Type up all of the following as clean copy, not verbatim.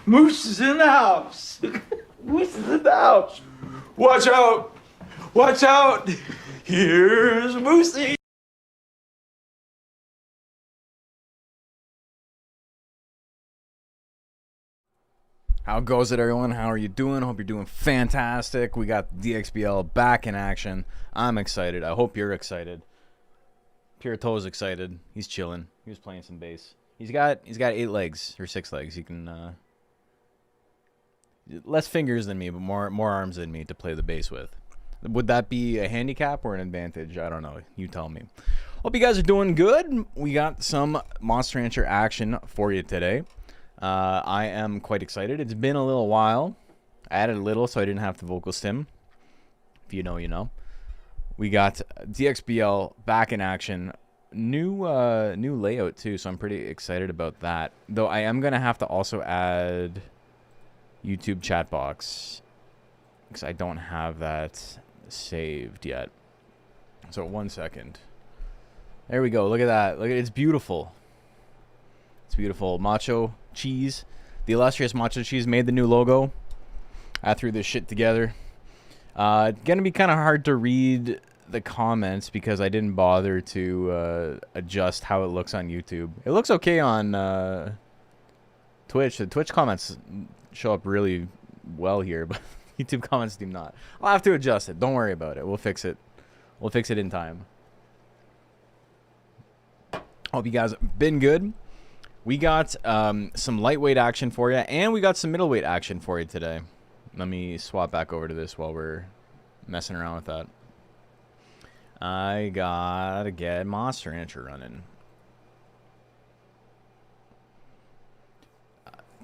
Moose is in the house. Moose is in the house. Watch out. Watch out. Here's Moosey. How goes it, everyone? How are you doing? Hope you're doing fantastic. We got DXBL back in action. I'm excited. I hope you're excited. Pure Toe's excited. He's chilling. He was playing some bass. He's got 8 legs or 6 legs. He can less fingers than me, but more arms than me to play the bass with. Would that be a handicap or an advantage? I don't know. You tell me. Hope you guys are doing good. We got some Monster Rancher action for you today. I am quite excited. It's been a little while. I added a little so I didn't have to vocal stim. If you know, you know. We got DXBL back in action. New layout too, so I'm pretty excited about that. Though I am gonna have to also add YouTube chat box because I don't have that saved yet. So 1 second. There we go. Look at that. Look at it's beautiful. It's beautiful. Macho Cheese, the illustrious Macho Cheese, made the new logo. I threw this shit together. Gonna be kind of hard to read the comments because I didn't bother to adjust how it looks on YouTube. It looks okay on Twitch. The Twitch comments show up really well here, but YouTube comments do not. I'll have to adjust it. Don't worry about it. We'll fix it. We'll fix it in time. Hope you guys have been good. We got some lightweight action for you, and we got some middleweight action for you today. Let me swap back over to this while we're messing around with that. I gotta get Monster Rancher running.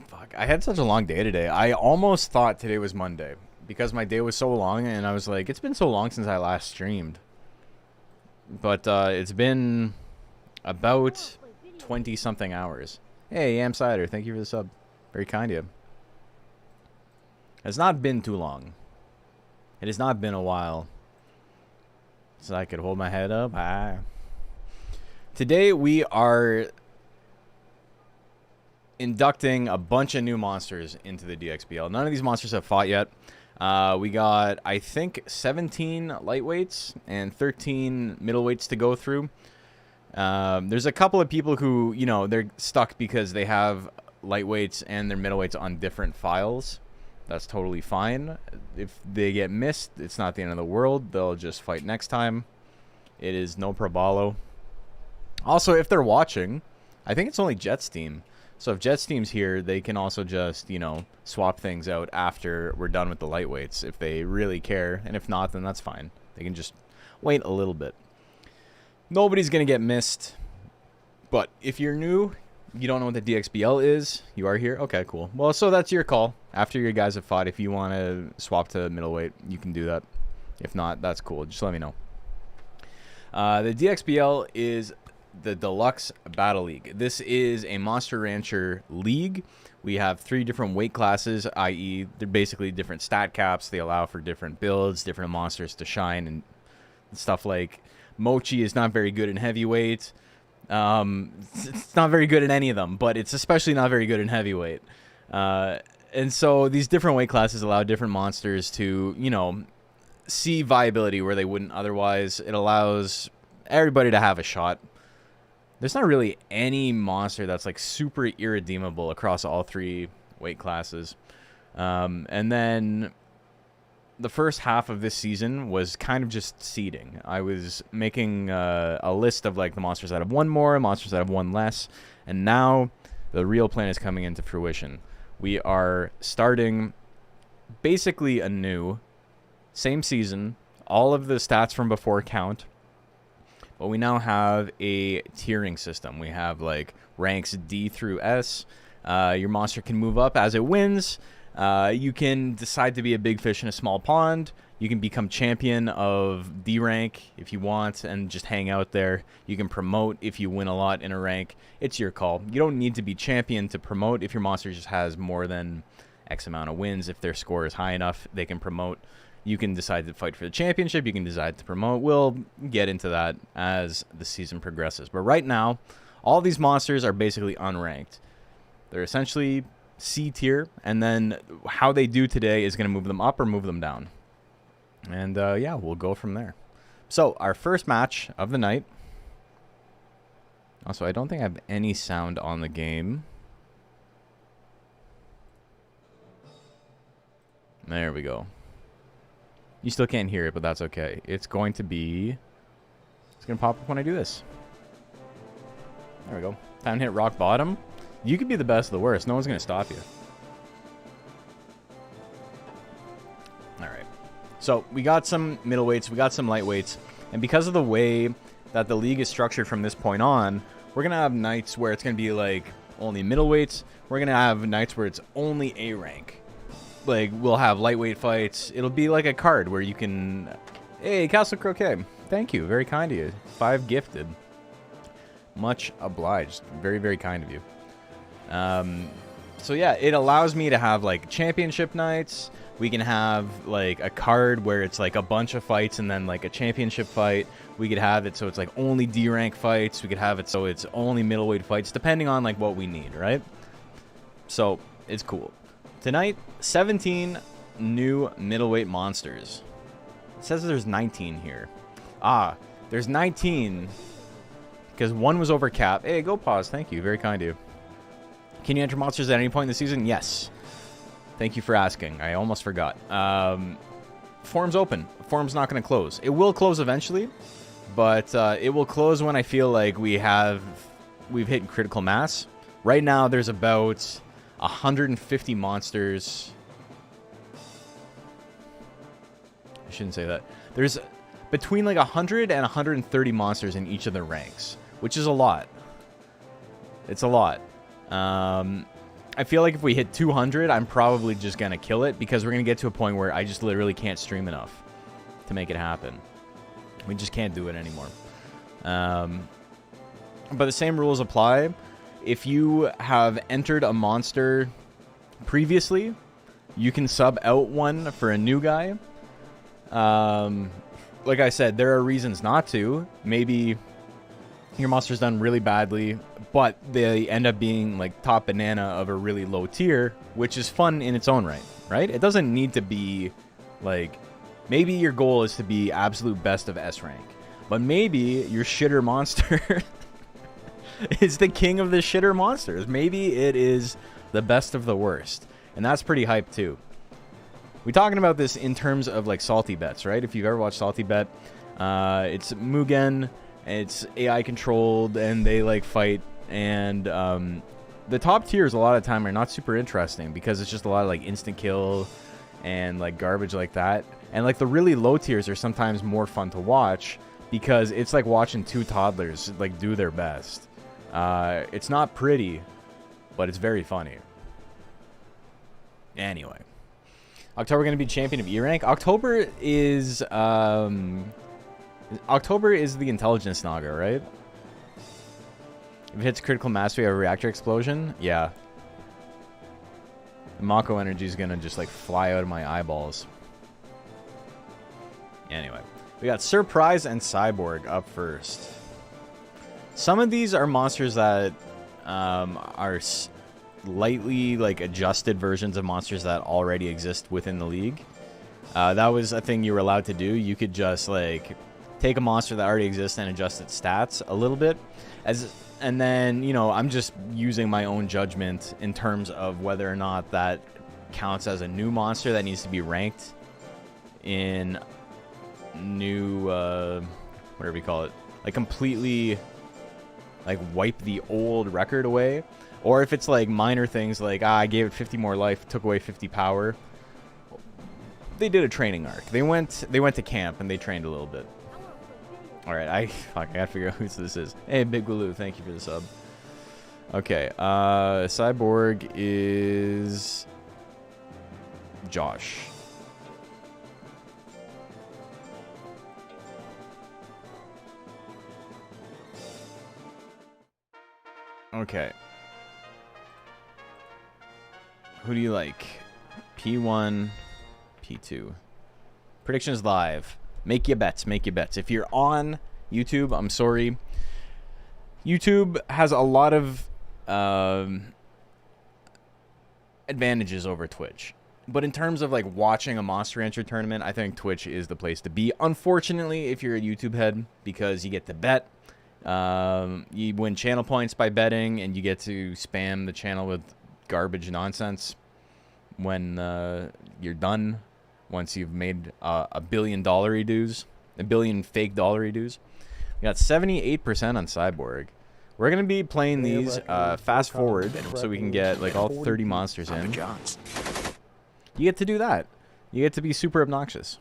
Fuck, I had such a long day today. I almost thought today was Monday because my day was so long, and I was like, it's been so long since I last streamed. But it's been about 20-something hours. Hey, Yam Cider, thank you for the sub. Very kind of you. It's not been too long. It has not been a while so I could hold my head up high. Today we are inducting a bunch of new monsters into the DXBL. None of these monsters have fought yet. We got, I think, 17 lightweights and 13 middleweights to go through. There's a couple of people who, you know, they're stuck because they have lightweights and their middleweights on different files. That's totally fine. If they get missed, it's not the end of the world. They'll just fight next time. It is no probalo. Also, if they're watching, I think it's only Jet's team. So if Jet's team's here, they can also just, you know, swap things out after we're done with the lightweights if they really care. And if not, then that's fine. They can just wait a little bit. Nobody's going to get missed, but if you're new, you don't know what the DXBL is, you are here? Okay, cool. Well, so that's your call. After your guys have fought, if you want to swap to middleweight, you can do that. If not, that's cool. Just let me know. The DXBL is the Deluxe Battle League. This is a Monster Rancher league. We have 3 different weight classes, i.e. they're basically different stat caps. They allow for different builds, different monsters to shine, and stuff like Mochi is not very good in heavyweight. It's not very good in any of them, but it's especially not very good in heavyweight. And so these different weight classes allow different monsters to, you know, see viability where they wouldn't otherwise. It allows everybody to have a shot. There's not really any monster that's like super irredeemable across all 3 weight classes. And then the first half of this season was kind of just seeding. I was making a list of like the monsters that have won more, monsters that have won less, and now the real plan is coming into fruition. We are starting basically anew, same season, all of the stats from before count, but we now have a tiering system. We have like ranks D through S. Your monster can move up as it wins. You can decide to be a big fish in a small pond. You can become champion of D rank if you want and just hang out there. You can promote if you win a lot in a rank. It's your call. You don't need to be champion to promote. If your monster just has more than X amount of wins, if their score is high enough, they can promote. You can decide to fight for the championship. You can decide to promote. We'll get into that as the season progresses. But right now, all these monsters are basically unranked. They're essentially C tier, and then how they do today is going to move them up or move them down. And yeah, we'll go from there. So our first match of the night. Also, I don't think I have any sound on the game. There we go. You still can't hear it, but that's okay. It's going to pop up when I do this. There we go. Time to hit rock bottom. You could be the best of the worst. No one's going to stop you. All right. So we got some middleweights. We got some lightweights. And because of the way that the league is structured from this point on, we're going to have nights where it's going to be like only middleweights. We're going to have nights where it's only A rank. Like, we'll have lightweight fights. It'll be like a card where you can... Hey, Castle Croquet. Thank you. Very kind of you. 5 gifted. Much obliged. Very, very kind of you. So yeah, it allows me to have like championship nights. We can have like a card where it's like a bunch of fights and then like a championship fight. We could have it so it's like only D rank fights. We could have it so it's only middleweight fights, depending on like what we need, right? So it's cool. Tonight, 17 new middleweight monsters. It says there's 19 here. Ah, there's 19 because one was over cap. Hey, go pause. Thank you. Very kind of you. Can you enter monsters at any point in the season? Yes. Thank you for asking. I almost forgot. Form's open. Form's not going to close. It will close eventually, but it will close when I feel like we've hit critical mass. Right now, there's about 150 monsters. I shouldn't say that. There's between like 100 and 130 monsters in each of the ranks, which is a lot. It's a lot. I feel like if we hit 200, I'm probably just going to kill it because we're going to get to a point where I just literally can't stream enough to make it happen. We just can't do it anymore. But the same rules apply. If you have entered a monster previously, you can sub out one for a new guy. Like I said, there are reasons not to. Maybe your monster's done really badly, but they end up being like top banana of a really low tier, which is fun in its own right, right? It doesn't need to be like, maybe your goal is to be absolute best of S rank, but maybe your shitter monster is the king of the shitter monsters. Maybe it is the best of the worst, and that's pretty hype too. We're talking about this in terms of like salty bets, right? If you've ever watched Salty Bet, it's Mugen. It's AI controlled, and they like fight. And the top tiers a lot of time are not super interesting because it's just a lot of like instant kill and like garbage like that. And like the really low tiers are sometimes more fun to watch because it's like watching 2 toddlers like do their best. It's not pretty, but it's very funny. Anyway, October going to be champion of E rank. October is the intelligence naga, right? If it hits critical mass, we have a reactor explosion. Yeah. The Mako energy is going to just like fly out of my eyeballs. Anyway, we got Surprise and Cyborg up first. Some of these are monsters that are slightly like adjusted versions of monsters that already exist within the league. That was a thing you were allowed to do. You could just like take a monster that already exists and adjust its stats a little bit. And then, you know, I'm just using my own judgment in terms of whether or not that counts as a new monster that needs to be ranked in new, whatever you call it, like completely like wipe the old record away. Or if it's like minor things like, I gave it 50 more life, took away 50 power. They did a training arc. They went to camp and they trained a little bit. All right, I gotta figure out who this is. Hey, Big Baloo, thank you for the sub. Okay, Cyborg is Josh. Okay. Who do you like? P1, P2. Predictions live. Make your bets. Make your bets. If you're on YouTube, I'm sorry. YouTube has a lot of advantages over Twitch. But in terms of like watching a Monster Rancher tournament, I think Twitch is the place to be. Unfortunately, if you're a YouTube head, because you get to bet, you win channel points by betting, and you get to spam the channel with garbage nonsense when you're done. Once you've made $1 billion dues, $1 billion fake dollary dues. We got 78% on Cyborg. We're going to be playing these fast forward so we can get like all 30 monsters in. You get to do that. You get to be super obnoxious.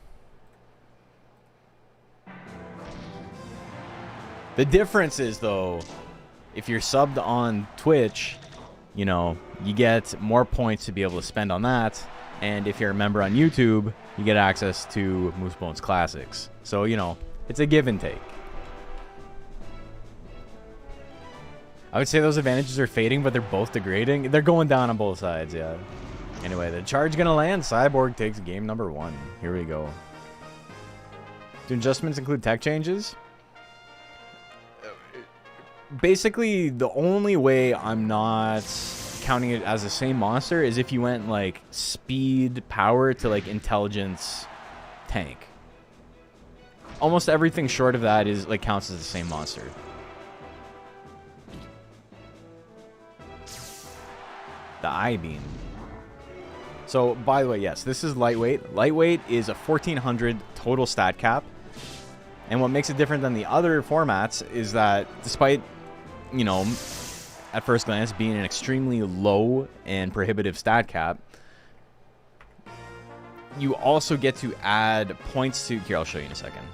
The difference is, though, if you're subbed on Twitch, you know, you get more points to be able to spend on that. And if you're a member on YouTube, you get access to Moosebones Classics. So, you know, it's a give and take. I would say those advantages are fading, but they're both degrading. They're going down on both sides, yeah. Anyway, the charge gonna land. Cyborg takes game number 1. Here we go. Do adjustments include tech changes? Basically, the only way I'm not counting it as the same monster is if you went like speed power to like intelligence tank. Almost everything short of that is like counts as the same monster. The I-beam. So, by the way, yes, this is lightweight. Lightweight is a 1400 total stat cap. And what makes it different than the other formats is that despite, you know, at first glance being an extremely low and prohibitive stat cap, you also get to add points to... Here, I'll show you in a second.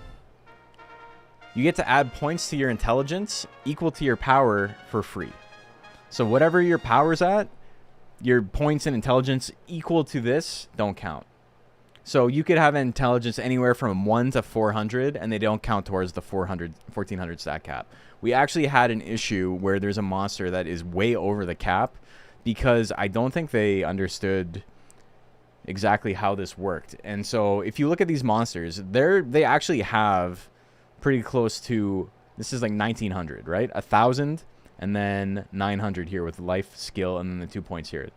You get to add points to your intelligence equal to your power for free. So whatever your power's at, your points and intelligence equal to this don't count. So you could have intelligence anywhere from 1 to 400, and they don't count towards the 1400 stat cap. We actually had an issue where there's a monster that is way over the cap because I don't think they understood exactly how this worked. And so if you look at these monsters, they actually have pretty close to, this is like 1900, right? 1000. And then 900 here with life, skill, and then the 2 points here.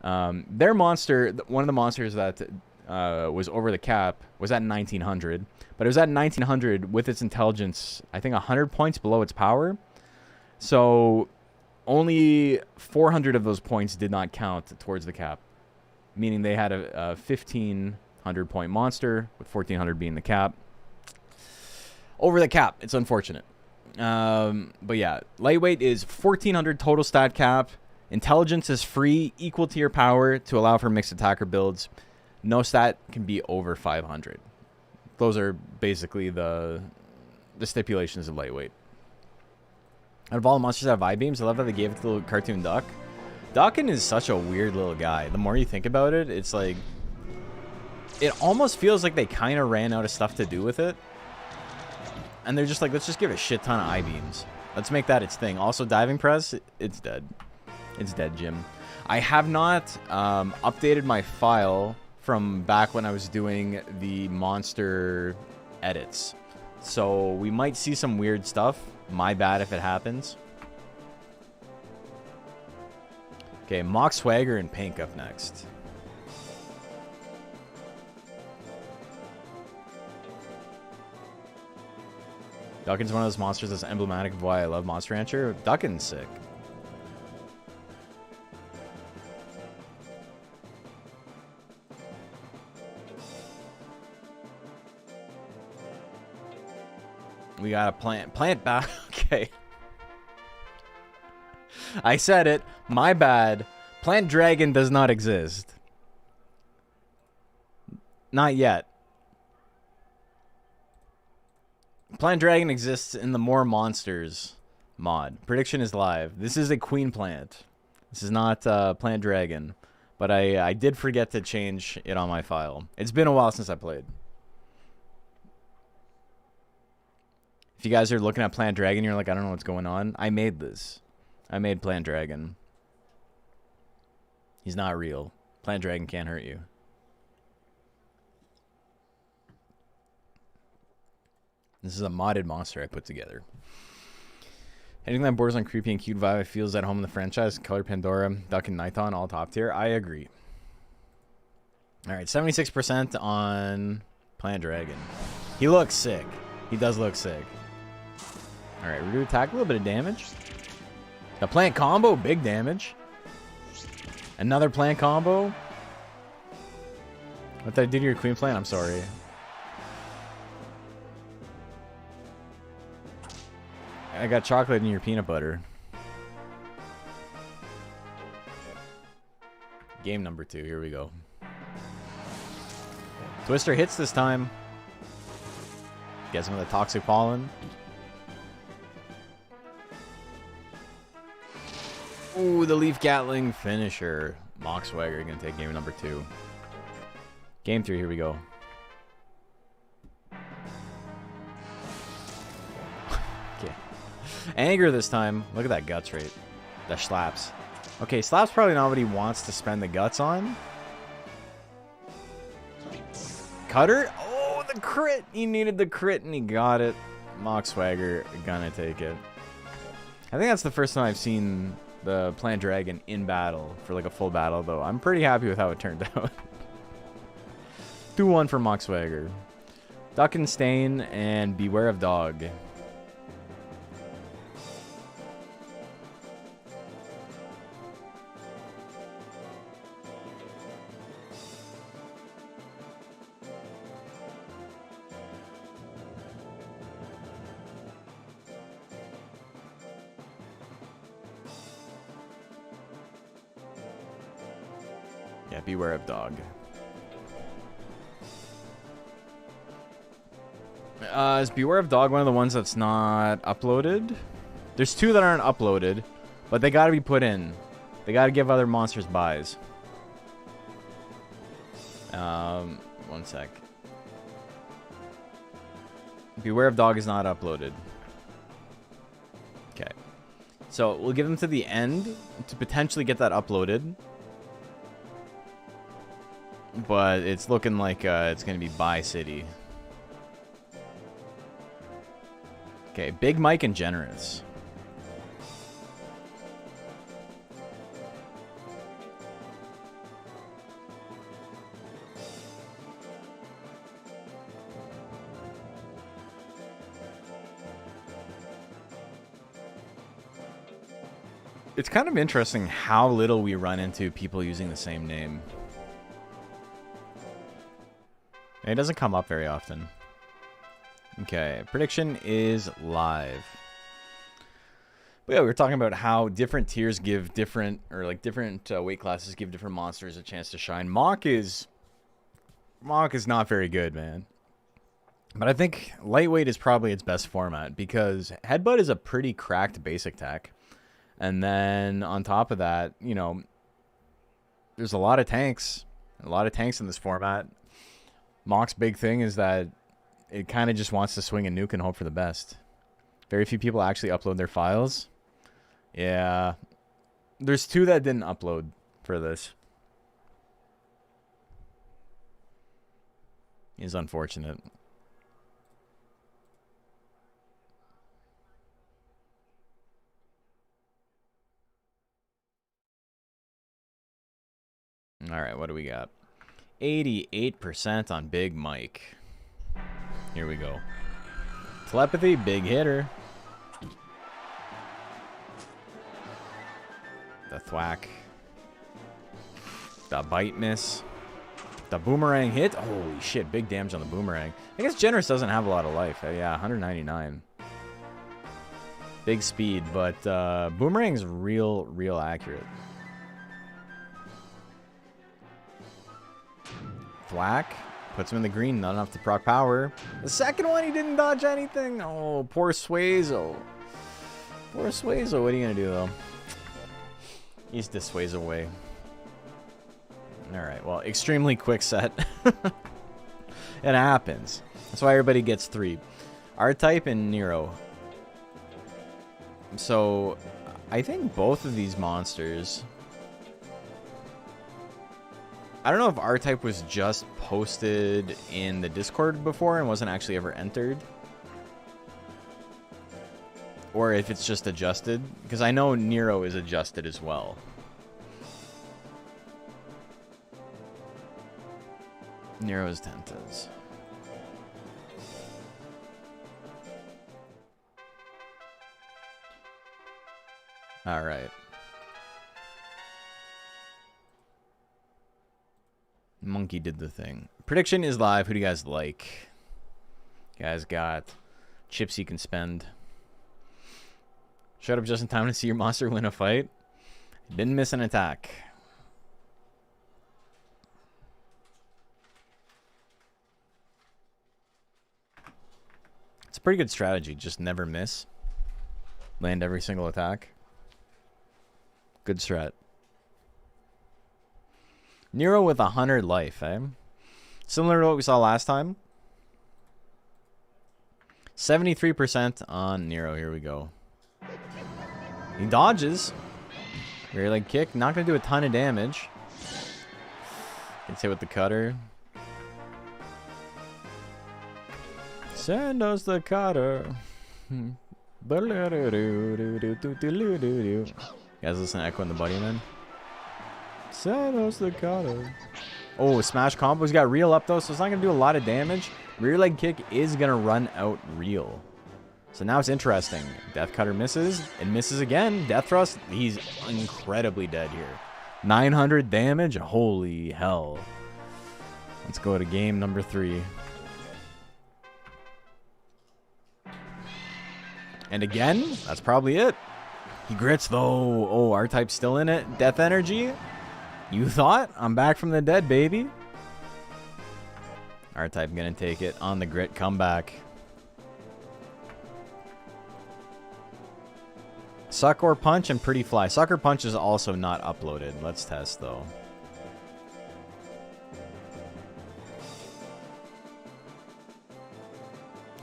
Their monster, one of the monsters that was over the cap, was at 1900. But it was at 1900 with its intelligence, I think 100 points below its power. So only 400 of those points did not count towards the cap. Meaning they had a 1500 point monster, with 1400 being the cap. Over the cap. It's unfortunate. But yeah, lightweight is 1400 total stat cap. Intelligence is free, equal to your power to allow for mixed attacker builds. No stat can be over 500. Those are basically the stipulations of lightweight. Out of all the monsters that have I-beams, I love how they gave it to the little cartoon duck. Duckin is such a weird little guy. The more you think about it, it's like, it almost feels like they kind of ran out of stuff to do with it. And they're just like, let's just give it a shit ton of I-beams. Let's make that its thing. Also, diving press, it's dead. It's dead, Jim. I have not updated my file from back when I was doing the monster edits. So we might see some weird stuff. My bad if it happens. Okay, Mock Swagger and Pink up next. Duckin's one of those monsters that's emblematic of why I love Monster Rancher. Duckin's sick. We got a plant back. Okay. I said it. My bad. Plant Dragon does not exist. Not yet. Plant Dragon exists in the More Monsters mod. Prediction is live. This is a Queen Plant. This is not Plant Dragon. But I did forget to change it on my file. It's been a while since I played. If you guys are looking at Plant Dragon, you're like, I don't know what's going on. I made this. I made Plant Dragon. He's not real. Plant Dragon can't hurt you. This is a modded monster I put together. Anything that borders on creepy and cute vibe feels at home in the franchise. Color Pandora, Duck and Nighton, all top tier. I agree. All right, 76% on Plant Dragon. He looks sick. He does look sick. All right, Redo attack, a little bit of damage. The plant combo, big damage. Another plant combo. What did I do to your queen plant? I'm sorry. I got chocolate in your peanut butter. Game number 2. Here we go. Twister hits this time. Gets him with a toxic pollen. Ooh, the Leaf Gatling finisher. Mock Swagger gonna take game number 2. Game 3, here we go. Okay. Anger this time. Look at that guts rate. That slaps. Okay, slaps probably not what he wants to spend the guts on. Cutter. Oh, the crit. He needed the crit and he got it. Mock Swagger gonna take it. I think that's the first time I've seen the Plant Dragon in battle for like a full battle, though. I'm pretty happy with how it turned out. 2-1 for Mock Swagger. Duck and Stain and Beware of Dog. Yeah, Beware of Dog. Is Beware of Dog one of the ones that's not uploaded? There's 2 that aren't uploaded, but they gotta be put in. They gotta give other monsters buys. One sec. Beware of Dog is not uploaded. Okay. So we'll give them to the end to potentially get that uploaded. But it's looking like it's going to be by city. Okay, Big Mike and Generous. It's kind of interesting how little we run into people using the same name. It doesn't come up very often. Okay, prediction is live. But yeah, we were talking about how different tiers give different, or like different weight classes give different monsters a chance to shine. Mock is not very good, man. But I think lightweight is probably its best format because Headbutt is a pretty cracked basic tech. And then on top of that, you know, there's a lot of tanks in this format. Mock's big thing is that it kind of just wants to swing a nuke and hope for the best. Very few people actually upload their files. Yeah. There's 2 that didn't upload for this. It's unfortunate. All right, what do we got? 88% on Big Mike. Here we go. Telepathy, big hitter. The thwack. The bite miss. The boomerang hit. Holy shit, big damage on the boomerang. I guess Generous doesn't have a lot of life. Yeah, 199. Big speed, but boomerang's real accurate. Thwack. Puts him in the green, not enough to proc power. The second one, he didn't dodge anything. Oh, poor Suezo. Poor Suezo. What are you going to do, though? He's dissuades away. Alright, well, extremely quick set. It happens. That's why everybody gets 3. R-Type and Nero. So, I think both of these monsters... I don't know if R-Type was just posted in the Discord before and wasn't actually ever entered. or if it's just adjusted, because I know Nero is adjusted as well. Nero's Tentas. All right. Monkey did the thing. Prediction is live. Who do you guys like? You guys got chips you can spend. Shut up just in time to see your monster win a fight. Didn't miss an attack. It's a pretty good strategy. Just never miss. Land every single attack. Good strat. Nero with 100 life, eh? Similar to what we saw last time. 73% on Nero. Here we go. He dodges. Rear leg kick. Not going to do a ton of damage. Gets hit with the cutter. Send us the cutter. You guys listen to Echo and the Buddy Man? Send us the cutter. Oh, smash combo. He's got real up though, so it's not going to do a lot of damage. Rear leg kick is going to run out real. So now it's interesting. Death cutter misses and misses again. Death thrust. He's incredibly dead here. 900 damage. Holy hell. Let's go to game number 3. And again, that's probably it. He grits though. Oh, R-Type's still in it. Death energy. You thought? I'm back from the dead, baby. R-Type gonna take it on the grit. Come back. Suck or punch and pretty fly. Sucker punch is also not uploaded. Let's test though.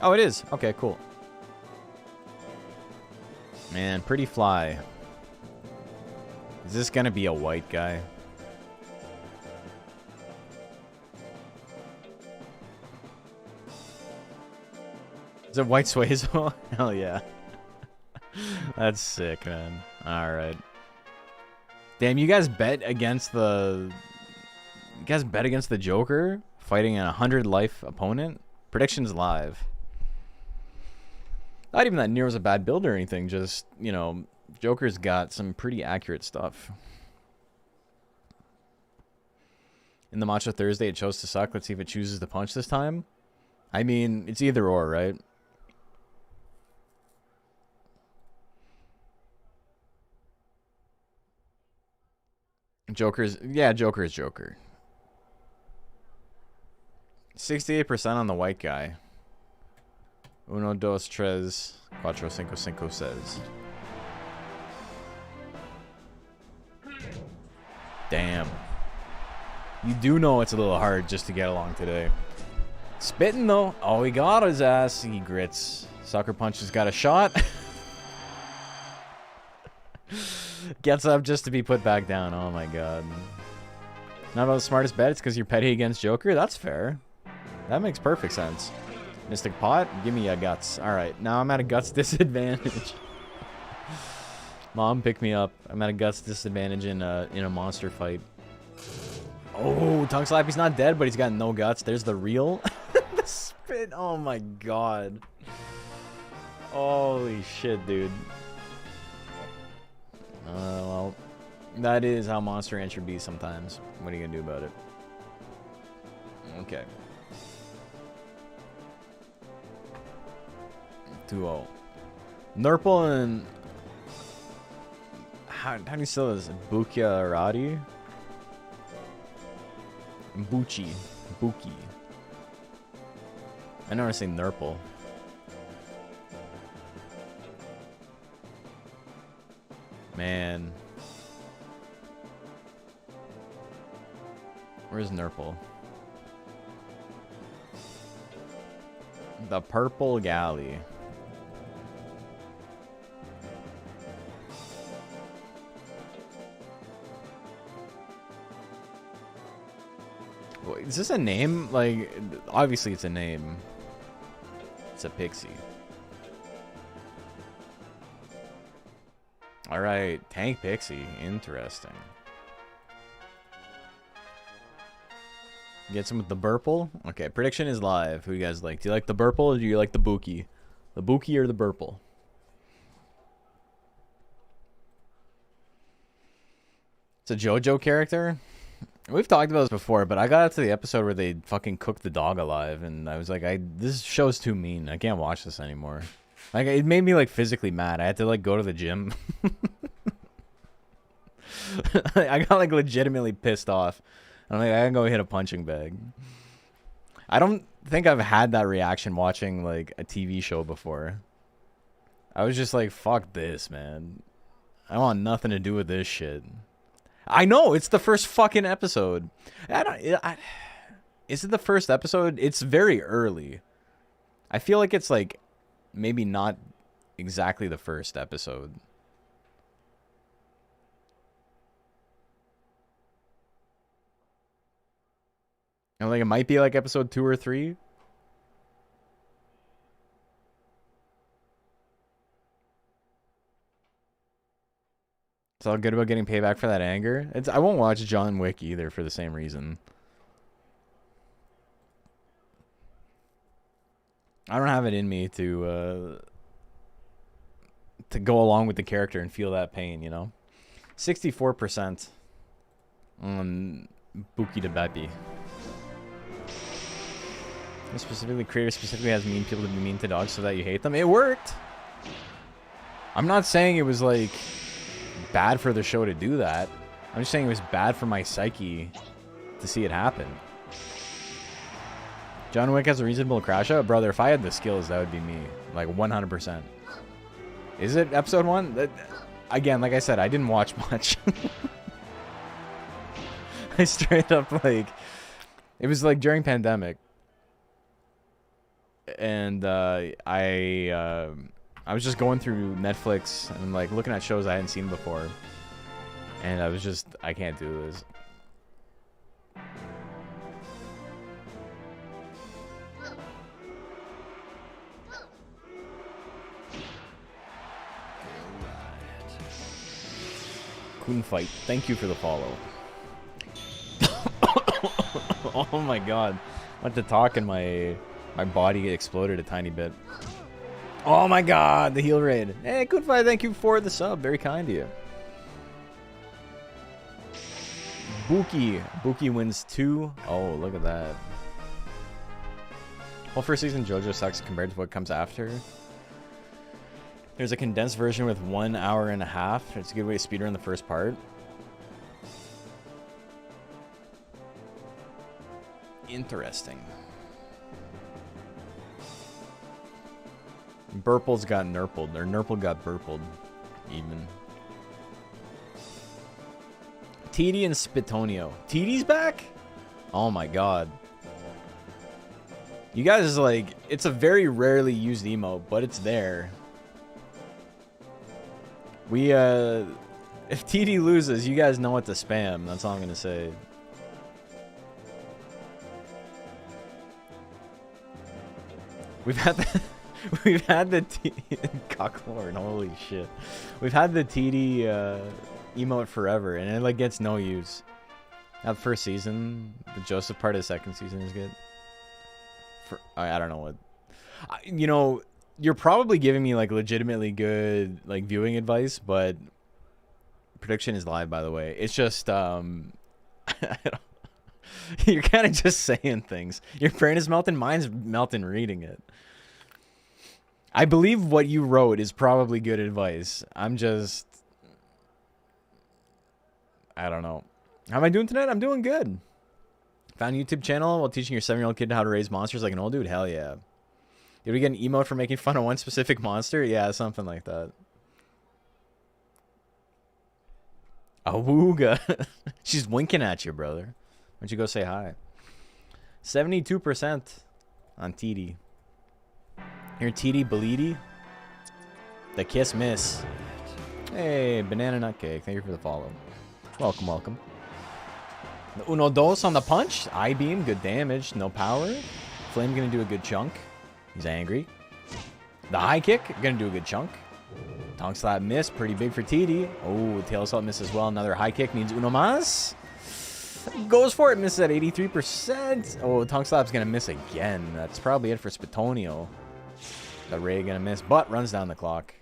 Oh, it is. Okay, cool. Man, pretty fly. Is this gonna be a white guy? Is it white Suezo? Hell yeah. That's sick, man. Alright. Damn, you guys bet against the... You guys bet against the Joker? Fighting a 100 life opponent? Predictions live. Not even that Nero's a bad build or anything. Just, you know, Joker's got some pretty accurate stuff. In the match of Thursday, it chose to suck. Let's see if it chooses to punch this time. I mean, it's either or, right? Joker's... Yeah, Joker is Joker. 68% on the white guy. Uno, dos, tres, cuatro, cinco, cinco says. Damn. You do know it's a little hard just to get along today. Spitting though. Oh, he got his ass. He grits. Sucker punch has got a shot. Gets up just to be put back down. Oh my god. Not about the smartest bet. It's because you're petty against Joker. That's fair. That makes perfect sense. Mystic Pot, give me a guts. Alright, now I'm at a guts disadvantage. Mom, pick me up. I'm at a guts disadvantage in a monster fight. Oh, tongue slap. He's not dead, but he's got no guts. There's the real. The spit. Oh my god. Holy shit, dude. Well, that is how Monster Rancher be sometimes. What are you gonna do about it? Okay. 2-0. Nurple and... How do you spell this? Bukia Arati? Bucci. Buki. I know how to say Nurple. Man. Where's Nurple? The Purple Galley. Wait, is this a name? Like, obviously it's a name. It's a pixie. All right, Tank Pixie. Interesting. Get some with the Burple. Okay, prediction is live. Who you guys like? Do you like the Burple or do you like the Buki? The Buki or the Burple? It's a JoJo character. We've talked about this before, but I got up to the episode where they fucking cooked the dog alive, and I was like, this show's too mean. I can't watch this anymore. Like, it made me like physically mad. I had to like go to the gym. I got like legitimately pissed off. I'm like, I can go hit a punching bag. I don't think I've had that reaction watching like a TV show before. I was just like, fuck this, man. I want nothing to do with this shit. I know, it's the first fucking episode. Is it the first episode? It's very early. I feel like it's like maybe not exactly the first episode. And like it might be like episode 2 or 3. It's all good about getting payback for that anger. I won't watch John Wick either for the same reason. I don't have it in me to go along with the character and feel that pain, you know? 64% on Buki de Bepi. Creator specifically has mean people to be mean to dogs so that you hate them. It worked! I'm not saying it was like bad for the show to do that. I'm just saying it was bad for my psyche to see it happen. John Wick has a reasonable crash out? Brother, if I had the skills, that would be me. Like 100%. Is it episode 1? Again, like I said, I didn't watch much. I straight up like... It was like during pandemic. And I was just going through Netflix and like looking at shows I hadn't seen before. And I was just, I can't do this. Couldn't fight. Thank you for the follow. Oh my god. I went to talk and my body exploded a tiny bit. Oh my god, the heal raid. Hey, good fight. Thank you for the sub. Very kind of you. Buki wins 2. Oh, look at that. Whole first season JoJo sucks compared to what comes after. There's a condensed version with 1 hour and a half. It's a good way to speedrun the first part. Interesting. Burple's got Nurpled, or Nurple got Burpled, even. TD and Spitonio. TD's back? Oh my god. You guys, like, it's a very rarely used emote, but it's there. We, if TD loses, you guys know what to spam. That's all I'm gonna say. We've had the... We've had the Cocklord, holy shit. We've had the TD emote forever, and it like gets no use. Now the first season, the Joseph part of the second season is good. I don't know what. You know, you're probably giving me like legitimately good like viewing advice, but prediction is live, by the way. It's just I don't, you're kind of just saying things. Your brain is melting, mine's melting reading it. I believe what you wrote is probably good advice. I'm just... I don't know. How am I doing tonight? I'm doing good. Found a YouTube channel while teaching your 7-year-old kid how to raise monsters like an old dude? Hell yeah. Did we get an emote for making fun of one specific monster? Yeah, something like that. Awooga. She's winking at you, brother. Why don't you go say hi? 72% on TD. Here, TD Belidi. The Kiss Miss. Hey, Banana Nut Cake. Thank you for the follow. Welcome, welcome. The Uno Dos on the punch. I-beam, good damage. No power. Flame gonna do a good chunk. He's angry. The high kick, gonna do a good chunk. Tongue slap miss. Pretty big for TD. Oh, tail assault miss as well. Another high kick needs uno mas. Goes for it. Misses at 83%. Oh, tongue slap's going to miss again. That's probably it for Spitonio. The Ray going to miss, but runs down the clock.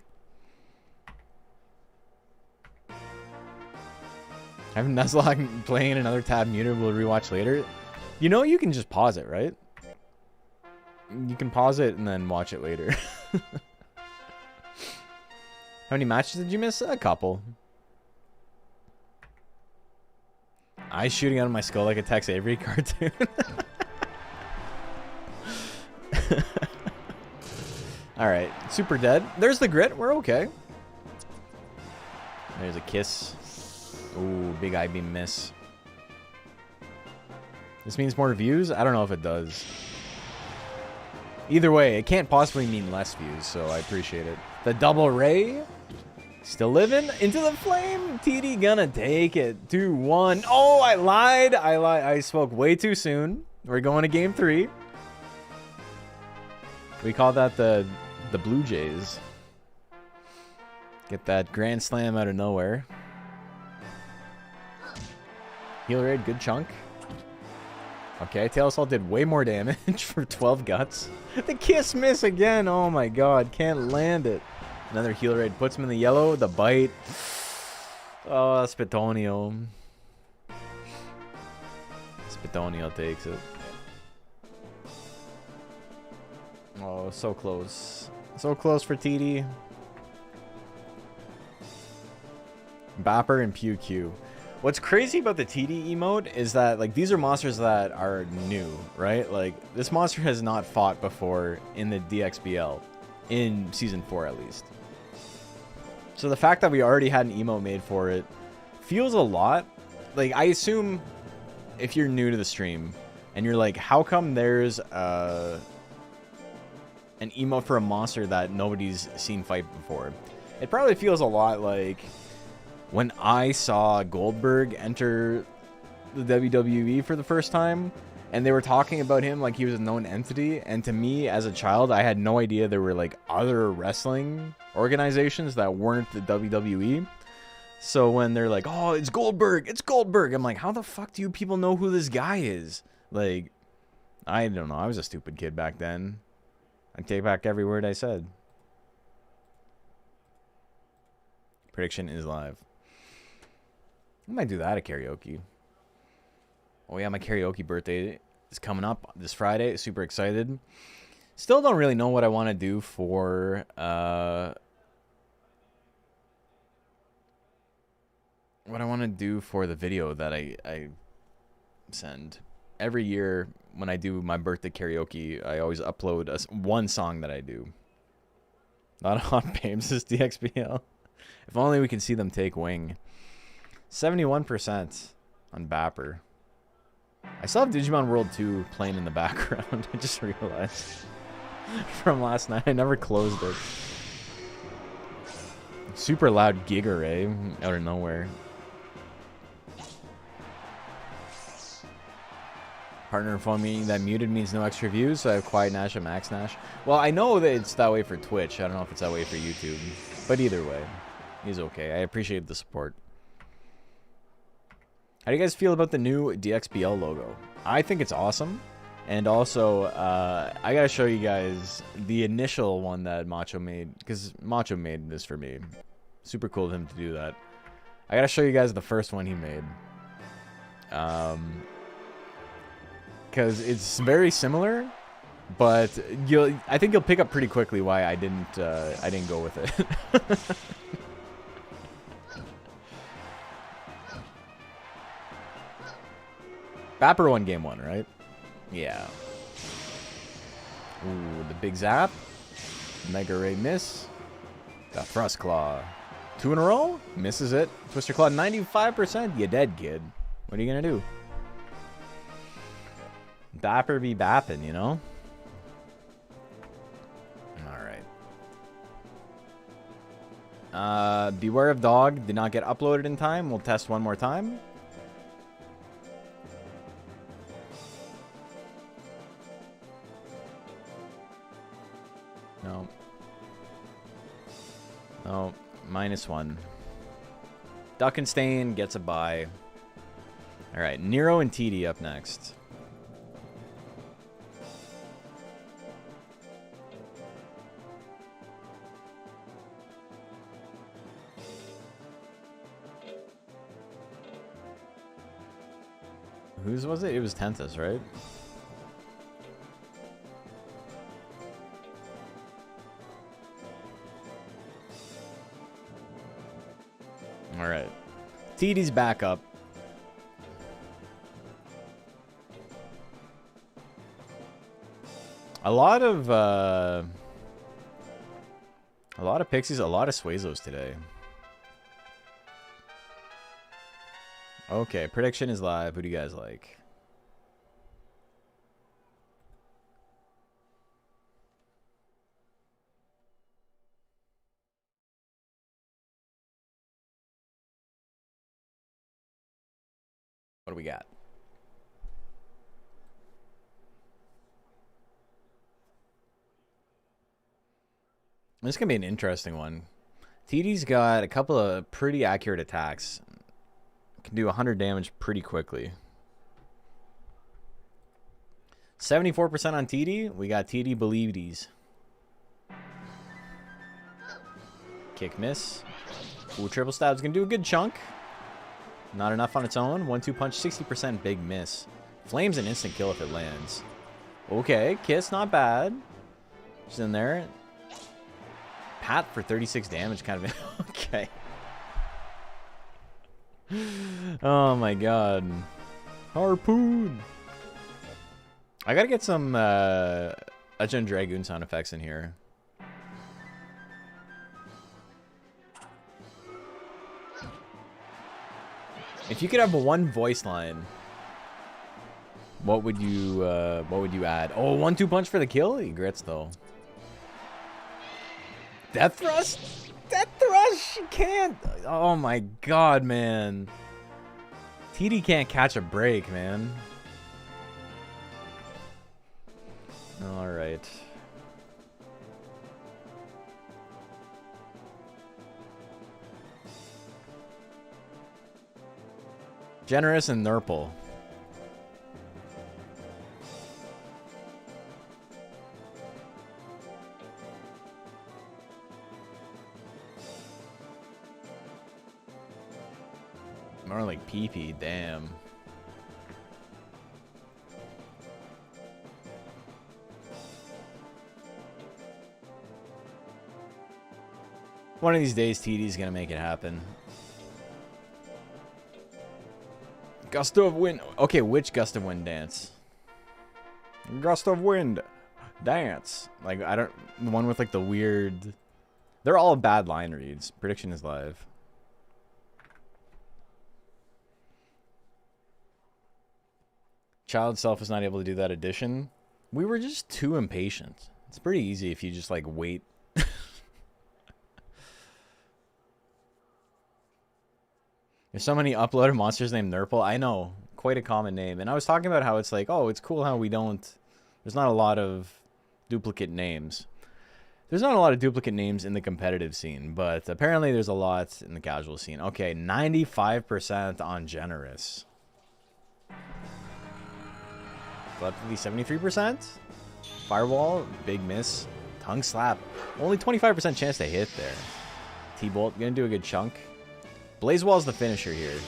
Having Nuzlocke playing another tab muted will rewatch later. You know you can just pause it, right? You can pause it and then watch it later. How many matches did you miss? A couple. Eyes shooting out of my skull like a Tex Avery cartoon. Alright, super dead. There's the grit. We're okay. There's a kiss. Ooh, big I-beam miss. This means more views? I don't know if it does. Either way, it can't possibly mean less views, so I appreciate it. The double ray. Still living into the flame. TD gonna take it. 2-1. Oh, I lied. I spoke way too soon. We're going to game 3. We call that the Blue Jays. Get that grand slam out of nowhere. Heal raid, good chunk. Okay, tail assault did way more damage for 12 guts. The kiss miss again. Oh my god, can't land it. Another heal raid puts him in the yellow. The bite. Oh, Spitonio. Spitonio takes it. Oh, so close. So close for TD. Bapper and Pew Q. What's crazy about the TD emote is that, like, these are monsters that are new, right? Like, this monster has not fought before in the DXBL, in Season 4 at least. So the fact that we already had an emote made for it feels a lot. Like, I assume if you're new to the stream and you're like, how come there's an emote for a monster that nobody's seen fight before? It probably feels a lot like when I saw Goldberg enter the WWE for the first time, and they were talking about him like he was a known entity, and to me, as a child, I had no idea there were, like, other wrestling organizations that weren't the WWE. So when they're like, oh, it's Goldberg, I'm like, how the fuck do you people know who this guy is? Like, I don't know, I was a stupid kid back then. I take back every word I said. Prediction is live. I might do that at karaoke. Oh yeah, my karaoke birthday is coming up this Friday. Super excited. Still don't really know what I want to do for the video that I send. Every year when I do my birthday karaoke, I always upload one song that I do. Not on Babes' DXBL. If only we could see them take wing. 71% on Bapper. I still have Digimon World 2 playing in the background. I just realized from last night. I never closed it. Super loud Giga Ray out of nowhere. Partner informed me that muted means no extra views, so I have Quiet Nash and Max Nash. Well, I know that it's that way for Twitch. I don't know if it's that way for YouTube. But either way, he's okay. I appreciate the support. How do you guys feel about the new DXBL logo? I think it's awesome. And also, I gotta show you guys the initial one that Macho made, because Macho made this for me. Super cool of him to do that. I gotta show you guys the first one he made. Because it's very similar, but I think you'll pick up pretty quickly why I didn't go with it. Bapper won game 1, right? Yeah. Ooh, the big zap. Mega Ray miss. The Thrust Claw. 2 in a row? Misses it. Twister Claw 95%. You dead, kid. What are you gonna do? Bapper be bappin', you know? Alright. Beware of Dog. Did not get uploaded in time. We'll test one more time. No. No. -1. Duckenstein gets a bye. All right, Nero and TD up next. Whose was it? It was Tenthus, right? All right. TD's back up. A lot of Pixies, a lot of Suezos today. Okay, prediction is live. Who do you guys like? What do we got? This is going to be an interesting one. TD's got a couple of pretty accurate attacks. Can do 100 damage pretty quickly. 74% on TD. We got TD Believities. Kick miss. Ooh, triple stab's going to do a good chunk. Not enough on its own. 1-2 punch, 60% big miss. Flame's an instant kill if it lands. Okay, Kiss, not bad. She's in there. Pat for 36 damage, kind of. Okay. Oh my god. Harpoon. I gotta get some Legend Dragoon sound effects in here. If you could have one voice line, what would you add? Oh, 1-2 punch for the kill? He grits though. Death thrust? Death thrust? She can't. Oh my god, man. TD can't catch a break, man. Alright. Generous and Nurple. More like PP, damn. One of these days, TD's gonna make it happen. Gust of wind. Okay, which gust of wind dance? Gust of wind dance. Like, I don't. The one with like the weird. They're all bad line reads. Prediction is live. Child self is not able to do that addition. We were just too impatient. It's pretty easy if you just like wait. There's so many uploaded monsters named Nurple. I know, quite a common name. And I was talking about how it's like, oh, it's cool how we don't. There's not a lot of duplicate names. There's not a lot of duplicate names in the competitive scene, but apparently there's a lot in the casual scene. Okay, 95% on Generous. Telepathy 73%. Firewall, big miss. Tongue slap. Only 25% chance to hit there. T-Bolt, gonna do a good chunk. Blaze Wall's the finisher here.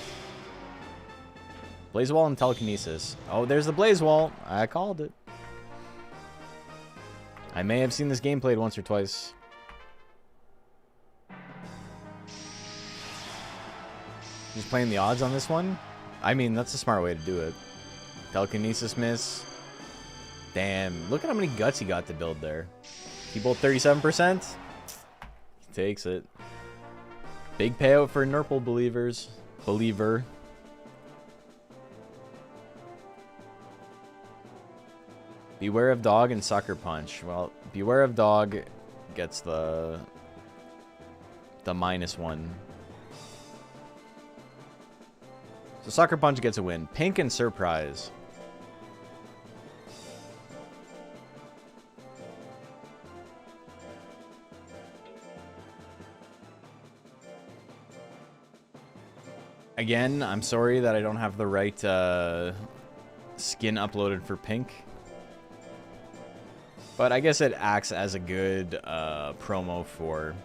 Blaze Wall and Telekinesis. Oh, there's the Blaze Wall. I called it. I may have seen this game played once or twice. Just playing the odds on this one? I mean, that's a smart way to do it. Telekinesis miss. Damn. Look at how many guts he got to build there. T-Bolt 37%. He takes it. Big payout for Nurple believers. Believer. Beware of Dog and Sucker Punch. Well, Beware of Dog gets the -1. So Sucker Punch gets a win. Pink and Surprise. Again, I'm sorry that I don't have the right skin uploaded for pink. But I guess it acts as a good promo for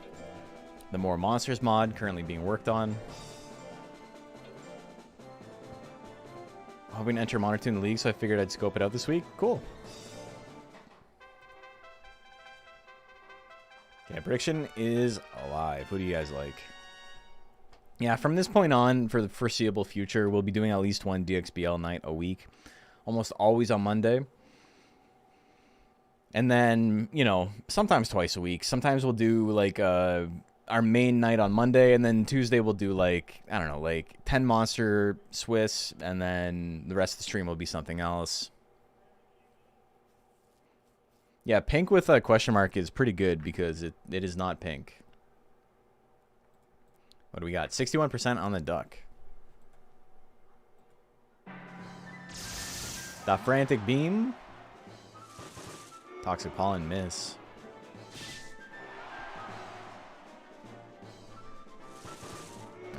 the More Monsters mod currently being worked on. Hoping to enter Monitor in the league, so I figured I'd scope it out this week. Cool. Okay, prediction is alive. Who do you guys like? Yeah, from this point on, for the foreseeable future, we'll be doing at least one DXBL night a week. Almost always on Monday. And then, you know, sometimes twice a week. Sometimes we'll do, like, our main night on Monday, and then Tuesday we'll do, like, I don't know, like 10 Monster Swiss, and then the rest of the stream will be something else. Yeah, pink with a question mark is pretty good because it is not pink. What do we got? 61% on the duck. The Frantic Beam. Toxic Pollen miss.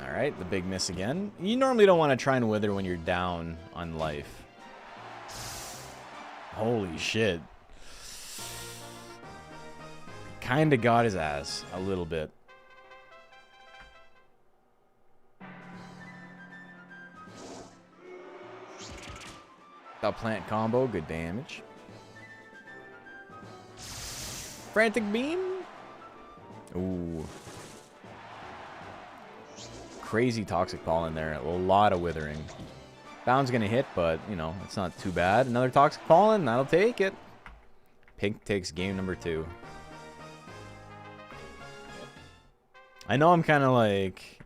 Alright, the big miss again. You normally don't want to try and wither when you're down on life. Holy shit. Kinda got his ass a little bit. That plant combo, good damage. Frantic Beam. Ooh. Crazy Toxic Pollen there. A lot of withering. Bound's gonna hit, but, you know, it's not too bad. Another Toxic Pollen, that'll take it. Pink takes game number 2. I know I'm kind of like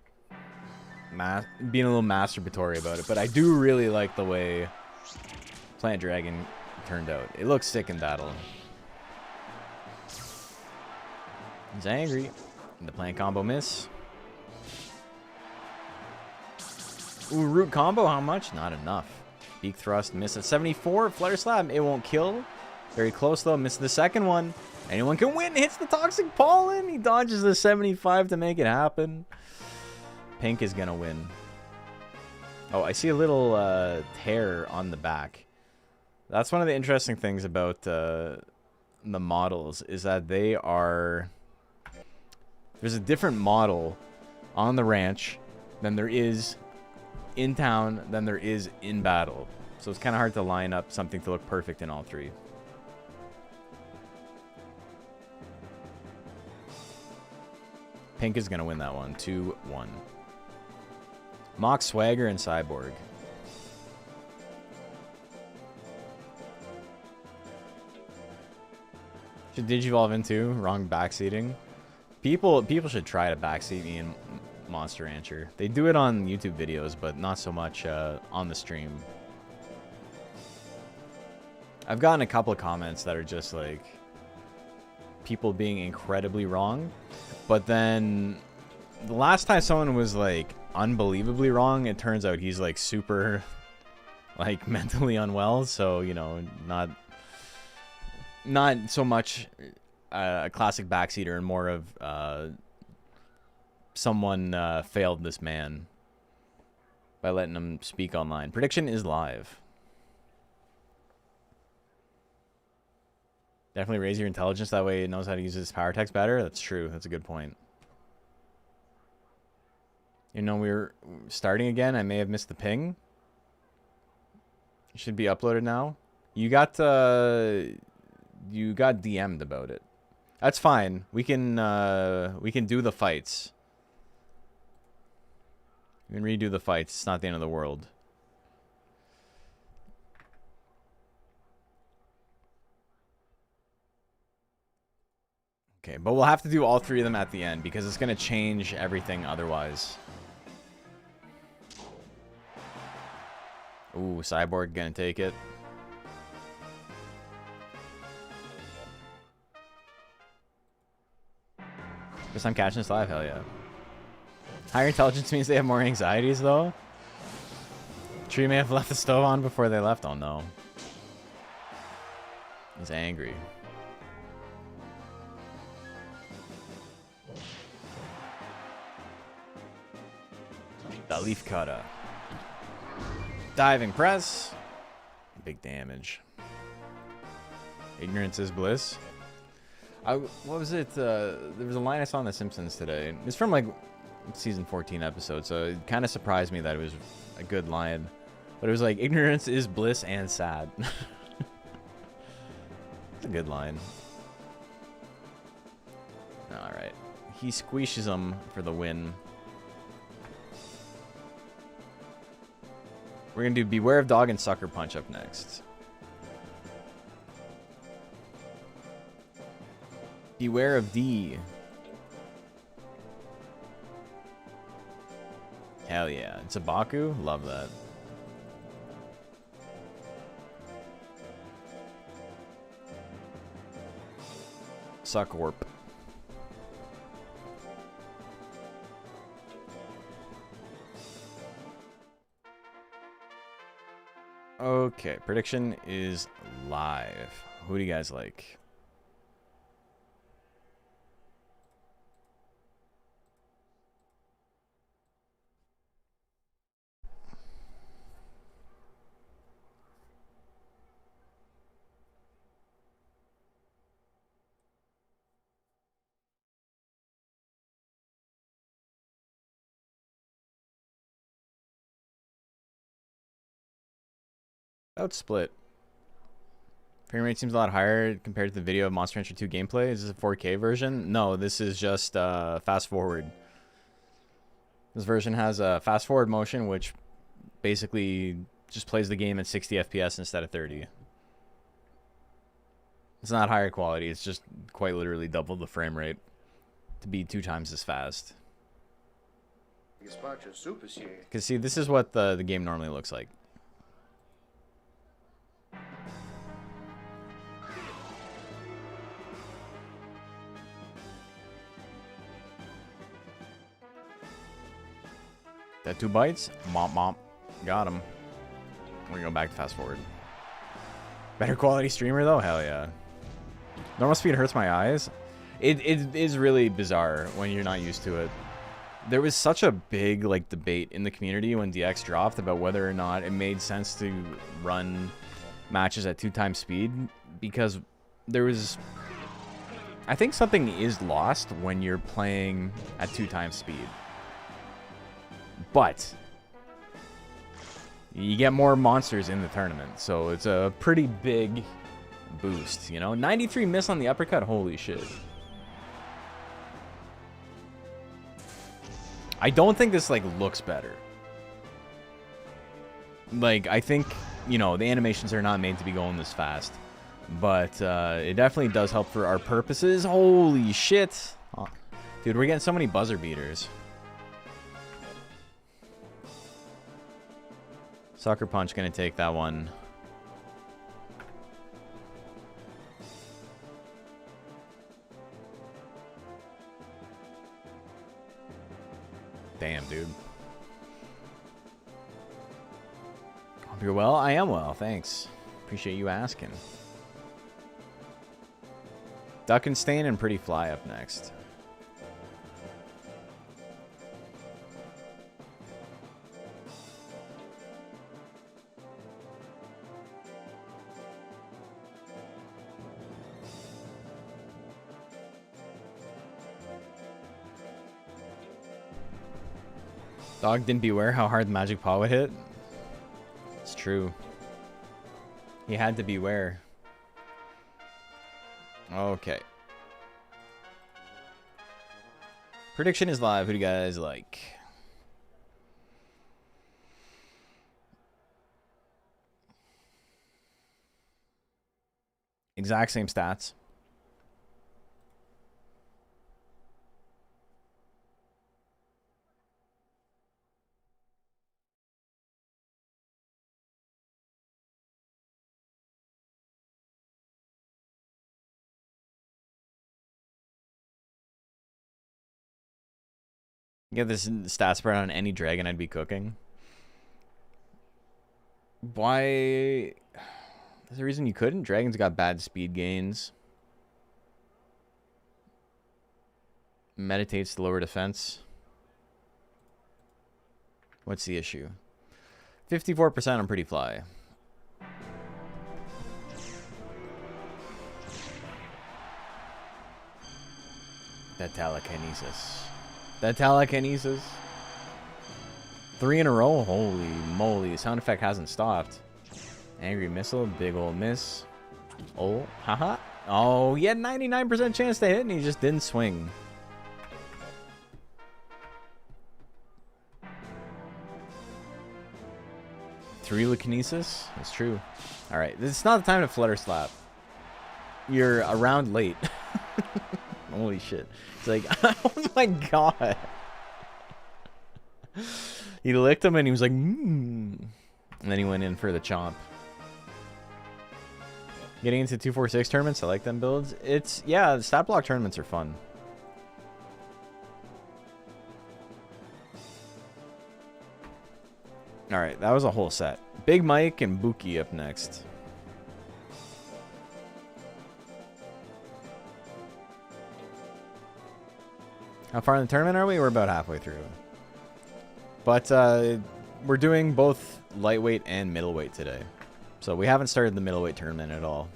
being a little masturbatory about it, but I do really like the way Plant Dragon turned out. It looks sick in battle. He's angry. And the plant combo miss. Ooh, root combo, how much? Not enough. Beak thrust, miss at 74. Flutter slab, it won't kill. Very close though, missed the second one. Anyone can win, hits the Toxic Pollen. He dodges the 75 to make it happen. Pink is gonna win. Oh, I see a little tear on the back. That's one of the interesting things about the models, is that they are... There's a different model on the ranch than there is in town than there is in battle. So it's kind of hard to line up something to look perfect in all three. Pink is going to win that one. 2-1. Mock, Swagger, and Cyborg. Should Digivolve into? Wrong backseating. People should try to backseat me in Monster Rancher. They do it on YouTube videos, but not so much on the stream. I've gotten a couple of comments that are just like people being incredibly wrong. But then the last time someone was like unbelievably wrong, it turns out he's like super like mentally unwell. So, you know, not so much a classic backseater and more of someone failed this man by letting him speak online. Prediction is live. Definitely raise your intelligence. That way it knows how to use its power text better. That's true. That's a good point. You know, we're starting again. I may have missed the ping. It should be uploaded now. You got DM'd about it. That's fine. We can do the fights. We can redo the fights. It's not the end of the world. Okay, but we'll have to do all three of them at the end because it's going to change everything otherwise. Ooh, Cyborg going to take it. First time catching this live? Hell yeah. Higher intelligence means they have more anxieties, though. Tree may have left the stove on before they left. Oh, no. He's angry. The leaf cutter. Diving press. Big damage. Ignorance is bliss. What was it? There was a line I saw on The Simpsons today. It's from like season 14 episode, so it kind of surprised me that it was a good line. But it was like, ignorance is bliss and sad. It's a good line. Alright. He squeezes him for the win. We're going to do Beware of Dog and Sucker Punch up next. Beware of D. Hell yeah. It's a Baku? Love that. Suckorp. Okay, prediction is live. Who do you guys like? About split. Frame rate seems a lot higher compared to the video of Monster Hunter 2 gameplay. Is this a 4K version? No, this is just fast forward. This version has a fast forward motion, which basically just plays the game at 60 FPS instead of 30. It's not higher quality. It's just quite literally double the frame rate to be 2 times as fast. Because see, this is what the game normally looks like. That 2 bites? Mop mop. Got him. We're gonna go back to fast forward. Better quality streamer though? Hell yeah. Normal speed hurts my eyes. It is really bizarre when you're not used to it. There was such a big like debate in the community when DX dropped about whether or not it made sense to run matches at 2 times speed, because there was, I think something is lost when you're playing at 2 times speed. But you get more monsters in the tournament, so it's a pretty big boost, you know? 93 miss on the uppercut, holy shit. I don't think this, like, looks better. Like, I think, you know, the animations are not made to be going this fast. But it definitely does help for our purposes. Holy shit. Oh, dude, we're getting so many buzzer beaters. Sucker Punch gonna take that one. Damn, dude. Hope you're well. I am well, thanks. Appreciate you asking. Duck and Stain and Pretty Fly up next. Dog didn't beware how hard the magic paw would hit. It's true. He had to beware. Okay. Prediction is live. Who do you guys like? Exact same stats. Get this stat spread on any dragon I'd be cooking. Why? There's a reason you couldn't. Dragons got bad speed gains. Meditates to lower defense. What's the issue? 54% on Pretty Fly. That telekinesis. That telekinesis. 3 in a row. Holy moly. The sound effect hasn't stopped. Angry missile. Big old miss. Oh, haha. Oh, he had 99% chance to hit and he just didn't swing. Telekinesis? That's true. Alright, this is not the time to flutter slap. You're around late. Holy shit. It's like, oh my god. He licked him and he was like, mmm. And then he went in for the chomp. Getting into 246 tournaments, I like them builds. It's, yeah, the stat block tournaments are fun. Alright, that was a whole set. Big Mike and Buki up next. How far in the tournament are we? We're about halfway through. But we're doing both lightweight and middleweight today. So we haven't started the middleweight tournament at all.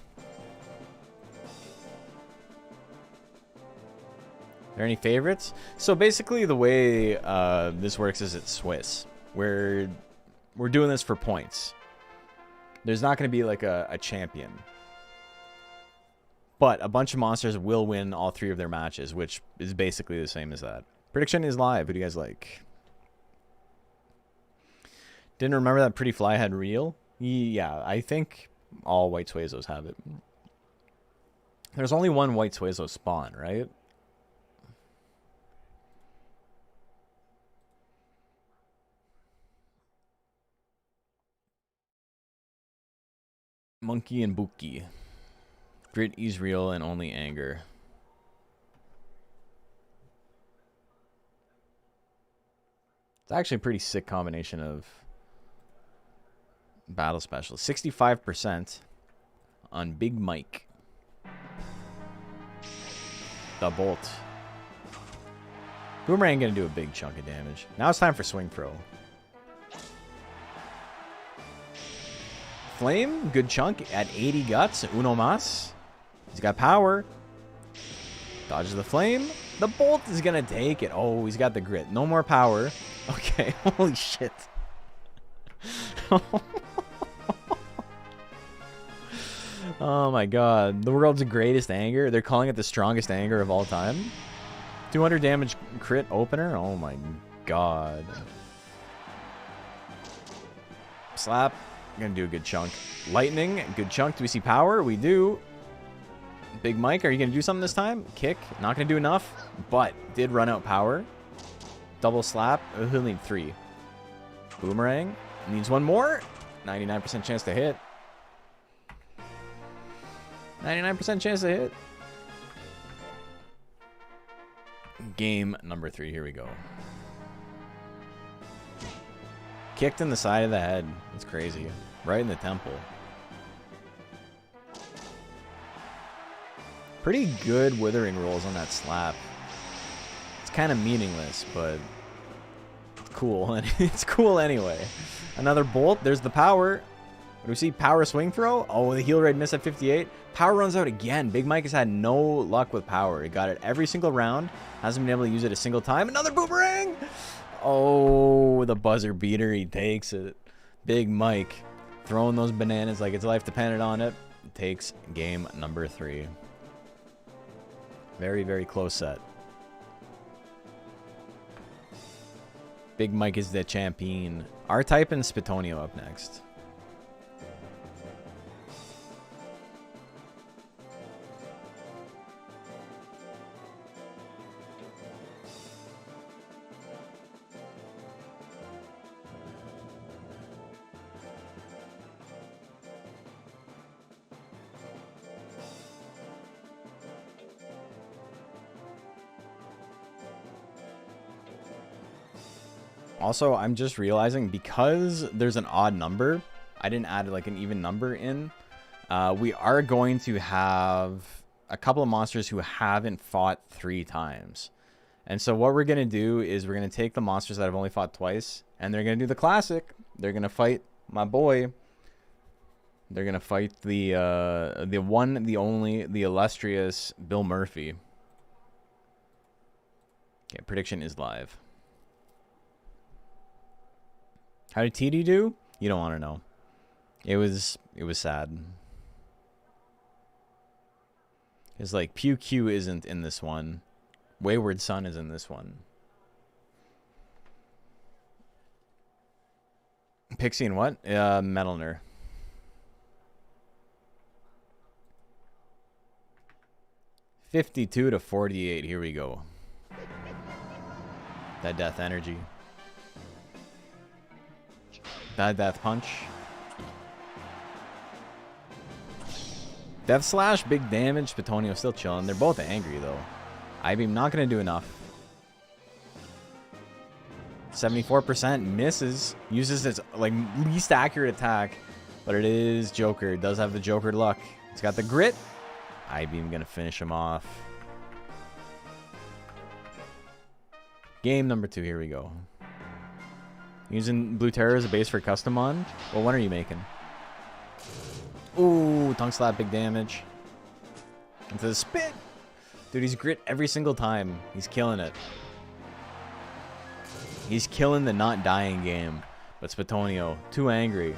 Are there any favorites? So basically the way this works is it's Swiss. We're doing this for points. There's not going to be like a champion. But a bunch of monsters will win all 3 of their matches, which is basically the same as that. Prediction is live. Who do you guys like? Didn't remember that Pretty Fly had real? Yeah, I think all white Suezos have it. There's only one white Suezo spawn, right? Monkey and Buki. Grit is real and only anger. It's actually a pretty sick combination of battle specials. 65% on Big Mike. The Bolt. Boomerang gonna do a big chunk of damage. Now it's time for Swing Throw. Flame, good chunk at 80 guts. Uno mas. He's got power. Dodges the flame. The bolt is gonna take it. Oh, he's got the grit. No more power. Okay, holy shit. Oh my god. The world's greatest anger. They're calling it the strongest anger of all time. 200 damage crit opener. Oh my god. Slap. Gonna do a good chunk. Lightning, good chunk. Do we see power? We do. Big Mike, are you gonna do something this time? Kick, not gonna do enough, but did run out power. Double slap, he'll need 3. Boomerang, needs 1 more. 99% chance to hit. 99% chance to hit. Game number 3, here we go. Kicked in the side of the head. That's crazy. Right in the temple. Pretty good withering rolls on that slap. It's kind of meaningless, but it's cool. And it's cool anyway. Another bolt. There's the power. What do we see? Power swing throw. Oh, the heal rate miss at 58. Power runs out again. Big Mike has had no luck with power. He got it every single round. Hasn't been able to use it a single time. Another boomerang. Oh, the buzzer beater. He takes it. Big Mike throwing those bananas like his life depended on it. Takes game number 3. Very, very close set. Big Mike is the champion. R-Type and Spitonio up next. Also, I'm just realizing because there's an odd number, I didn't add like an even number in. We are going to have a couple of monsters who haven't fought 3 times. And so what we're going to do is we're going to take the monsters that have only fought twice, and they're going to do the classic. They're going to fight my boy. They're going to fight the one, the only, the illustrious Bill Murphy. Okay, prediction is live. How did TD do? You don't want to know. It was sad. It's like Pew Q isn't in this one. Wayward Son is in this one. Pixie and what? Metalner. $52 to $48. Here we go. That death energy. That death punch. Death slash, big damage. Petonio still chilling. They're both angry though. I-beam not gonna do enough. 74% misses. Uses its like least accurate attack, but it is Joker. It does have the Joker luck. It's got the grit. I-beam gonna finish him off. Game number 2. Here we go. Using Blue Terror as a base for custom on. Well, when are you making? Ooh, tongue slap, big damage. Into the spit. Dude, he's grit every single time. He's killing it. He's killing the not dying game. But Spatonio, too angry.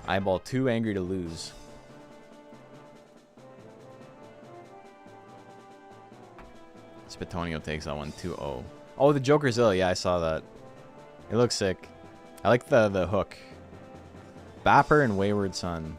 Eyeball, too angry to lose. Spatonio takes that one 2-0. Oh, the Joker's ill. Yeah, I saw that. It looks sick. I like the hook. Bapper and Wayward Son.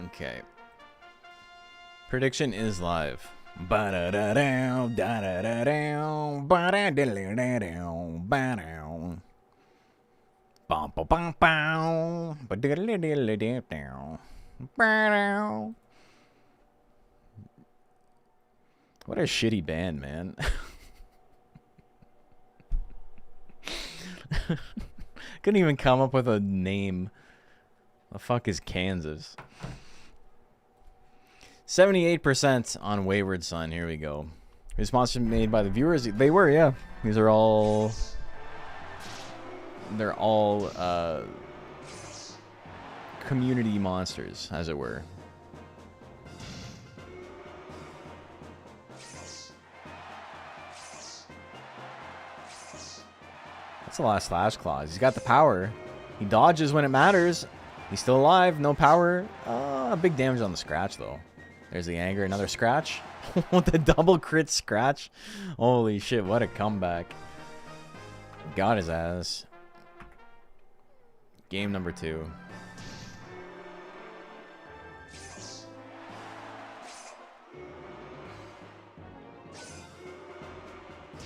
Okay. Prediction is live. Ba-da-da-dow, da-da-da-dow, ba-da-diddly-da-dow, ba-dow. Bum-ba-bum-bow, ba-diddly-diddly-dow, ba-dow. What a shitty band, man. Couldn't even come up with a name. The fuck is Kansas? 78% on Wayward Son. Here we go. These monsters made by the viewers. They were, yeah. These are all. They're all community monsters, as it were. That's the last Slash Claws. He's got the power. He dodges when it matters. He's still alive. No power. Big damage on the scratch, though. There's the anger. Another scratch. The double crit scratch. Holy shit, what a comeback. Got his ass. Game number 2.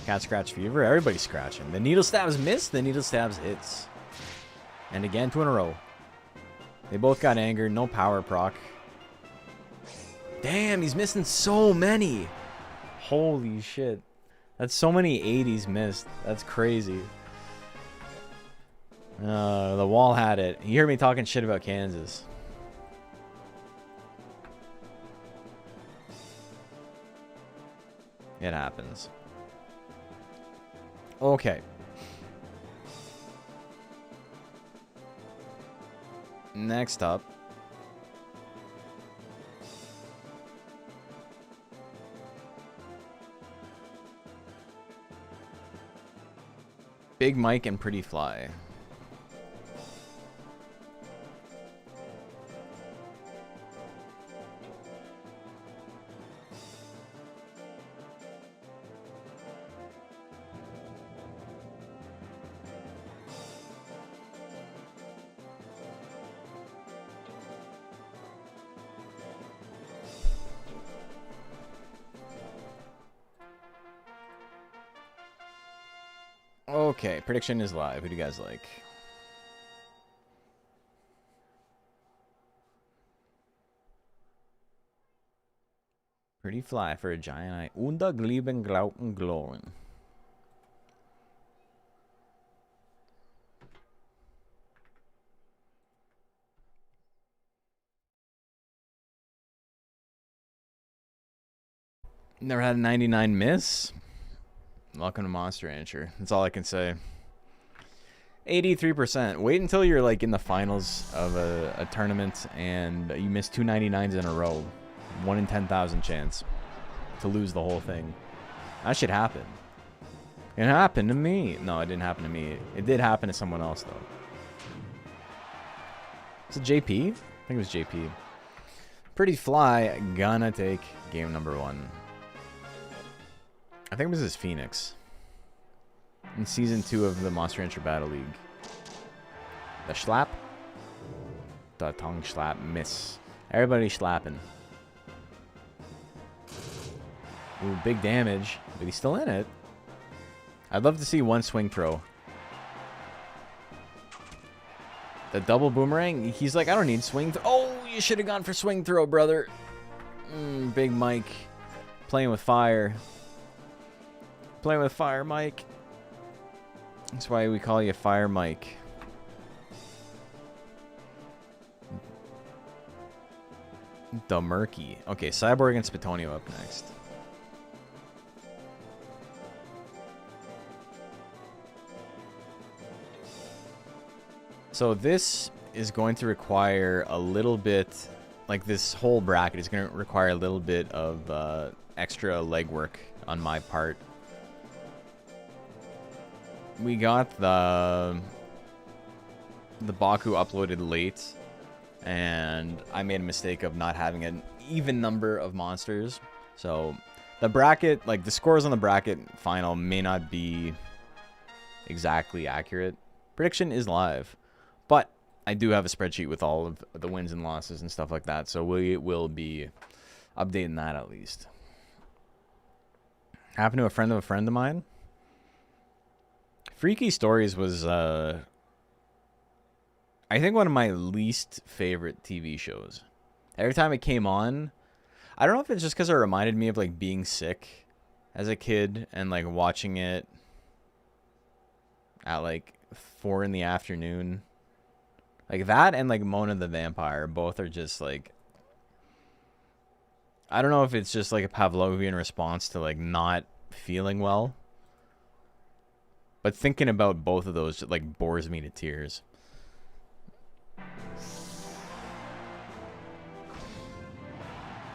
Cat scratch fever. Everybody's scratching. The needle stabs miss. The needle stabs hits. And again, 2 in a row. They both got anger. No power proc. Damn, he's missing so many. Holy shit. That's so many 80s missed. That's crazy. The wall had it. You hear me talking shit about Kansas. It happens. Okay. Next up. Big Mike and Pretty Fly. Okay, prediction is live. Who do you guys like? Pretty fly for a giant eye. Unterglieben glauten gloren. Never had a 99 miss. Welcome to Monster Rancher. That's all I can say. 83%. Wait until you're like in the finals of a tournament and you miss 2 99s in a row. 1 in 10,000 chance to lose the whole thing. That should happen. It happened to me. No, it didn't happen to me. It did happen to someone else though. Is it JP? I think it was JP. Pretty fly. Gonna take game number 1. I think it was his Phoenix. In Season 2 of the Monster Rancher Battle League. The schlap. The tongue slap. Miss. Everybody slapping. Ooh, big damage. But he's still in it. I'd love to see one swing throw. The double boomerang. He's like, I don't need swing throw. Oh, you should have gone for swing throw, brother. Big Mike. Playing with fire. Playing with fire, Mike. That's why we call you Fire Mike. The Murky. Okay, Cyborg and Spatonio up next. So this is going to require a little bit, like this whole bracket is going to require a little bit of extra legwork on my part. We got the Baku uploaded late, and I made a mistake of not having an even number of monsters. So the bracket, like the scores on the bracket final may not be exactly accurate. Prediction is live, but I do have a spreadsheet with all of the wins and losses and stuff like that, so we will be updating that at least. Happened to a friend of mine. Freaky Stories was, I think, one of my least favorite TV shows. Every time it came on, I don't know if it's just because it reminded me of, like, being sick as a kid and, like, watching it at, like, 4 in the afternoon. Like, that and, like, Mona the Vampire both are just, like... I don't know if it's just, like, a Pavlovian response to, like, not feeling well. But thinking about both of those, like, bores me to tears.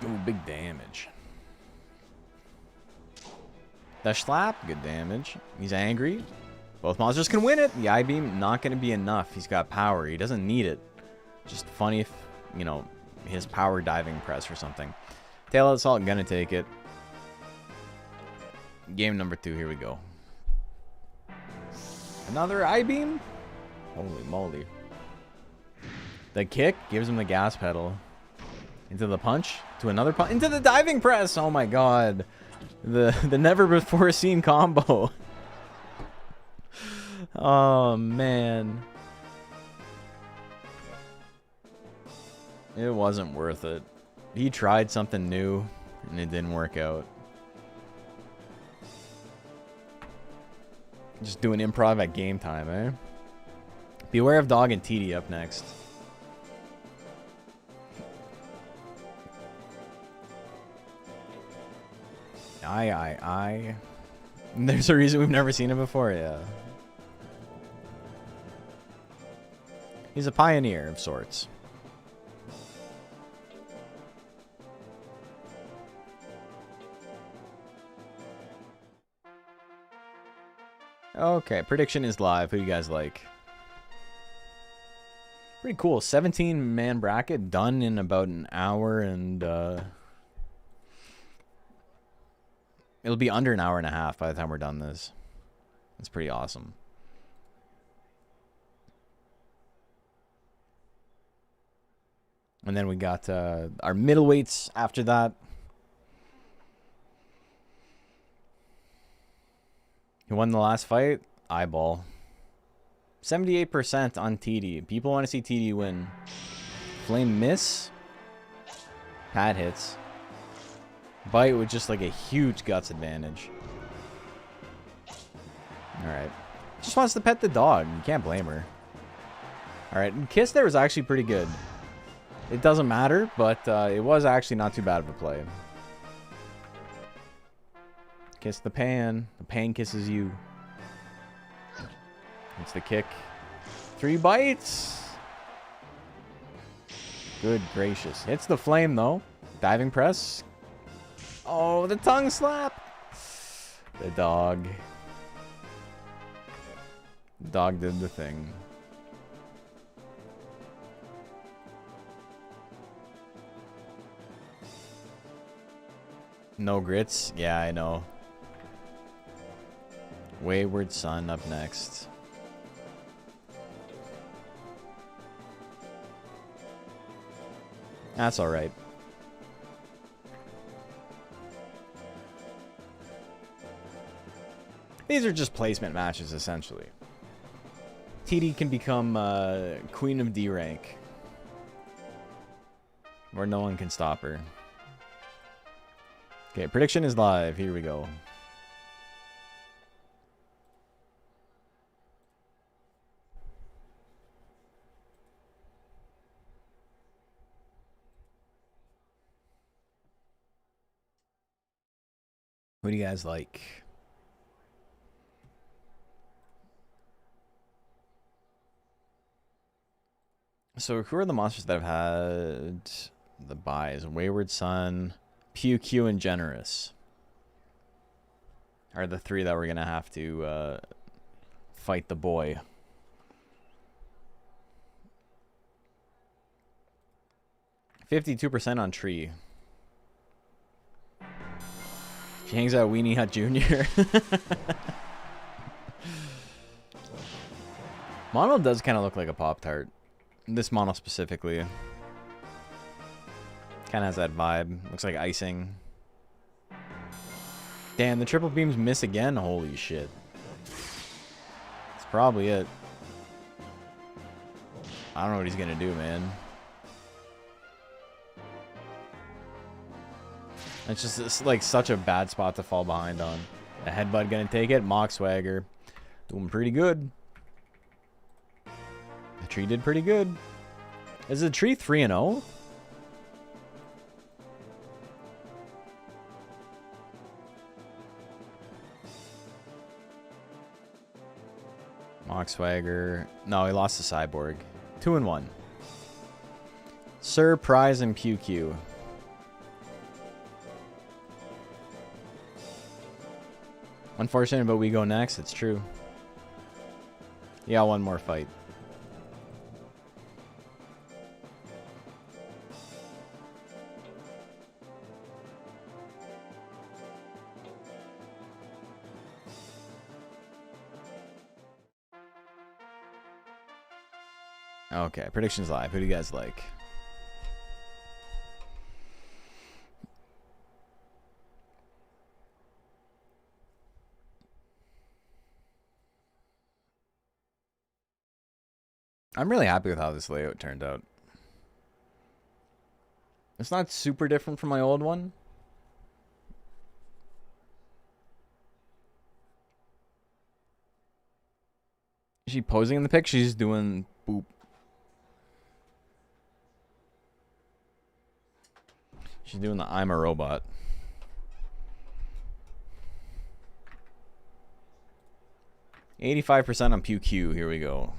Ooh, big damage. The Schlap, good damage. He's angry. Both monsters can win it. The I-Beam, not going to be enough. He's got power. He doesn't need it. Just funny if, you know, his power diving press or something. Tail Assault, gonna take it. Game number 2, here we go. Another I-Beam? Holy moly. The kick gives him the gas pedal. Into the punch. To another punch. Into the diving press! Oh my god. The never before seen combo. Oh man. It wasn't worth it. He tried something new and it didn't work out. Just doing improv at game time, eh? Beware of Dog and TD up next. Aye. There's a reason we've never seen him before, yeah. He's a pioneer of sorts. Okay, prediction is live. Who do you guys like? Pretty cool. 17-man bracket done in about an hour, and it'll be under an hour and a half by the time we're done this. That's pretty awesome. And then we got our middleweights after that. Who won the last fight? Eyeball. 78% on TD. People want to see TD win. Flame miss. Pad hits. Bite with just like a huge guts advantage. Alright. Just wants to pet the dog. You can't blame her. Alright, and Kiss there was actually pretty good. It doesn't matter, but it was actually not too bad of a play. Kiss the pan. The pan kisses you. It's the kick. 3 bites. Good gracious. Hits the flame, though. Diving press. Oh, the tongue slap. The dog. The dog did the thing. No grits? Yeah, I know. Wayward Son up next. That's alright. These are just placement matches, essentially. TD can become Queen of D rank. Where no one can stop her. Okay, prediction is live. Here we go. What do you guys like? So who are the monsters that have had the buys? Wayward Son, Pew Q, and Generous are the 3 that we're going to have to fight the boy. %52% on Tree. She hangs out Weenie Hut Jr. Mono does kind of look like a Pop-Tart. This mono specifically. Kind of has that vibe. Looks like icing. Damn, the triple beams miss again? Holy shit. That's probably it. I don't know what he's going to do, man. It's just it's like such a bad spot to fall behind on. A headbutt going to take it. Mock Swagger. Doing pretty good. The tree did pretty good. Is the tree 3-0? Mock Swagger. No, he lost to Cyborg. 2-1. Surprise and Pew Q. Unfortunate, but we go next. It's true. Yeah, one more fight. Okay, predictions live. Who do you guys like? I'm really happy with how this layout turned out. It's not super different from my old one. Is she posing in the pic? She's doing boop. She's doing the I'm a robot. %85% on Pew Q. Here we go.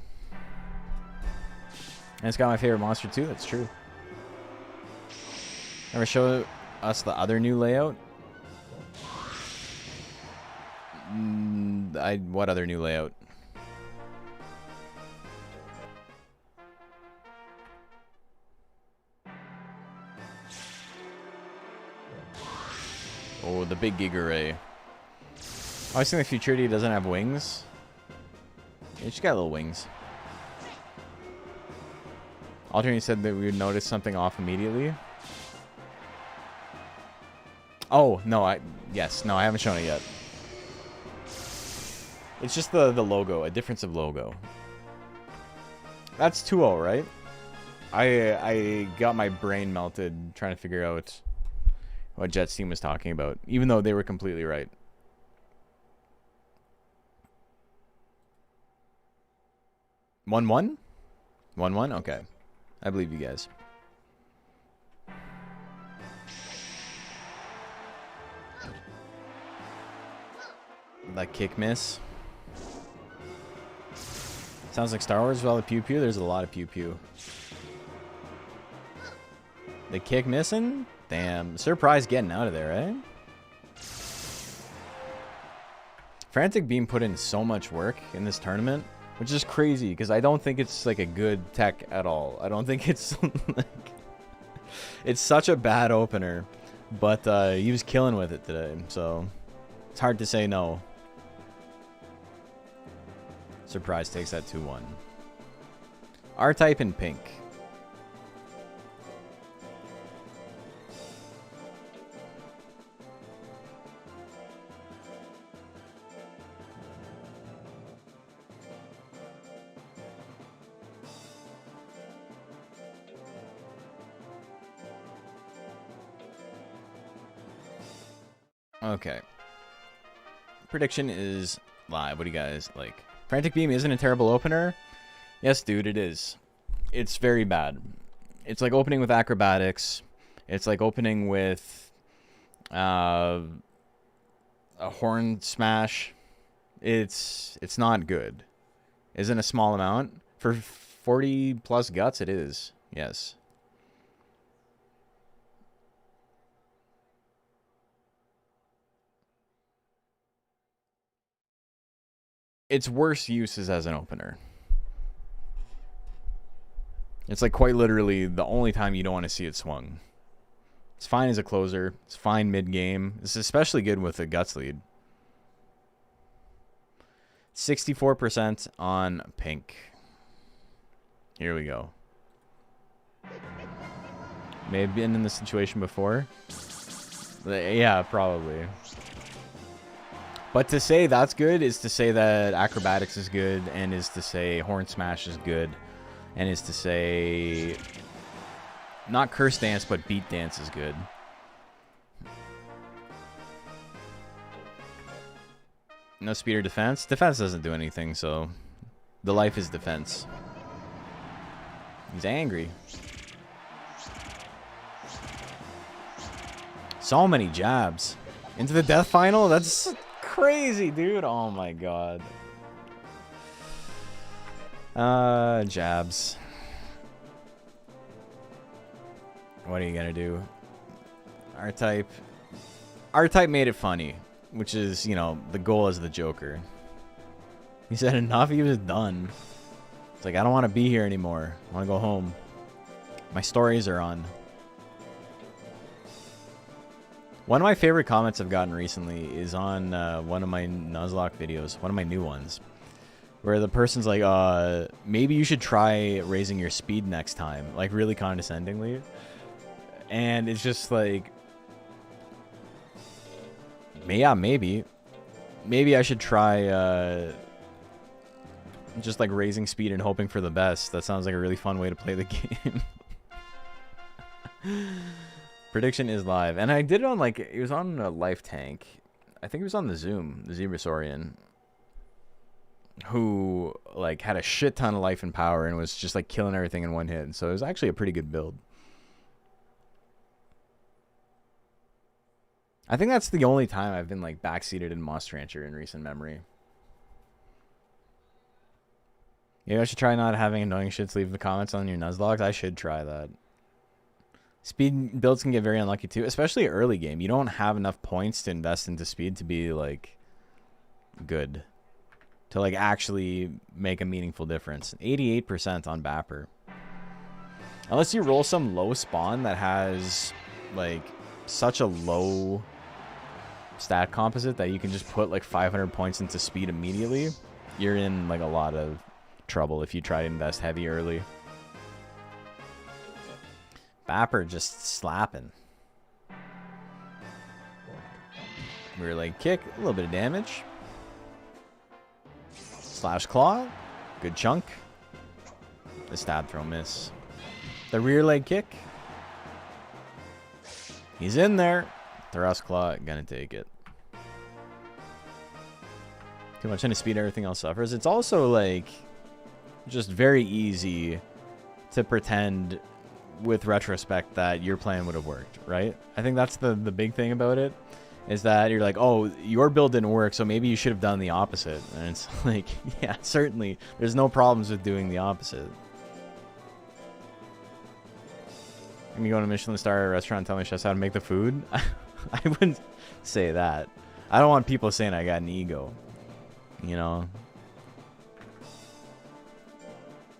And it's got my favorite monster too. That's true. Ever show us the other new layout? What other new layout? Oh, the big Giga Ray. I was thinking Futurity doesn't have wings. Yeah, she's got little wings. Alternate said that we would notice something off immediately. Oh, no, yes, no, I haven't shown it yet. It's just the logo, a difference of logo. That's 2-0, right? I got my brain melted trying to figure out what Jets team was talking about, even though they were completely right. One? Okay. I believe you guys. That kick miss. Sounds like Star Wars with all the pew pew. There's a lot of pew pew. The kick missing? Damn. Surprise getting out of there, eh? Frantic Beam put in so much work in this tournament, which is crazy because I don't think it's like a good tech at all. I don't think it's like... It's such a bad opener, but he was killing with it today, so it's hard to say no. Surprise takes that 2-1. R-Type in pink. Okay. Prediction is live. What do you guys like? Frantic Beam isn't a terrible opener. Yes, dude, it is. It's very bad. It's like opening with acrobatics. It's like opening with a horn smash. It's not good. Isn't a small amount. For 40 plus guts, it is. Yes. Its worst uses as an opener. It's like quite literally the only time you don't want to see it swung. It's fine as a closer. It's fine mid-game. It's especially good with a guts lead. 64% on pink. Here we go. May have been in this situation before. Yeah, probably. But to say that's good is to say that acrobatics is good, and is to say horn smash is good, and is to say not curse dance but beat dance is good. No speed or defense. Defense doesn't do anything, so the life is defense. He's angry. So many jabs into the death final. That's crazy, dude. Oh my god. Jabs. What are you gonna do? R-Type. R-Type made it funny, which is, you know, the goal as the Joker. He said enough, he was done. It's like, I don't want to be here anymore. I want to go home. My stories are on. One of my favorite comments I've gotten recently is on one of my Nuzlocke videos, one of my new ones, where the person's like, maybe you should try raising your speed next time, like really condescendingly. And it's just like, yeah, maybe I should try just like raising speed and hoping for the best. That sounds like a really fun way to play the game. Prediction is live, and I did it on like, it was on a life tank. I think it was on the Zoom, the Zebrasaurian, who like had a shit ton of life and power and was just like killing everything in one hit. So it was actually a pretty good build. I think that's the only time I've been like backseated in Monster Rancher in recent memory. Maybe I should try not having annoying shits leave the comments on your Nuzlocke. I should try that. Speed builds can get very unlucky too, especially early game. You don't have enough points to invest into speed to be like good, to like actually make a meaningful difference. 88% on Bapper. Unless you roll some low spawn that has like such a low stat composite that you can just put like 500 points into speed immediately, you're in like a lot of trouble if you try to invest heavy early. Bapper just slapping. Rear leg kick, a little bit of damage. Slash claw, good chunk. The stab throw miss. The rear leg kick. He's in there. Thrust Claw, gonna take it. Too much into speed, everything else suffers. It's also, like, just very easy to pretend with retrospect that your plan would have worked, right? I think that's the big thing about it, is that you're like, oh, your build didn't work, so maybe you should have done the opposite. And it's like, yeah, certainly, there's no problems with doing the opposite. Let me go to a Michelin star restaurant and tell my chefs how to make the food. I wouldn't say that. I don't want people saying I got an ego. You know.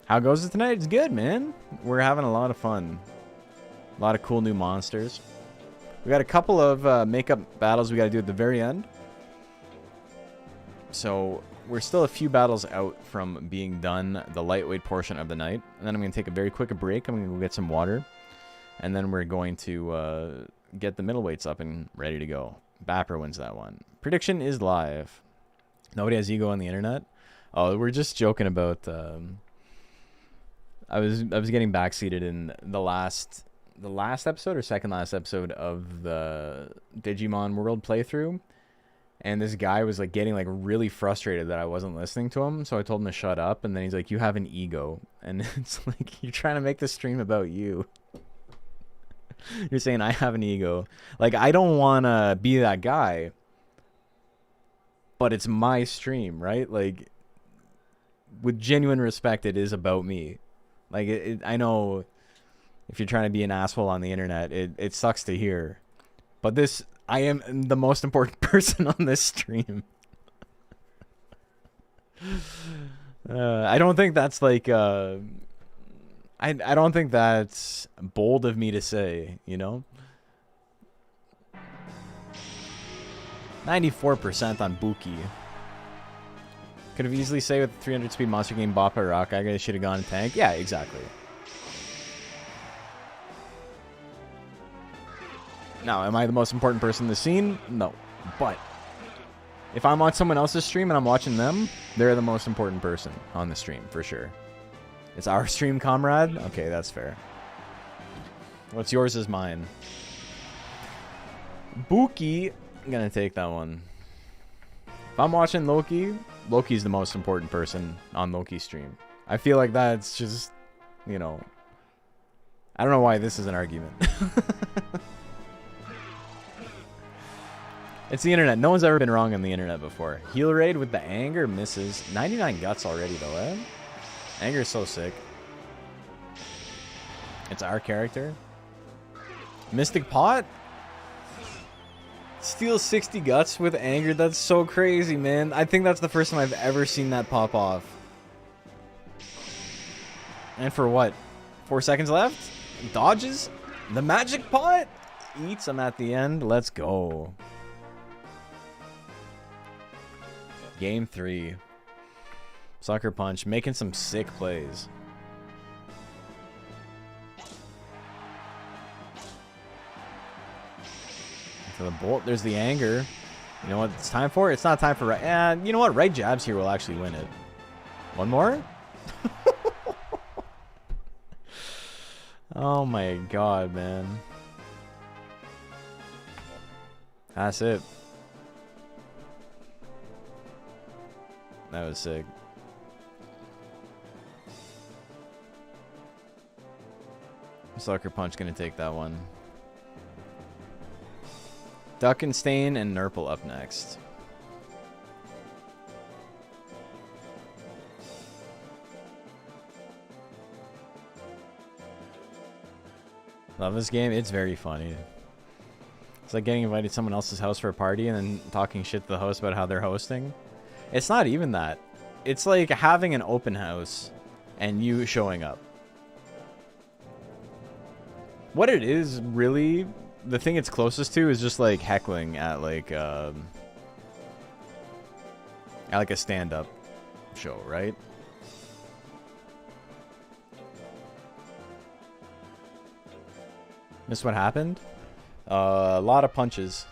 How goes it tonight? It's good, man. We're having a lot of fun. A lot of cool new monsters. We got a couple of makeup battles we got to do at the very end. So we're still a few battles out from being done the lightweight portion of the night. And then I'm going to take a very quick break. I'm going to go get some water. And then we're going to get the middleweights up and ready to go. Bapper wins that one. Prediction is live. Nobody has ego on the internet. Oh, we're just joking about. I was getting backseated in the last episode or second last episode of the Digimon World playthrough, and this guy was like getting like really frustrated that I wasn't listening to him. So I told him to shut up, and then he's like, "You have an ego," and it's like you're trying to make the stream about you. You're saying I have an ego. Like, I don't want to be that guy, but it's my stream, right? Like, with genuine respect, it is about me. Like, I know if you're trying to be an asshole on the internet, it sucks to hear. But I am the most important person on this stream. I don't think that's like... I don't think that's bold of me to say, you know? 94% on Buki. Could have easily say with 300 speed monster game Boppa Rock, I guess should have gone tank. Yeah, exactly. Now, am I the most important person in the scene? No. But if I'm on someone else's stream and I'm watching them, they're the most important person on the stream, for sure. It's our stream, comrade? Okay, that's fair. What's yours is mine. Buki, I'm gonna take that one. If I'm watching Loki, Loki's the most important person on Loki's stream. I feel like that's just, you know... I don't know why this is an argument. It's the internet. No one's ever been wrong on the internet before. Heal raid with the anger misses. 99 guts already, though, eh? Anger is so sick. It's our character. Mystic Pot? Steals 60 guts with anger. That's so crazy, man. I think that's the first time I've ever seen that pop off. And for what? 4 seconds left? Dodges? The Magic Pot? Eats him at the end. Let's go. Game 3. Sucker Punch, making some sick plays. For the bolt, there's the anger. You know what it's time for? It's not time for right. And you know what? Right jabs here will actually win it. One more? Oh my god, man. That's it. That was sick. Sucker Punch gonna take that one. Duck and Stain and Nurple up next. Love this game. It's very funny. It's like getting invited to someone else's house for a party and then talking shit to the host about how they're hosting. It's not even that. It's like having an open house and you showing up. What it is, really, the thing it's closest to is just like heckling at like a stand-up show, right? Missed what happened? A lot of punches.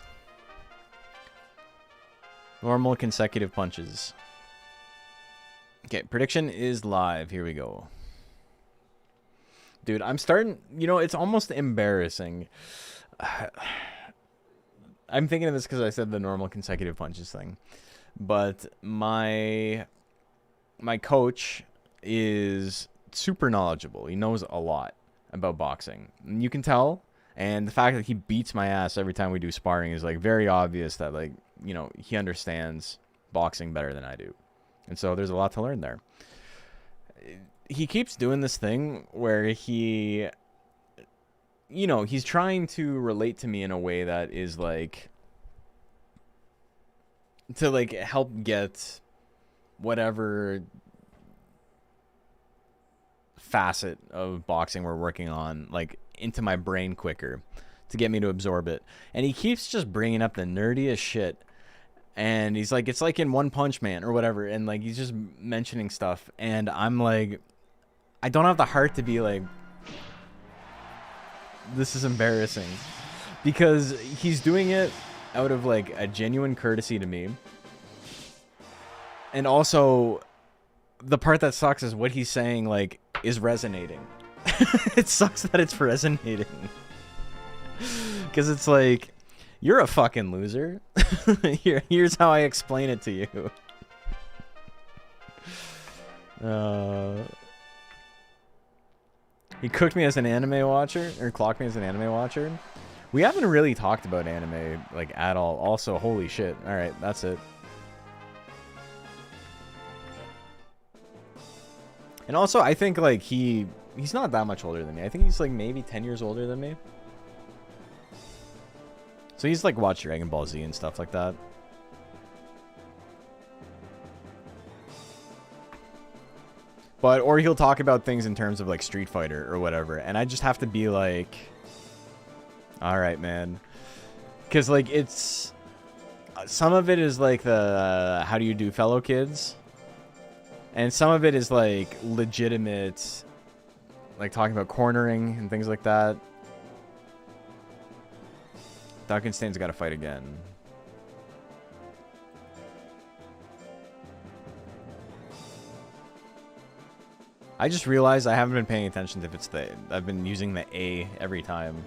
Normal consecutive punches. Okay, prediction is live. Here we go. Dude, I'm starting... You know, it's almost embarrassing. I'm thinking of this because I said the normal consecutive punches thing. But my coach is super knowledgeable. He knows a lot about boxing. And you can tell. And the fact that he beats my ass every time we do sparring is like very obvious that, like, you know, he understands boxing better than I do. And so there's a lot to learn there. He keeps doing this thing where he, you know, he's trying to relate to me in a way that is like, to like help get whatever facet of boxing we're working on like into my brain quicker, to get me to absorb it. And he keeps just bringing up the nerdiest shit. And he's like, it's like in One Punch Man or whatever. And like, he's just mentioning stuff. And I'm like, I don't have the heart to be like, this is embarrassing. Because he's doing it out of like a genuine courtesy to me. And also, the part that sucks is what he's saying, like, is resonating. It sucks that it's resonating. Because it's like, you're a fucking loser. Here's how I explain it to you. He cooked me as an anime watcher, or clocked me as an anime watcher. We haven't really talked about anime, like, at all. Also, holy shit. Alright, that's it. And also, I think, like, he's not that much older than me. I think he's, like, maybe 10 years older than me. So he's, like, watched Dragon Ball Z and stuff like that. But, or he'll talk about things in terms of, like, Street Fighter or whatever. And I just have to be like, alright, man. Because, like, it's... Some of it is, like, the how do you do, fellow kids? And some of it is, like, legitimate, like, talking about cornering and things like that. Duncanstein's got to fight again. I just realized I haven't been paying attention to if it's the... I've been using the A every time.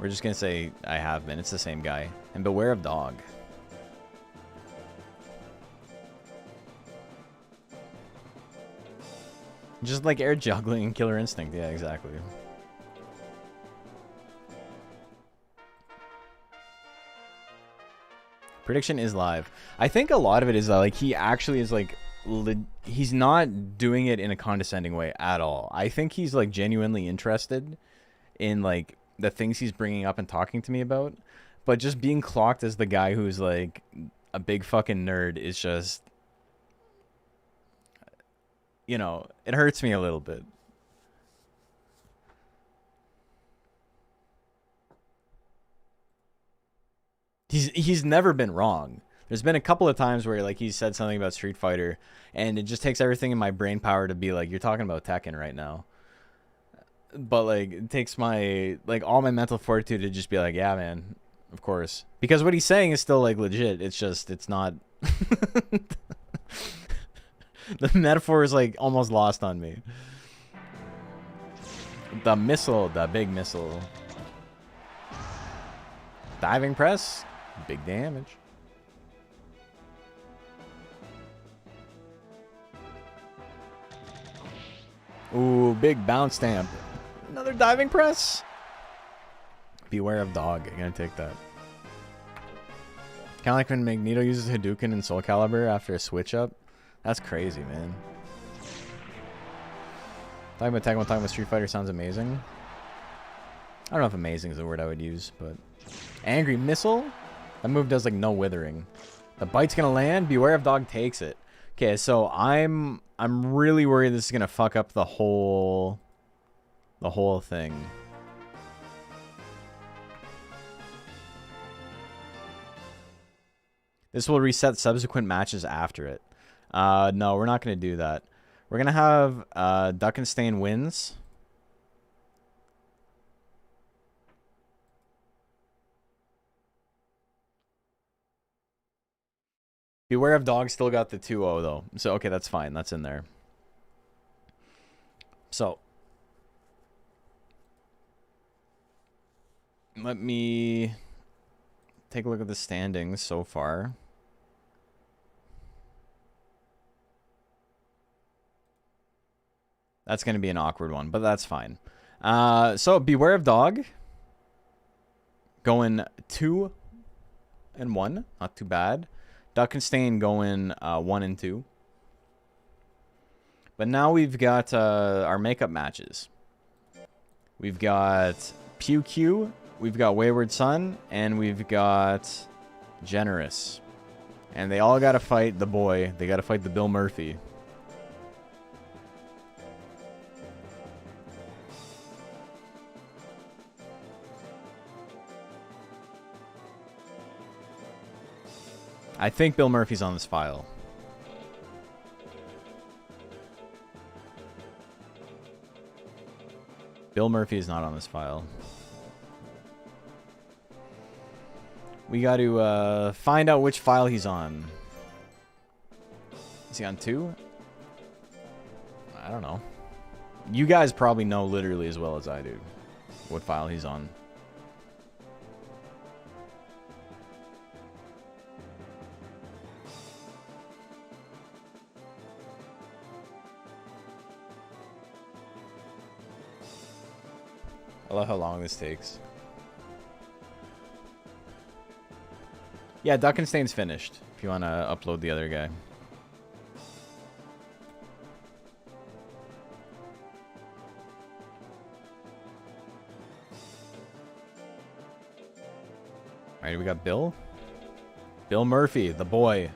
We're just going to say I have been. It's the same guy. And beware of dog. Just like air juggling and Killer Instinct. Yeah, exactly. Prediction is live. I think a lot of it is that, like, he actually is, like, he's not doing it in a condescending way at all. I think he's, like, genuinely interested in, like, the things he's bringing up and talking to me about. But just being clocked as the guy who's, like, a big fucking nerd is just... You know, it hurts me a little bit. He's never been wrong. There's been a couple of times where, like, he said something about Street Fighter, and it just takes everything in my brain power to be like, you're talking about Tekken right now. But, like, it takes my, like, all my mental fortitude to just be like, yeah, man, of course. Because what he's saying is still, like, legit. It's just, it's not... The metaphor is, like, almost lost on me. The missile, the big missile. Diving press, big damage. Ooh, big bounce stamp. Another diving press. Beware of dog. I'm gonna take that. Kind of like when Magneto uses Hadouken in Soul Calibur after a switch up. That's crazy, man. Talking about Tekken, talking about Street Fighter sounds amazing. I don't know if amazing is the word I would use, but... Angry Missile? That move does, like, no withering. The bite's gonna land. Beware of dog takes it. Okay, so I'm really worried this is gonna fuck up the whole thing. This will reset subsequent matches after it. No, we're not going to do that. We're going to have Duckenstein wins. Beware of dog still got the 2-0 though. So, okay, that's fine. That's in there. So, let me take a look at the standings so far. That's going to be an awkward one, but that's fine. So Beware of Dog. Going 2-1. Not too bad. Duck and Stain going 1-2. But now we've got our makeup matches. We've got Pew Q, we've got Wayward Son, and we've got Generous. And they all got to fight the boy. They got to fight the Bill Murphy. I think Bill Murphy's on this file. Bill Murphy is not on this file. We got to find out which file he's on. Is he on 2? I don't know. You guys probably know literally as well as I do what file he's on. I love how long this takes. Yeah, Duck and Stain's finished. If you want to upload the other guy. Alright, we got Bill. Bill Murphy, the boy.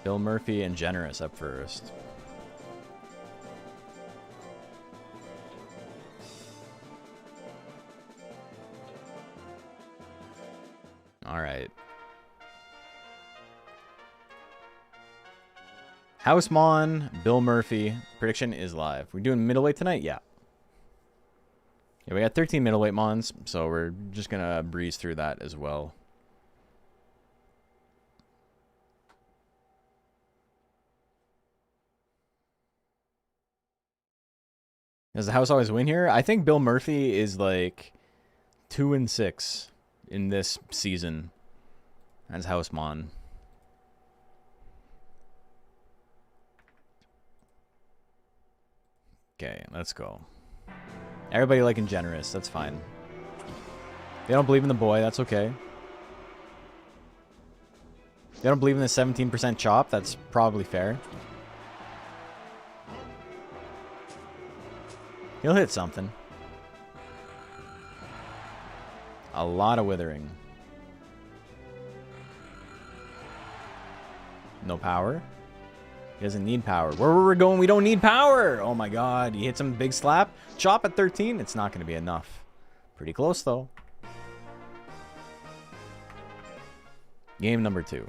Bill Murphy and Generous up first. Alright. Housemon, Bill Murphy. Prediction is live. We're doing middleweight tonight? Yeah. Yeah, we got 13 middleweight mons, so we're just going to breeze through that as well. Does the house always win here? I think Bill Murphy is like 2-6 in this season as Housemon. Okay, let's go. Everybody liking Generous. That's fine. They don't believe in the boy. That's okay. They don't believe in the 17% chop. That's probably fair. He'll hit something. A lot of withering. No power. He doesn't need power. Where we're going, we don't need power. Oh my god. He hits him big slap. Chop at 13. It's not going to be enough. Pretty close, though. Game number 2.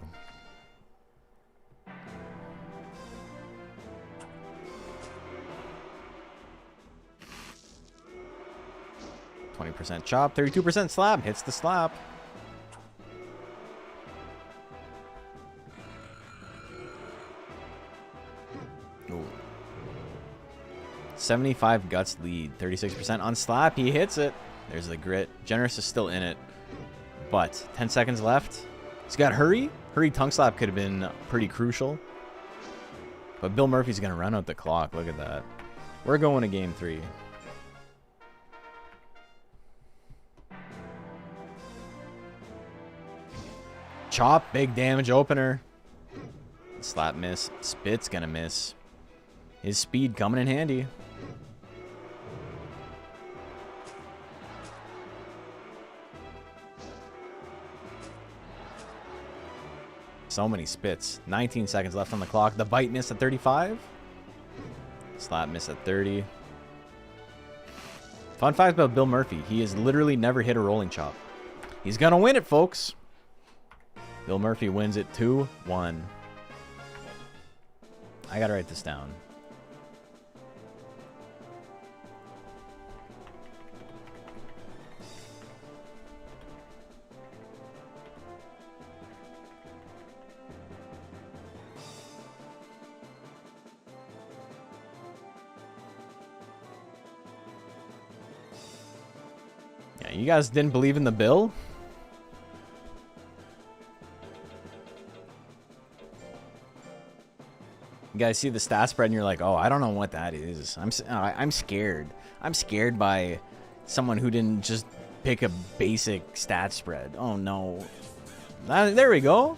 %, chop, 32% slap. Hits the slap. Ooh. 75 guts lead. 36% on slap. He hits it. There's the grit. Generous is still in it. But 10 seconds left. He's got hurry. Hurry tongue slap could have been pretty crucial. But Bill Murphy's going to run out the clock. Look at that. We're going to game 3. Chop, big damage opener. Slap miss. Spit's gonna miss. His speed coming in handy. So many spits. 19 seconds left on the clock. The bite miss at 35. Slap miss at 30. Fun fact about Bill Murphy. He has literally never hit a rolling chop. He's gonna win it, folks. Bill Murphy wins it 2-1. I gotta write this down. Yeah, you guys didn't believe in the Bill? guys see the stat spread and you're like, oh, I don't know what that is. I'm scared. I'm scared by someone who didn't just pick a basic stat spread. Oh no. There we go.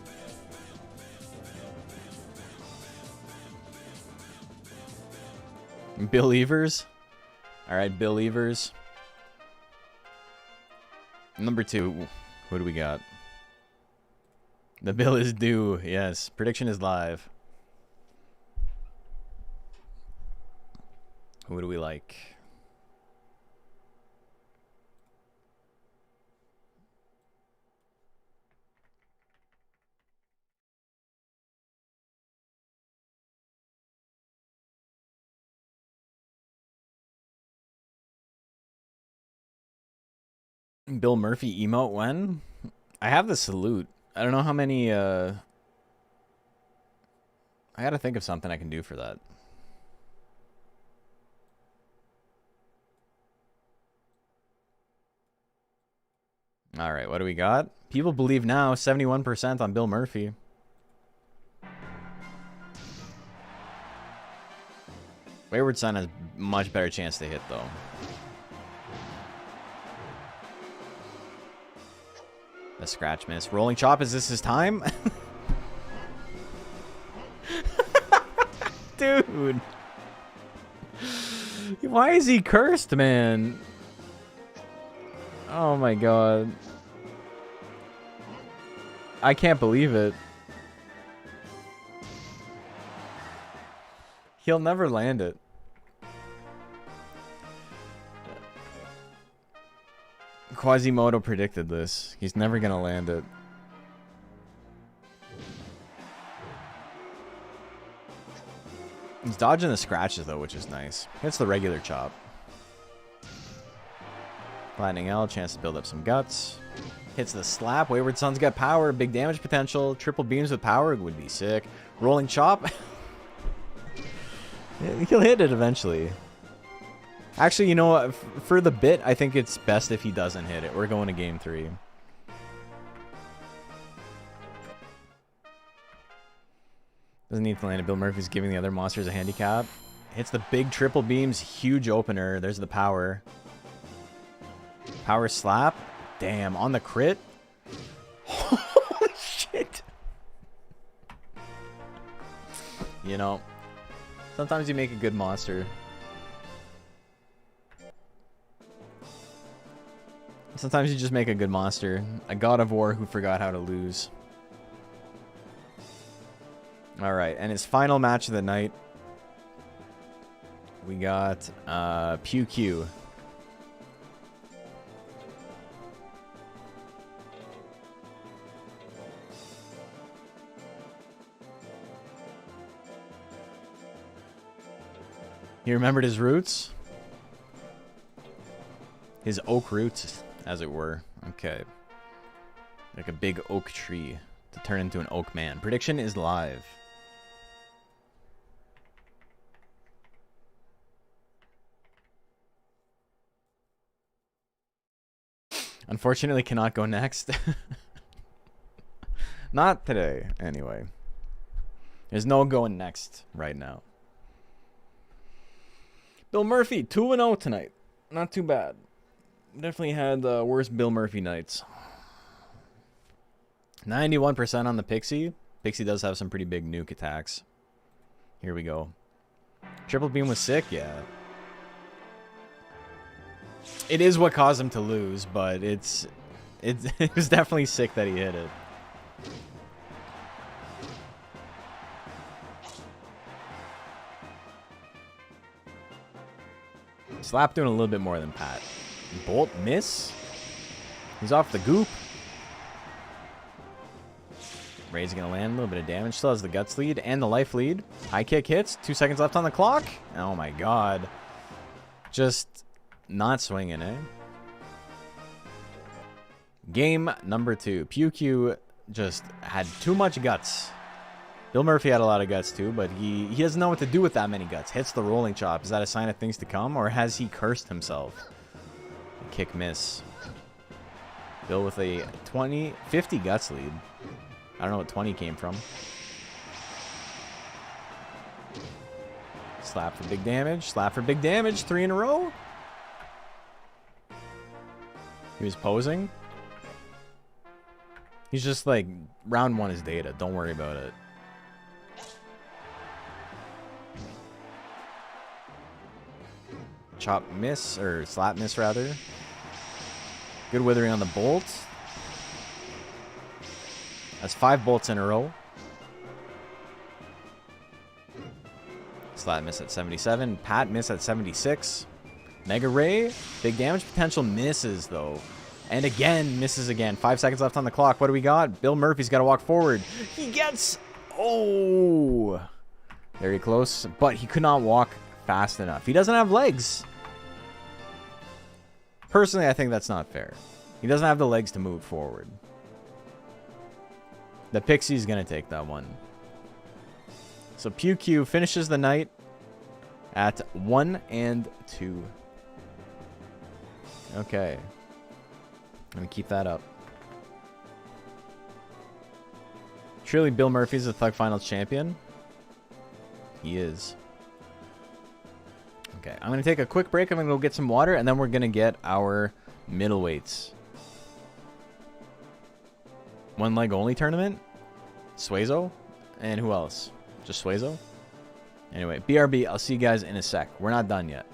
Bill Evers. All right, Bill Evers. Number 2. Who do we got? The bill is due. Yes, prediction is live. Who do we like? Bill Murphy emote when? I have the salute. I don't know how many, I gotta think of something I can do for that. Alright, what do we got? People believe now, 71% on Bill Murphy. Wayward Son has much better chance to hit, though. A scratch miss. Rolling chop, is this his time? Dude. Why is he cursed, man? Oh my god. I can't believe it. He'll never land it. Quasimodo predicted this. He's never gonna land it. He's dodging the scratches though, which is nice. Hits the regular chop. Lightning L, chance to build up some guts. Hits the slap. Wayward Son's got power, big damage potential. Triple beams with power would be sick. Rolling chop. He'll hit it eventually. Actually, you know what? For the bit, I think it's best if he doesn't hit it. We're going to game 3. Doesn't need to land it. Bill Murphy's giving the other monsters a handicap. Hits the big triple beams. Huge opener. There's the power. Power slap. Damn. On the crit. Holy shit. You know, sometimes you make a good monster. Sometimes you just make a good monster. A god of war who forgot how to lose. Alright, and his final match of the night. We got Pew Q. He remembered his roots? His oak roots, as it were. Okay. Like a big oak tree to turn into an oak man. Prediction is live. Unfortunately, cannot go next. Not today, anyway. There's no going next right now. Bill Murphy, 2-0 tonight. Not too bad. Definitely had the worst Bill Murphy nights. 91% on the Pixie. Pixie does have some pretty big nuke attacks. Here we go. Triple beam was sick, yeah. It is what caused him to lose, but it was definitely sick that he hit it. Slap doing a little bit more than Pat. Bolt miss. He's off the goop. Ray's gonna land a little bit of damage. Still has the guts lead and the life lead. High kick hits. 2 seconds left on the clock. Oh my god. Just not swinging, eh? Game number 2. Pew Q just had too much guts. Bill Murphy had a lot of guts too, but he doesn't know what to do with that many guts. Hits the rolling chop. Is that a sign of things to come, or has he cursed himself? Kick miss. Bill with a 50 guts lead. I don't know what 20 came from. Slap for big damage. Slap for big damage. 3 in a row. He was posing. He's just like, round 1 is data. Don't worry about it. Chop miss, or slap miss rather. Good withering on the bolt. That's 5 bolts in a row. Slap miss at 77. Pat miss at 76. Mega Ray. Big damage potential misses though. And again, misses again. 5 seconds left on the clock. What do we got? Bill Murphy's got to walk forward. He gets... Oh! Very close. But he could not walk fast enough. He doesn't have legs. Personally, I think that's not fair. He doesn't have the legs to move forward. The Pixie's going to take that one. So Pew Q finishes the night at 1 and 2. Okay. I'm going to keep that up. Truly, Bill Murphy's the Thug Finals champion. He is. Okay, I'm going to take a quick break. I'm going to go get some water, and then we're going to get our middleweights. One leg only tournament. Suezo. And who else? Just Suezo? Anyway, BRB, I'll see you guys in a sec. We're not done yet.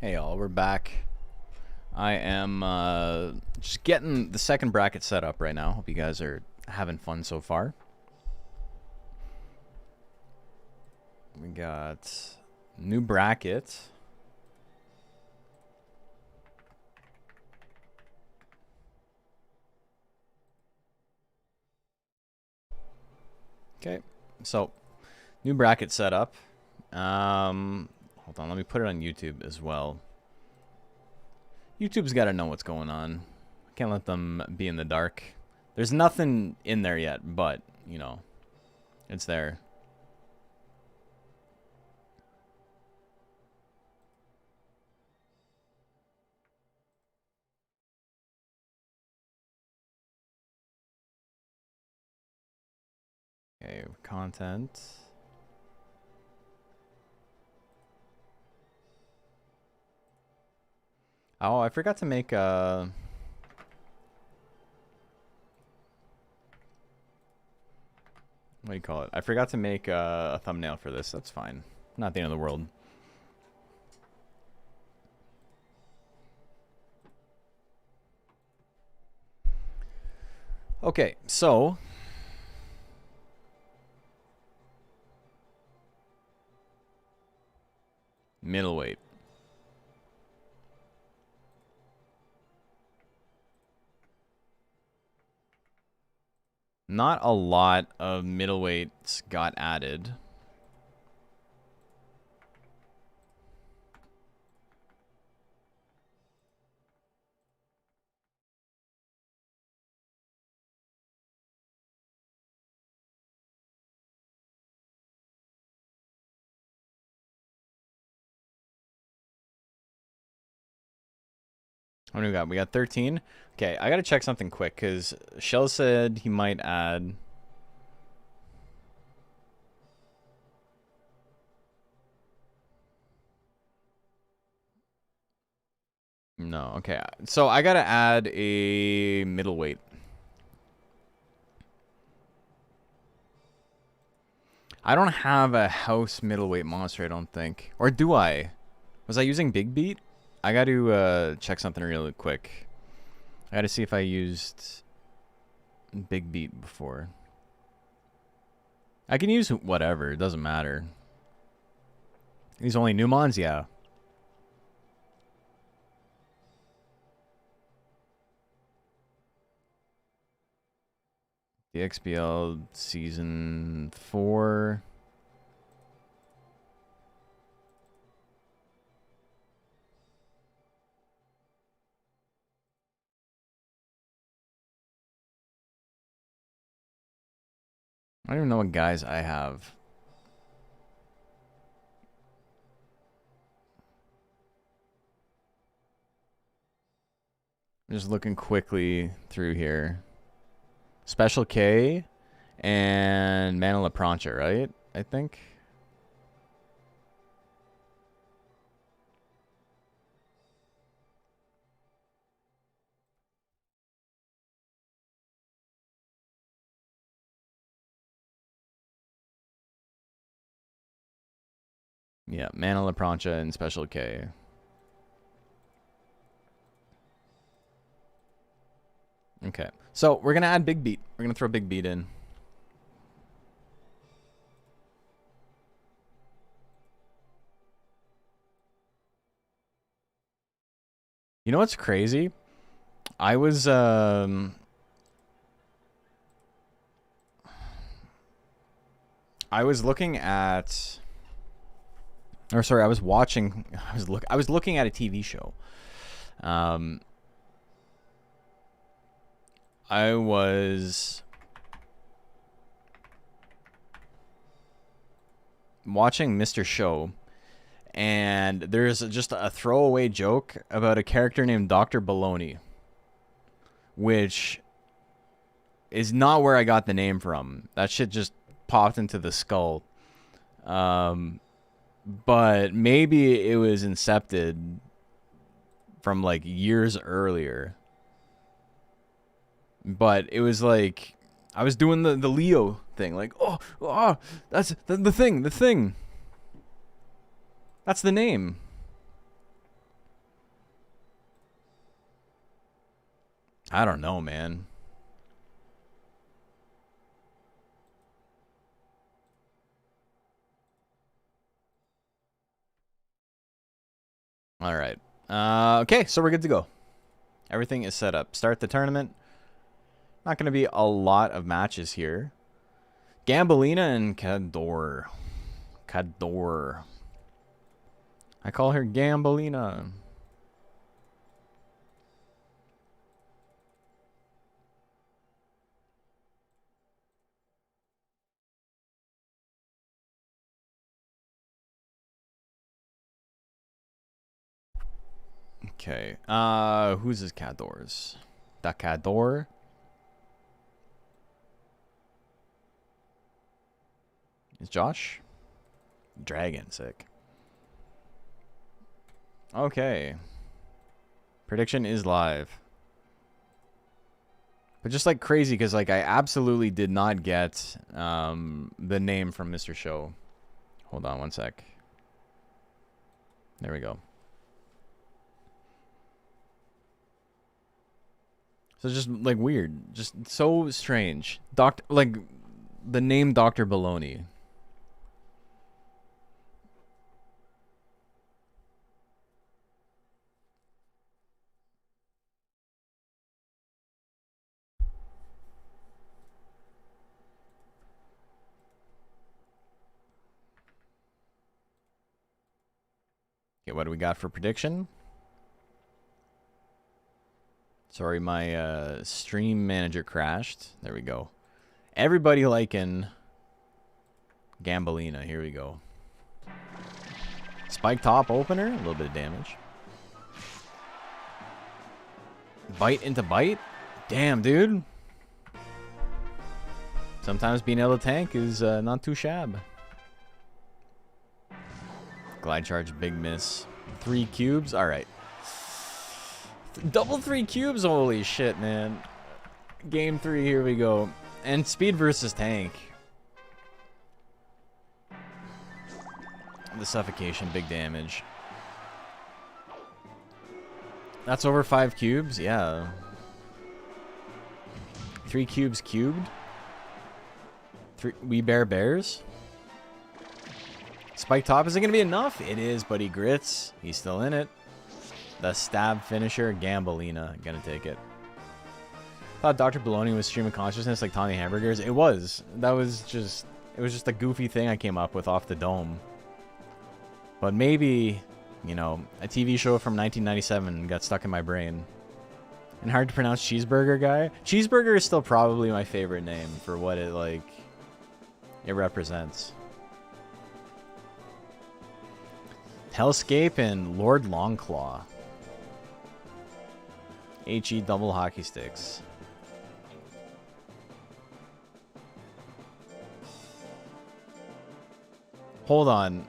Hey y'all, we're back. I am just getting the second bracket set up right now. Hope you guys are having fun so far. We got new bracket. Okay, so new bracket set up. Hold on, let me put it on YouTube as well. YouTube's got to know what's going on. Can't let them be in the dark. There's nothing in there yet, but, you know, it's there. Okay, content. Oh, I forgot to make a... What do you call it? I forgot to make a thumbnail for this. That's fine. Not the end of the world. Okay, so... Middleweight. Not a lot of middleweights got added. What do we got? We got 13. Okay, I gotta check something quick because Shell said he might add. No, okay. So I gotta add a middleweight. I don't have a house middleweight monster, I don't think. Or do I? Was I using Big Beat? I gotta check something really quick. I gotta see if I used Big Beat before. I can use whatever, it doesn't matter. These only new mons? Yeah. DXBL Season 4. I don't even know what guys I have. I'm just looking quickly through here. Special K and Mana La Prancha, right? I think. Yeah, Mana La Prancha and Special K. Okay, so we're gonna add Big Beat. We're gonna throw Big Beat in. You know what's crazy? I was looking at, or sorry, I was watching. I was looking at a TV show. I was watching Mr. Show, and there's just a throwaway joke about a character named Dr. Baloney, which is not where I got the name from. That shit just popped into the skull. But maybe it was incepted from like years earlier. But it was like I was doing the Leo thing, like, oh, that's the thing. That's the name. I don't know, man. All right. Okay, so we're good to go. Everything is set up. Start the tournament. Not going to be a lot of matches here. Gambelina and Cador. I call her Gambelina. Okay. Who's his Cadors? The Cador. Is Josh? Dragon, sick. Okay. Prediction is live. But just like crazy, because like I absolutely did not get the name from Mr. Show. Hold on one sec. There we go. So just like weird, just so strange. Like the name Dr. Baloney. Okay, what do we got for prediction? Sorry, my stream manager crashed. There we go. Everybody liking Gambelina. Here we go. Spike top opener. A little bit of damage. Bite into bite. Damn, dude. Sometimes being able to tank is not too shabby. Glide charge, big miss. 3 cubes. All right. Double 3 cubes. Holy shit, man. Game 3. Here we go. And speed versus tank. The suffocation, big damage. That's over 5 cubes. Yeah. 3 cubes cubed. 3 We Bear Bears. Spike top, is it going to be enough? It is, but he grits. He's still in it. The stab finisher, Gambelina. Gonna take it. Thought Dr. Baloney was stream of consciousness like Tommy Hamburgers. It was. It was just a goofy thing I came up with off the dome. But maybe, you know, a TV show from 1997 got stuck in my brain. And hard to pronounce cheeseburger guy. Cheeseburger is still probably my favorite name for what it, like, it represents. Hellscape and Lord Longclaw. HE double hockey sticks. Hold on.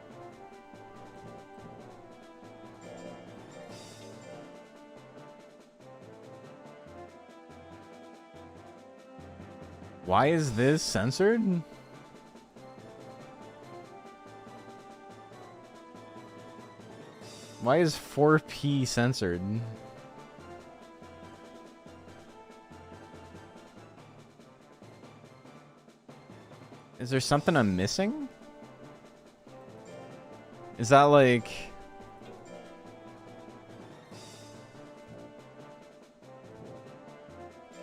Why is this censored? Why is 4P censored? Is there something I'm missing? Is that like...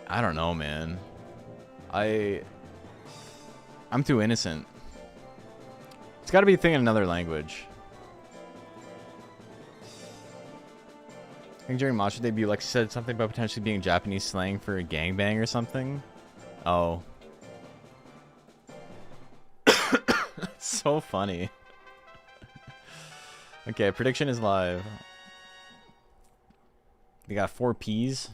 I don't know, man. I'm too innocent. It's got to be a thing in another language. I think during Macho debut, like said something about potentially being Japanese slang for a gangbang or something. Oh. That's so funny. Okay, prediction is live. We got 4 Ps.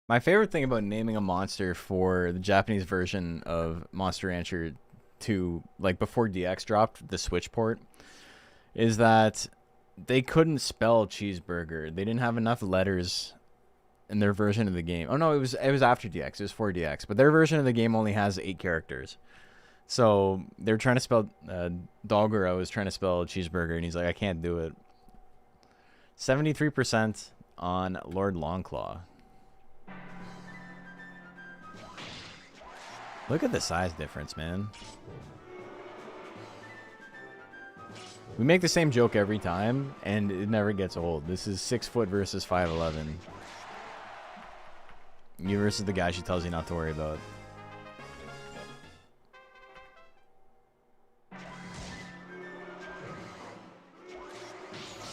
My favorite thing about naming a monster for the Japanese version of Monster Rancher 2, like before DX dropped the Switch port, is that they couldn't spell cheeseburger. They didn't have enough letters in their version of the game. Oh no, it was after DX. It was for DX, but their version of the game only has 8 characters. So they're trying to spell Dogura was trying to spell cheeseburger, and he's like, I can't do it. 73% on Lord Longclaw. Look at the size difference, man. We make the same joke every time, and it never gets old. This is 6 foot versus 5'11". You versus the guy she tells you not to worry about.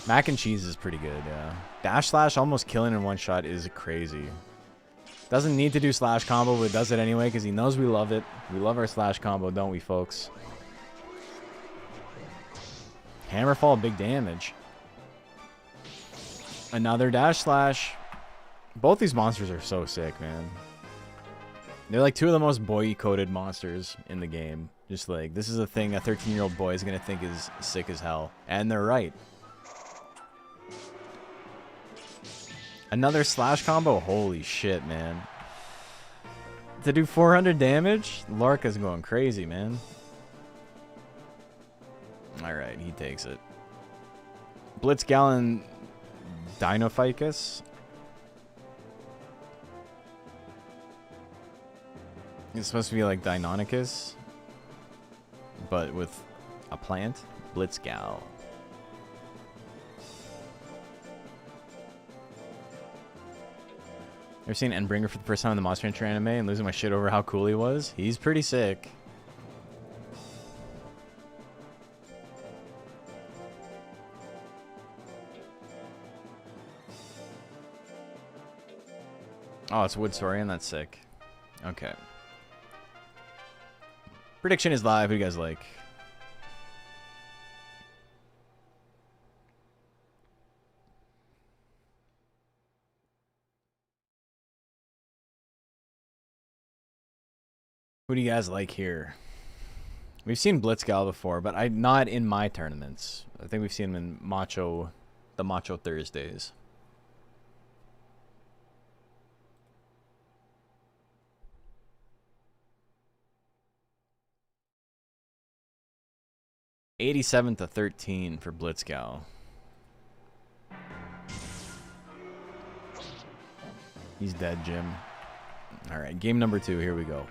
Mac and cheese is pretty good, yeah. Dash slash almost killing in one shot is crazy. Doesn't need to do slash combo, but does it anyway because he knows we love it. We love our slash combo, don't we, folks? Hammerfall, big damage. Another dash slash. Both these monsters are so sick, man. They're like two of the most boy-coded monsters in the game. Just like, this is a thing a 13-year-old boy is going to think is sick as hell. And they're right. Another slash combo? Holy shit, man. To do 400 damage? Larka's going crazy, man. Alright, he takes it. Blitzgal and Dinophycus. It's supposed to be like Deinonychus, but with a plant. Blitzgal. Ever seen Endbringer for the first time in the Monster Hunter anime and losing my shit over how cool he was? He's pretty sick. Oh, it's Wood Saurian? That's sick. Okay. Prediction is live. Who do you guys like? Who do you guys like here? We've seen Blitzgal before, but not in my tournaments. I think we've seen him in the Macho Thursdays. $87-13 for Blitzgal. He's dead, Jim. Alright, game number 2. Here we go.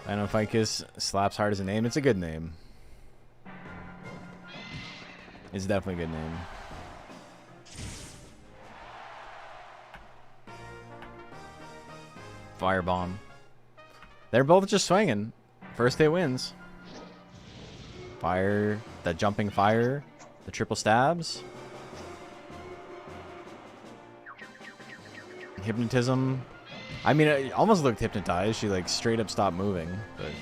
Dinophycus slaps hard as a name. It's a good name. It's definitely a good name. Firebomb. They're both just swinging. First hit wins. Fire, the jumping fire, the triple stabs. Hypnotism. I mean, it almost looked hypnotized. She like straight up stopped moving. But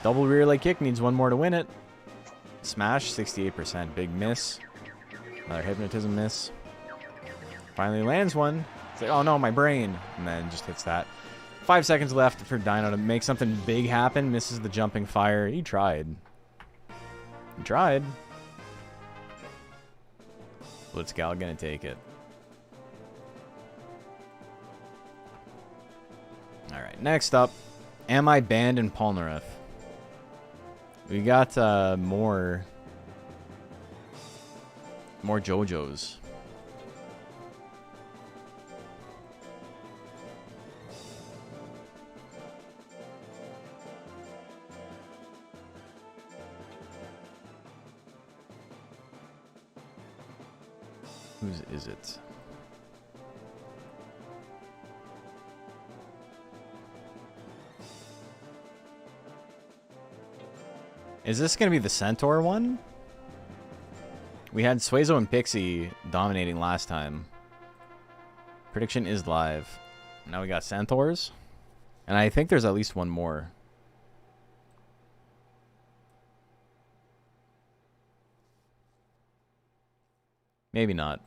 double rear leg kick needs one more to win it. Smash, 68%. Big miss. Another hypnotism miss. Finally lands one. It's like, oh no, my brain. And then just hits that. 5 seconds left for Dino to make something big happen. Misses the jumping fire. He tried. He tried. Blitzgal gonna take it. Alright, next up. Am I banned in Polnareff? We got more JoJo's. Whose is it? Is this going to be the Centaur one? We had Suezo and Pixie dominating last time. Prediction is live. Now we got Centaurs. And I think there's at least one more. Maybe not.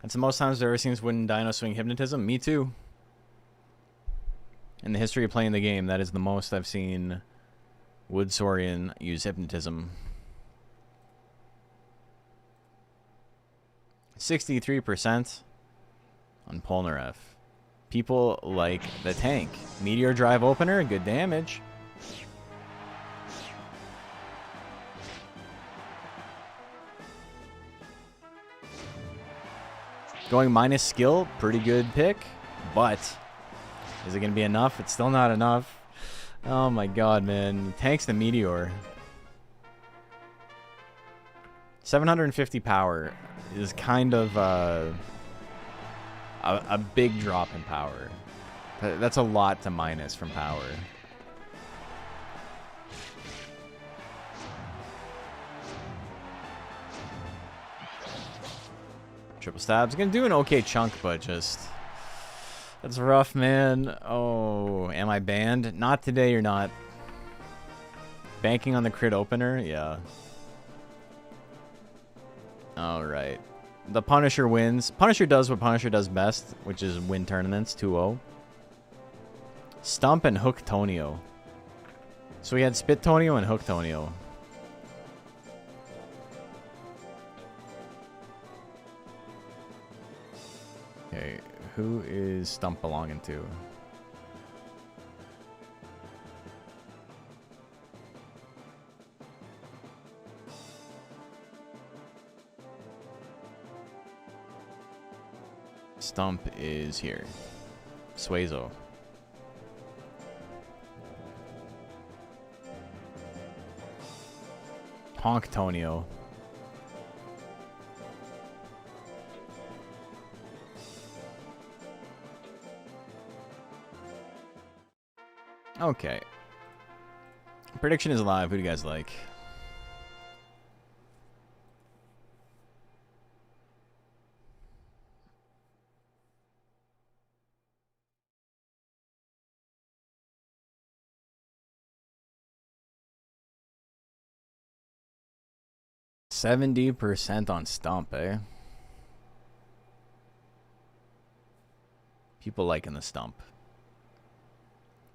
That's the most times I've ever seen Wooden Dino swing Hypnotism. Me too. In the history of playing the game, that is the most I've seen Wood Saurian use Hypnotism. 63% on Polnareff. People like the tank. Meteor Drive Opener, good damage. Going minus skill, pretty good pick, but is it going to be enough? It's still not enough. Oh my god, man. Tanks the Meteor. 750 power is kind of a big drop in power. That's a lot to minus from power. Triple stabs. Gonna do an okay chunk, but just... That's rough, man. Oh, am I banned? Not today, you're not. Banking on the crit opener? Yeah. All right. The Punisher wins. Punisher does what Punisher does best, which is win tournaments 2-0. Stump and Hook Tonio. So we had Spit Tonio and Hook Tonio. Okay, who is Stump belonging to? Stump is here. Suezo. Honk Tonio. Okay. Prediction is live. Who do you guys like? %70 on Stump, eh? People liking the Stump.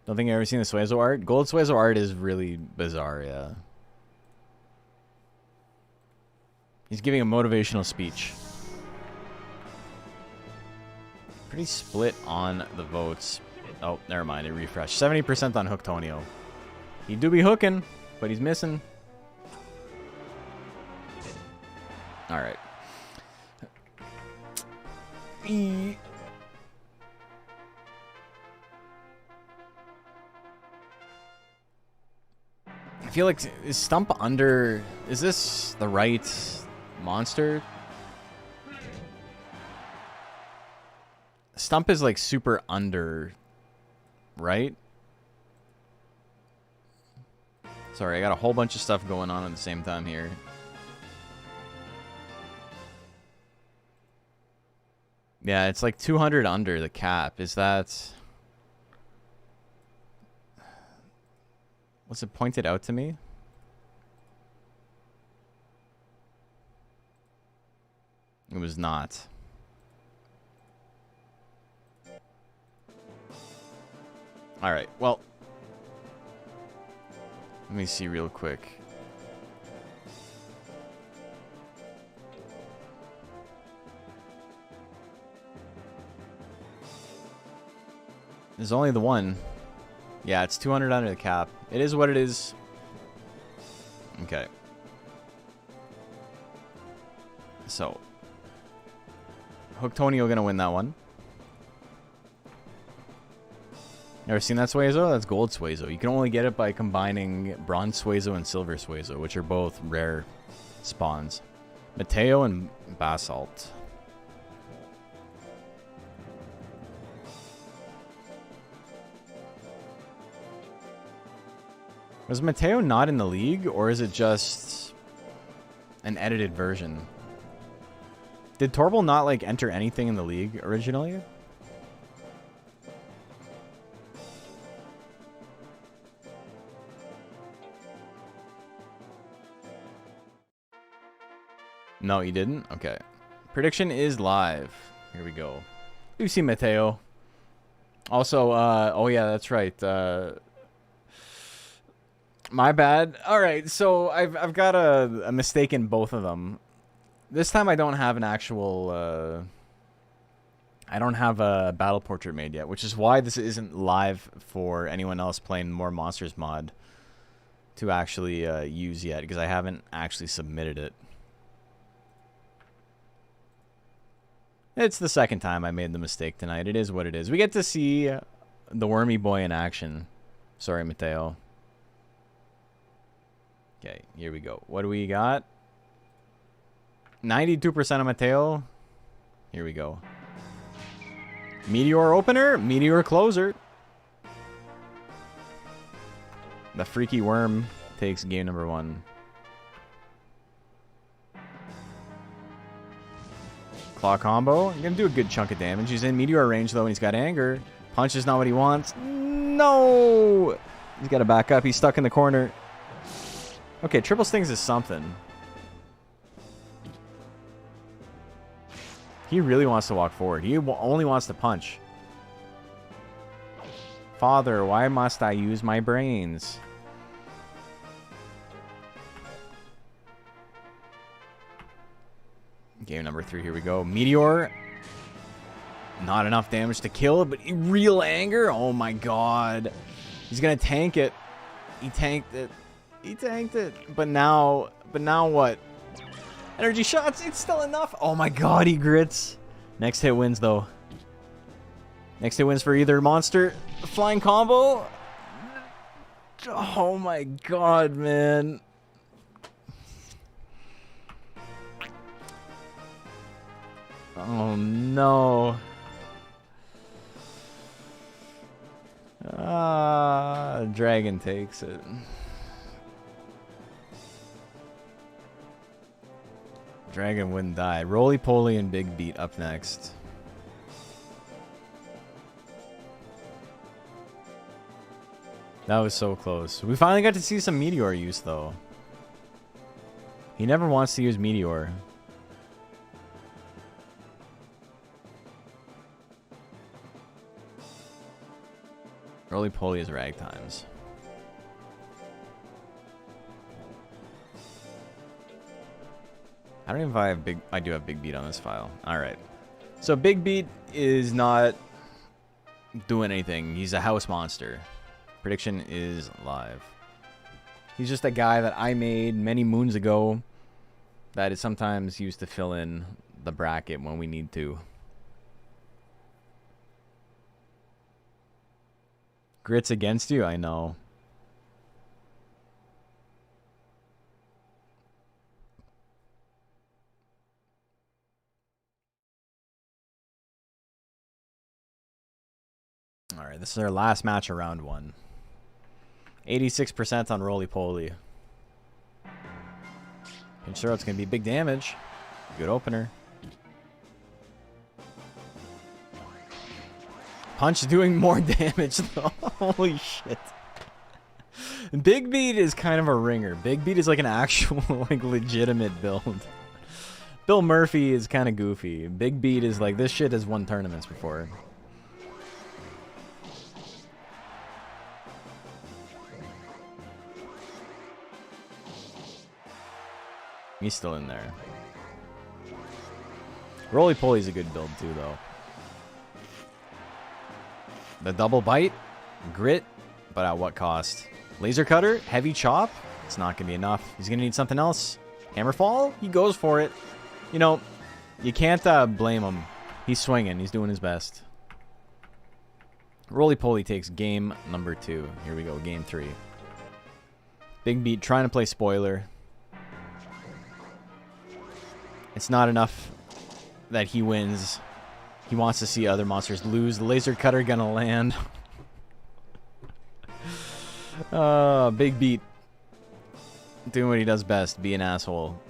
Don't think I've ever seen the Suezo art. Gold Suezo art is really bizarre, yeah. He's giving a motivational speech. Pretty split on the votes. Oh, never mind. It refreshed. 70% on Hook Tonio. He do be hooking, but he's missing. All right. I feel like, is Stump under... Is this the right monster? Stump is like super under, right? Sorry, I got a whole bunch of stuff going on at the same time here. Yeah, it's like 200 under the cap. Is that... Was it pointed out to me? It was not. Alright, well. Let me see real quick. There's only the one. Yeah, it's 200 under the cap. It is what it is. Okay. So. Hook Tonio gonna win that one. Never seen that Suezo? That's gold Suezo. You can only get it by combining bronze Suezo and silver Suezo, which are both rare spawns. Mateo and Basalt. Was Mateo not in the league, or is it just an edited version? Did Torval not, like, enter anything in the league originally? No, he didn't? Okay. Prediction is live. Here we go. We've seen Mateo. Also, oh yeah, that's right. My bad. All right, so I've got a mistake in both of them. This time I don't have an actual I don't have a battle portrait made yet, which is why this isn't live for anyone else playing More Monsters mod to actually use yet, because I haven't actually submitted it. It's the second time I made the mistake tonight. It is what it is. We get to see the Wormy Boy in action. Sorry, Mateo. Okay, here we go. What do we got? 92% of Mateo. Here we go. Meteor opener, Meteor closer. The Freaky Worm takes game number 1. Claw combo. I'm gonna do a good chunk of damage. He's in Meteor range though, and he's got anger. Punch is not what he wants. No! He's got to back up. He's stuck in the corner. Okay, triple stings is something. He really wants to walk forward. He only wants to punch. Father, why must I use my brains? Game number 3, here we go. Meteor. Not enough damage to kill, but real anger. Oh my god. He's gonna tank it. He tanked it. He tanked it. But now what? Energy shots, it's still enough. Oh my god, he grits. Next hit wins though. Next hit wins for either monster. Flying combo. Oh my god, man. Oh no. Dragon takes it. Dragon wouldn't die. Roly Poly and Big Beat up next. That was so close. We finally got to see some Meteor use though. He never wants to use Meteor. Roly Poly is Ragtimes. I don't even know if I have big. I do have Big Beat on this file. All right. So Big Beat is not doing anything. He's a house monster. Prediction is live. He's just a guy that I made many moons ago that is sometimes used to fill in the bracket when we need to. Grits against you? I know. Alright, this is our last match of round 1. 86% on Roly Poly. I'm sure it's going to be big damage. Good opener. Punch doing more damage though. Holy shit. Big Beat is kind of a ringer. Big Beat is like an actual, like, legitimate build. Bill Murphy is kind of goofy. Big Beat is like, this shit has won tournaments before. He's still in there. Roly Poly's a good build too, though. The double bite, grit, but at what cost? Laser cutter, heavy chop. It's not gonna be enough. He's gonna need something else. Hammerfall, he goes for it. You know, you can't blame him. He's swinging. He's doing his best. Roly Poly takes game number 2. Here we go, game 3. Big Beat trying to play spoiler. It's not enough that he wins. He wants to see other monsters lose. The laser cutter gonna land. Big Beat doing what he does best, be an asshole.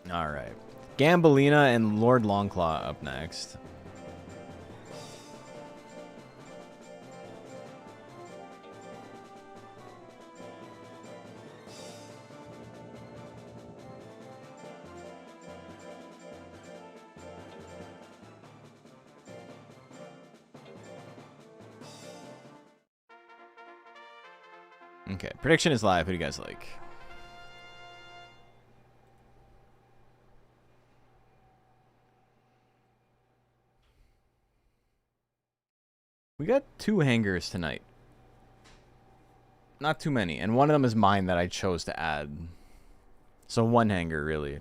Alright. Gambelina and Lord Longclaw up next. Okay, prediction is live. Who do you guys like? We got 2 hangers tonight. Not too many. And one of them is mine that I chose to add. So 1 hanger, really.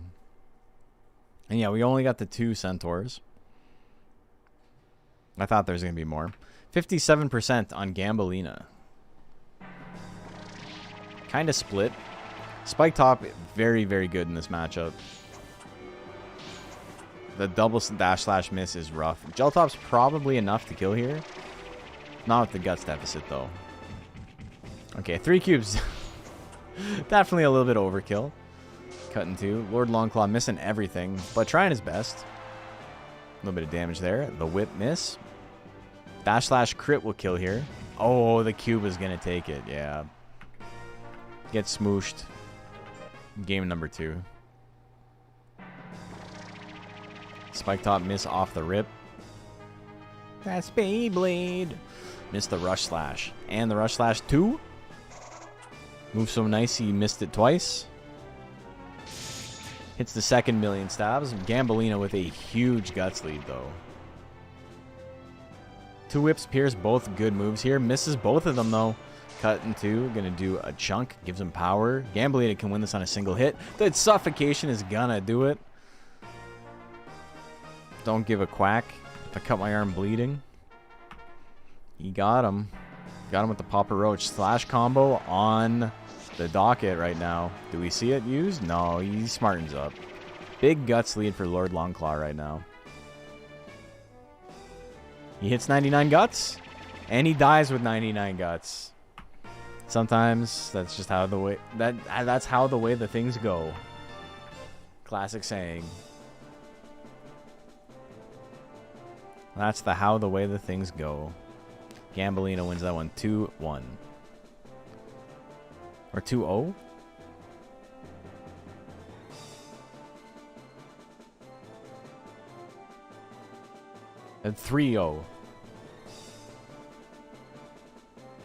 And yeah, we only got the 2 centaurs. I thought there was going to be more. 57% on Gambelina. Kind of split. Spike Top, very, very good in this matchup. The double dash slash miss is rough. Gel Top's probably enough to kill here. Not with the guts deficit, though. Okay, 3 cubes. Definitely a little bit overkill. Cutting 2. Lord Longclaw missing everything, but trying his best. A little bit of damage there. The whip miss. Dash slash crit will kill here. Oh, the cube is going to take it. Yeah. Get smooshed. Game number 2. Spike top miss off the rip. That's Beyblade. Missed the rush slash. And the rush slash 2. Moves so nice he missed it twice. Hits the second million stabs. Gambelina with a huge guts lead though. 2 whips Pierce, both good moves here. Misses both of them though. Cut in 2. Gonna do a chunk. Gives him power. Gambelina can win this on a single hit. That suffocation is gonna do it. Don't give a quack. If I cut my arm bleeding. He got him. Got him with the Papa Roach slash combo on the docket right now. Do we see it used? No, he smartens up. Big guts lead for Lord Longclaw right now. He hits 99 guts, and he dies with 99 guts. Sometimes that's just how the way that's how the way the things go. Classic saying. That's how the way the things go. Gambelina wins that one 2-1. Or 2-0? And 3-0.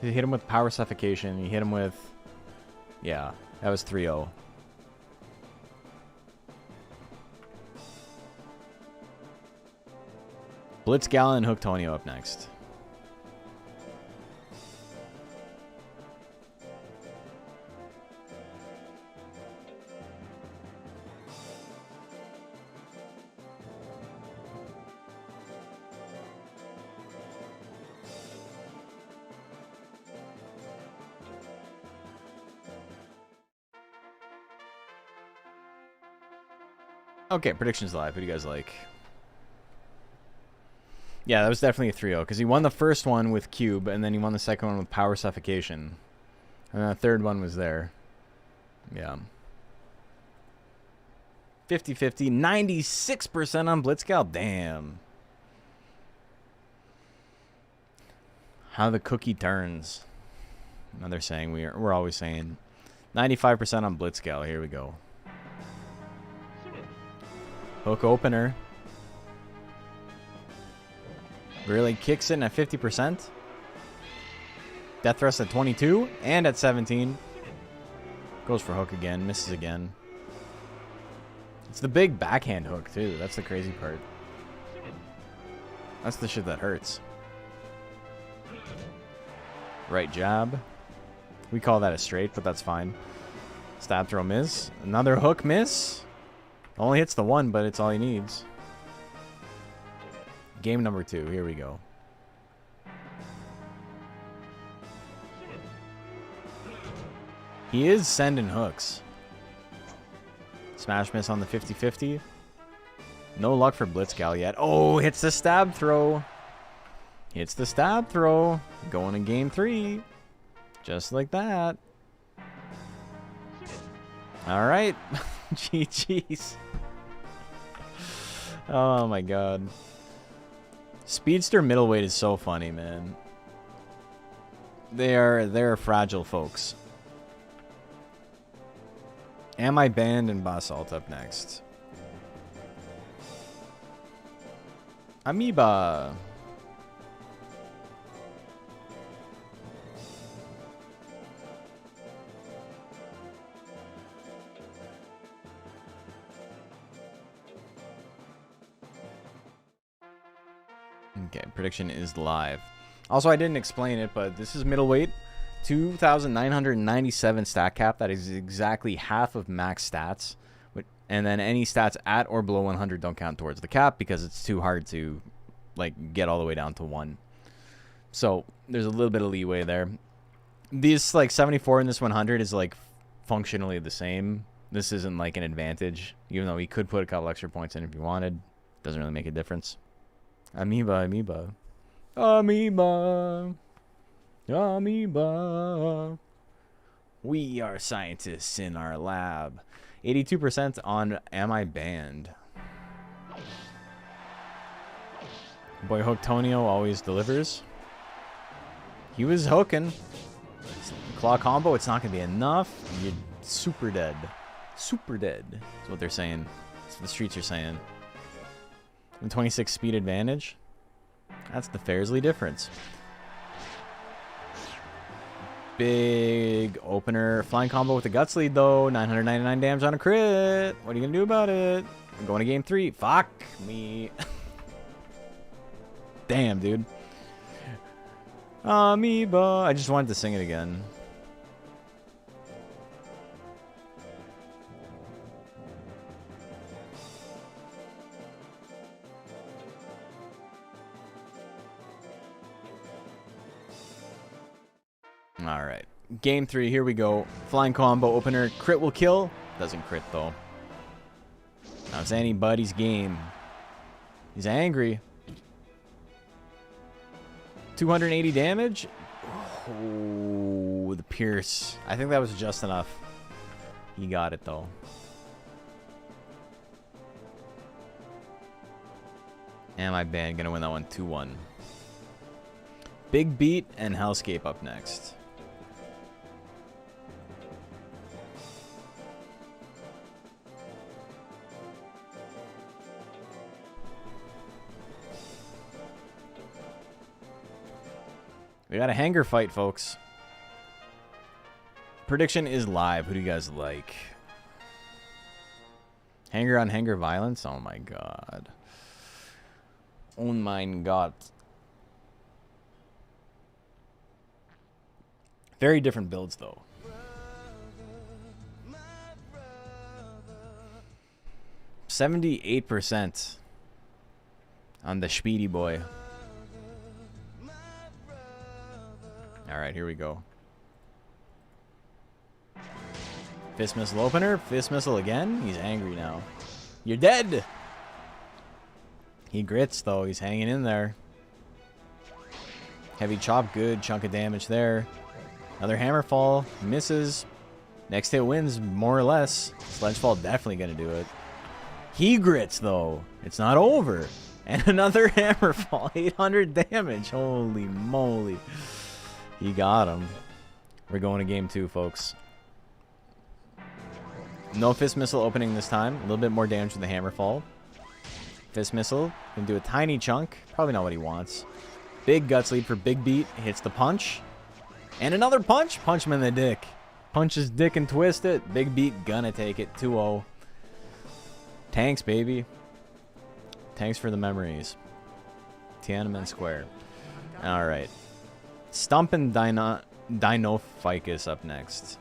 You hit him with power suffocation. You hit him with... Yeah, that was 3-0. Blitzgal and Hooktonio up next. Okay, predictions live. What do you guys like? Yeah, that was definitely a 3-0 because he won the first one with Cube, and then he won the second one with Power Suffocation. And the third one was there. Yeah. 50-50, 96% on Blitzcal. Damn. How the cookie turns. Another saying we're always saying. 95% on Blitzcal. Here we go. Hook opener. Really kicks in at 50%. Death thrust at 22 and at 17. Goes for hook again. Misses again. It's the big backhand hook too. That's the crazy part. That's the shit that hurts. Right jab. We call that a straight, but that's fine. Stab throw miss. Another hook miss. Only hits the one, but it's all he needs. Game number 2. Here we go. He is sending hooks. Smash miss on the 50-50. No luck for Blitzcal yet. Oh, hits the stab throw. Hits the stab throw. Going in game 3. Just like that. All right. GG's. Oh my god. Speedster middleweight is so funny, man. They're fragile folks. Am I banned and Basalt up next? Amoeba. Okay, prediction is live. Also, I didn't explain it, but this is middleweight. 2,997 stat cap. That is exactly half of max stats. And then any stats at or below 100 don't count towards the cap because it's too hard to like get all the way down to 1. So there's a little bit of leeway there. This like 74 and this 100 is like functionally the same. This isn't like an advantage, even though he could put a couple extra points in if he wanted. Doesn't really make a difference. Amoeba, amoeba. Amoeba. Amoeba. We are scientists in our lab. 82% on Am I Banned? Boy Hooktonio always delivers. He was hooking. Claw combo, it's not going to be enough. You're super dead. Super dead. That's what they're saying. That's what the streets are saying. And 26 speed advantage. That's the Fairsley difference. Big opener. Flying combo with the guts lead, though. 999 damage on a crit. What are you going to do about it? I'm going to game 3. Fuck me. Damn, dude. Amoeba. I just wanted to sing it again. All right. Game 3. Here we go. Flying combo opener. Crit will kill. Doesn't crit, though. Now it's anybody's game. He's angry. 280 damage. Oh, the pierce. I think that was just enough. He got it, though. And my band gonna win that one 2-1. Big Beat and Hellscape up next. We got a hanger fight, folks. Prediction is live. Who do you guys like? Hanger on hanger violence? Oh my god. Oh mein Gott. Very different builds, though. Brother, 78% on the Speedy boy. Alright, here we go. Fist missile opener. Fist missile again. He's angry now. You're dead! He grits, though. He's hanging in there. Heavy chop, good. Chunk of damage there. Another hammer fall. Misses. Next hit wins, more or less. Sledgefall definitely going to do it. He grits, though. It's not over. And another hammer fall. 800 damage. Holy moly. He got him. We're going to game 2, folks. No fist missile opening this time. A little bit more damage with the hammer fall. Fist missile. Can do a tiny chunk. Probably not what he wants. Big guts lead for Big Beat. Hits the punch. And another punch. Punch him in the dick. Punch his dick and twist it. Big Beat gonna take it. 2-0. Tanks, baby. Tanks for the memories. Tiananmen Square. Alright. Stumpin' Dino-Ficus up next.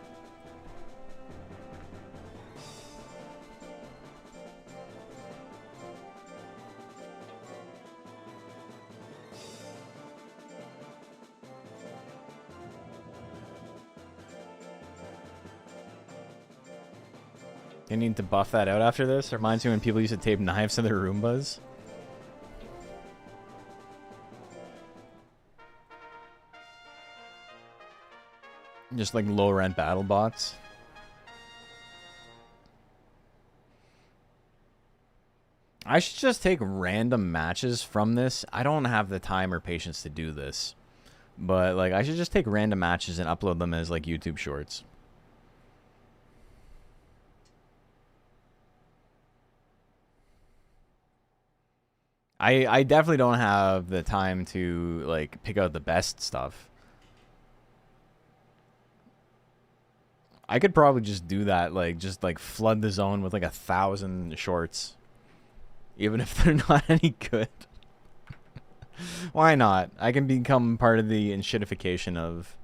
You need to buff that out after this. Reminds me when people used to tape knives to their Roombas. Just like low rent battle bots. I should just take random matches from this. I don't have the time or patience to do this. But like I should just take random matches and upload them as like YouTube shorts. I definitely don't have the time to like pick out the best stuff. I could probably just do that, like just like flood the zone with like 1,000 shorts, even if they're not any good. Why not? I can become part of the enshittification of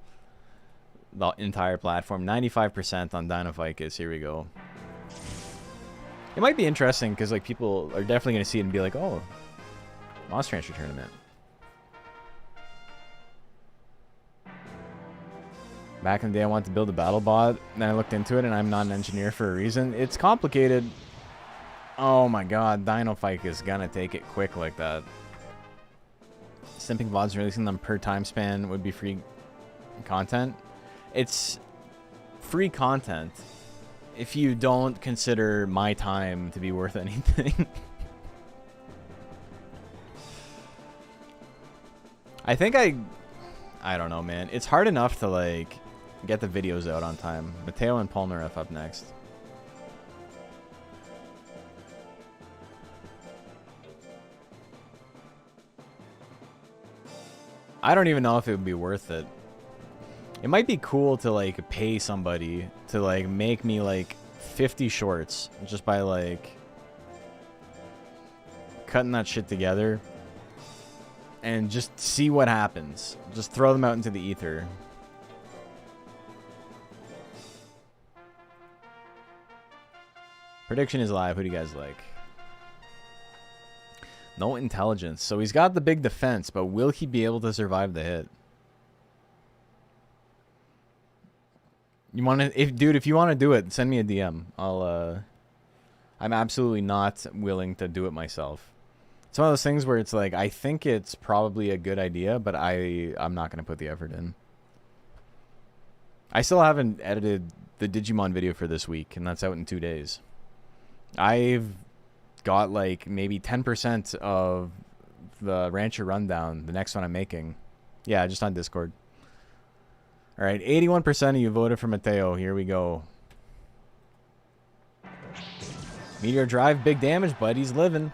the entire platform. 95% on Dino-Ficus. Here we go. It might be interesting because like people are definitely going to see it and be like, oh, Monster Rancher tournament. Back in the day, I wanted to build a battle bot. Then I looked into it, and I'm not an engineer for a reason. It's complicated. Oh my god, Dino-Ficus is gonna take it quick like that. Simping VODs, releasing them per time span would be free content. It's free content if you don't consider my time to be worth anything. I think I don't know, man. It's hard enough to like get the videos out on time. Mateo and Polnareff up next. I don't even know if it would be worth it. It might be cool to, like, pay somebody to, like, make me, like, 50 shorts just by, like, cutting that shit together and just see what happens. Just throw them out into the ether. Prediction is live. Who do you guys like? No intelligence. So he's got the big defense, but will he be able to survive the hit? You want to, if you want to do it, send me a DM. I'm absolutely not willing to do it myself. It's one of those things where it's like, I think it's probably a good idea, but I'm not going to put the effort in. I still haven't edited the Digimon video for this week, and that's out in 2 days. I've got like maybe 10% of the Rancher Rundown, the next one I'm making. Yeah, just on Discord. All right, 81% of you voted for Mateo. Here we go. Meteor Drive, big damage, but he's living.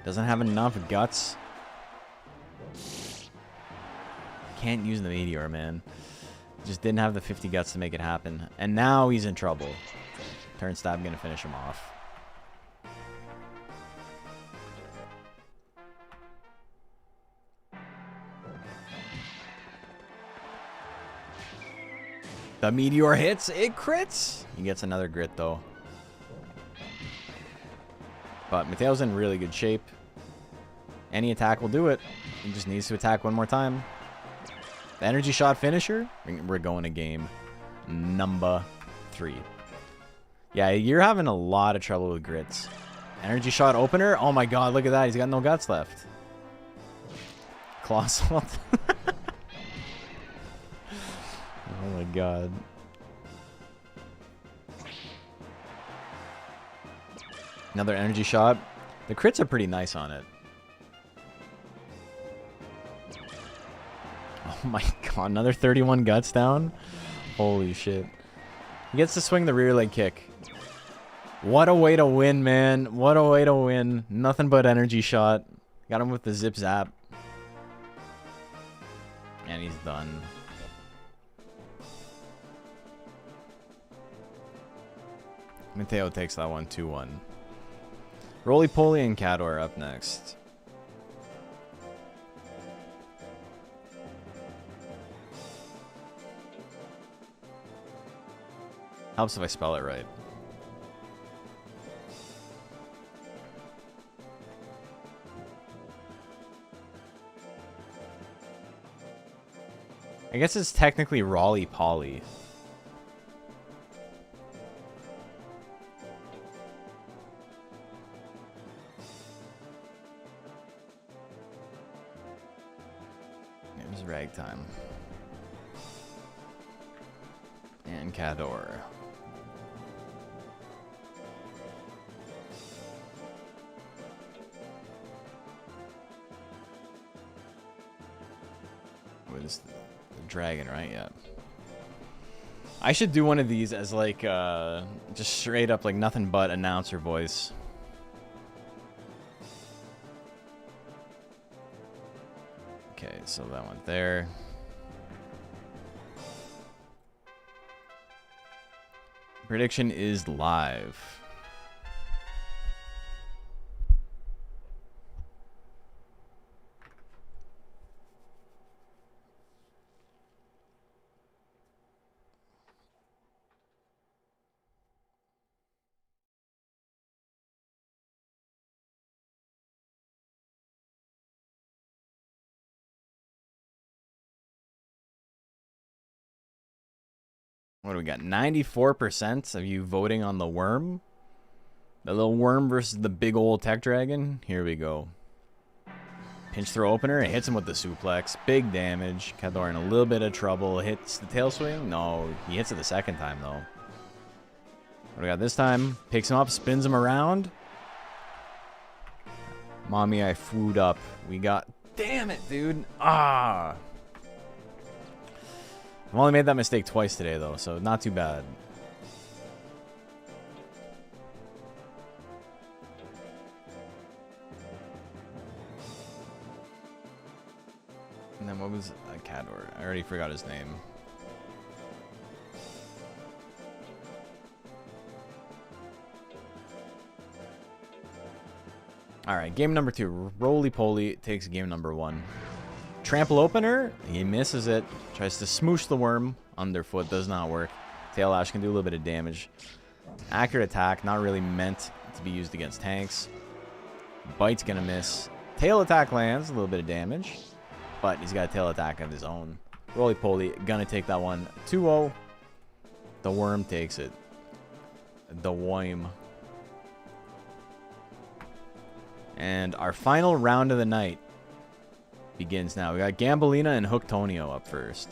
Doesn't have enough guts. Can't use the Meteor, man. Just didn't have the 50 guts to make it happen. And now he's in trouble. Turn stab, gonna finish him off. The Meteor hits, it crits. He gets another grit though. But Mateo's in really good shape. Any attack will do it. He just needs to attack one more time. The energy shot finisher. We're going to game number 3. Yeah, you're having a lot of trouble with grits. Energy shot opener. Oh my god, look at that. He's got no guts left. Claw salt. Oh my god. Another energy shot. The crits are pretty nice on it. Oh my god, another 31 guts down. Holy shit. He gets to swing the rear leg kick. What a way to win, man. What a way to win. Nothing but energy shot. Got him with the zip zap. And he's done. Mateo takes that one 2-1. Roly Poly and Cador up next. Helps if I spell it right. I guess it's technically Rolly Poly. It was ragtime. And Cador. What is the dragon, right? Yeah. I should do one of these as like just straight up like nothing but announcer voice. Okay, so that went there. Prediction is live. What do we got? 94% of you voting on the worm. The little worm versus the big old tech dragon. Here we go. Pinch throw opener. It hits him with the suplex. Big damage. Cador in a little bit of trouble. Hits the tail swing. No, he hits it the second time, though. What do we got this time? Picks him up. Spins him around. Mommy, I food up. We got... Damn it, dude. Ah. I've only made that mistake twice today, though, so not too bad. And then what was Cador? I already forgot his name. All right, game number 2. Roly-poly takes game number 1. Trample opener. He misses it. Tries to smoosh the worm. Underfoot does not work. Tail Lash can do a little bit of damage. Accurate attack. Not really meant to be used against tanks. Bite's going to miss. Tail attack lands. A little bit of damage. But he's got a tail attack of his own. Roly-poly going to take that one 2-0. The worm takes it. The worm. And our final round of the night begins now. We got Gambelina and Hooktonio up first.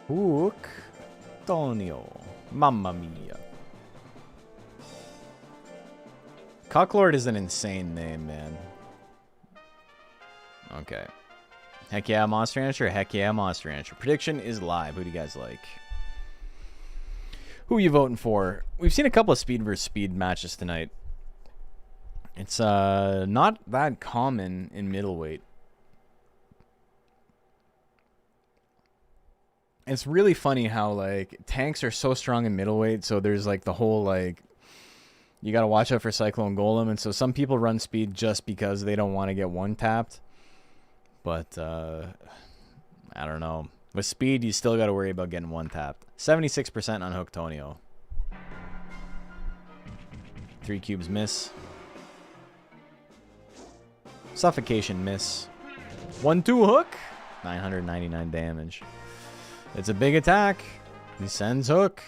Hooktonio. Mamma mia. Cucklord is an insane name, man. Okay. Heck yeah, Monster Rancher. Heck yeah, Monster Rancher. Prediction is live. Who do you guys like? Who are you voting for? We've seen a couple of speed versus speed matches tonight. It's not that common in middleweight. It's really funny how, like, tanks are so strong in middleweight, so there's, like, the whole, like, you gotta watch out for Cyclone Golem, and so some people run speed just because they don't want to get one-tapped. But, I don't know. With speed, you still got to worry about getting one-tapped. 76% on Hooktonio. 3 cubes miss. Suffocation miss. 1-2 hook. 999 damage. It's a big attack. He sends hook.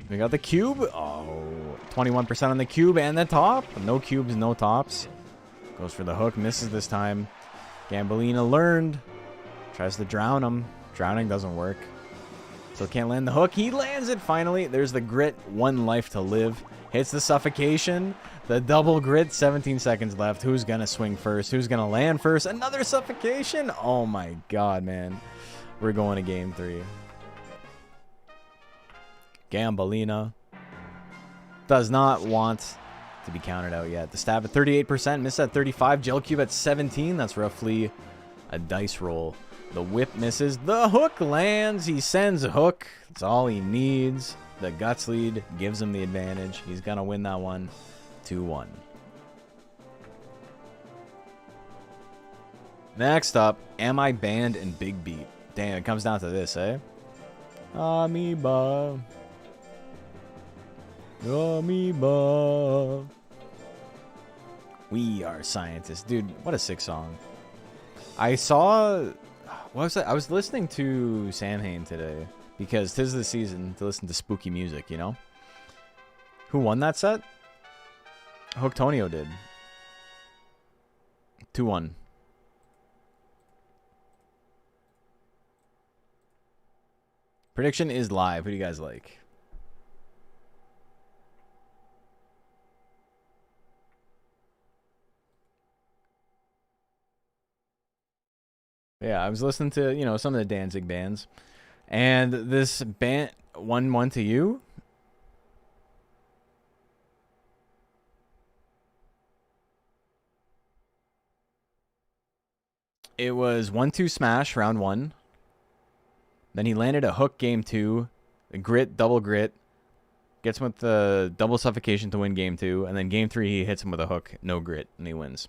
We got the cube. Oh, 21% on the cube and the top. No cubes, no tops. Goes for the hook. Misses this time. Gambelina learned. Tries to drown him. Drowning doesn't work. Still can't land the hook. He lands it finally. There's the grit. 1 life to live. Hits the suffocation. The double grit. 17 seconds left. Who's going to swing first? Who's going to land first? Another suffocation. Oh my god, man. We're going to game 3. Gambelina does not want to be counted out yet. The stab at 38%, miss at 35, gel cube at 17. That's roughly a dice roll. The whip misses. The hook lands. He sends a hook. That's all he needs. The guts lead gives him the advantage. He's going to win that one 2-1. Next up, Am I Banned and Big Beat? Damn, it comes down to this, eh? Amoeba. Amoeba. We are scientists. Dude, what a sick song. I saw... What was that? I was listening to Samhain today because 'tis the season to listen to spooky music, you know? Who won that set? Hooktonio did. 2-1. Prediction is live. Who do you guys like? Yeah, I was listening to, you know, some of the Danzig bands. And this band, 1-1 to you? It was 1-2 smash, round 1. Then he landed a hook game 2. A grit, double grit. Gets him with the double suffocation to win game 2. And then game 3, he hits him with a hook, no grit, and he wins.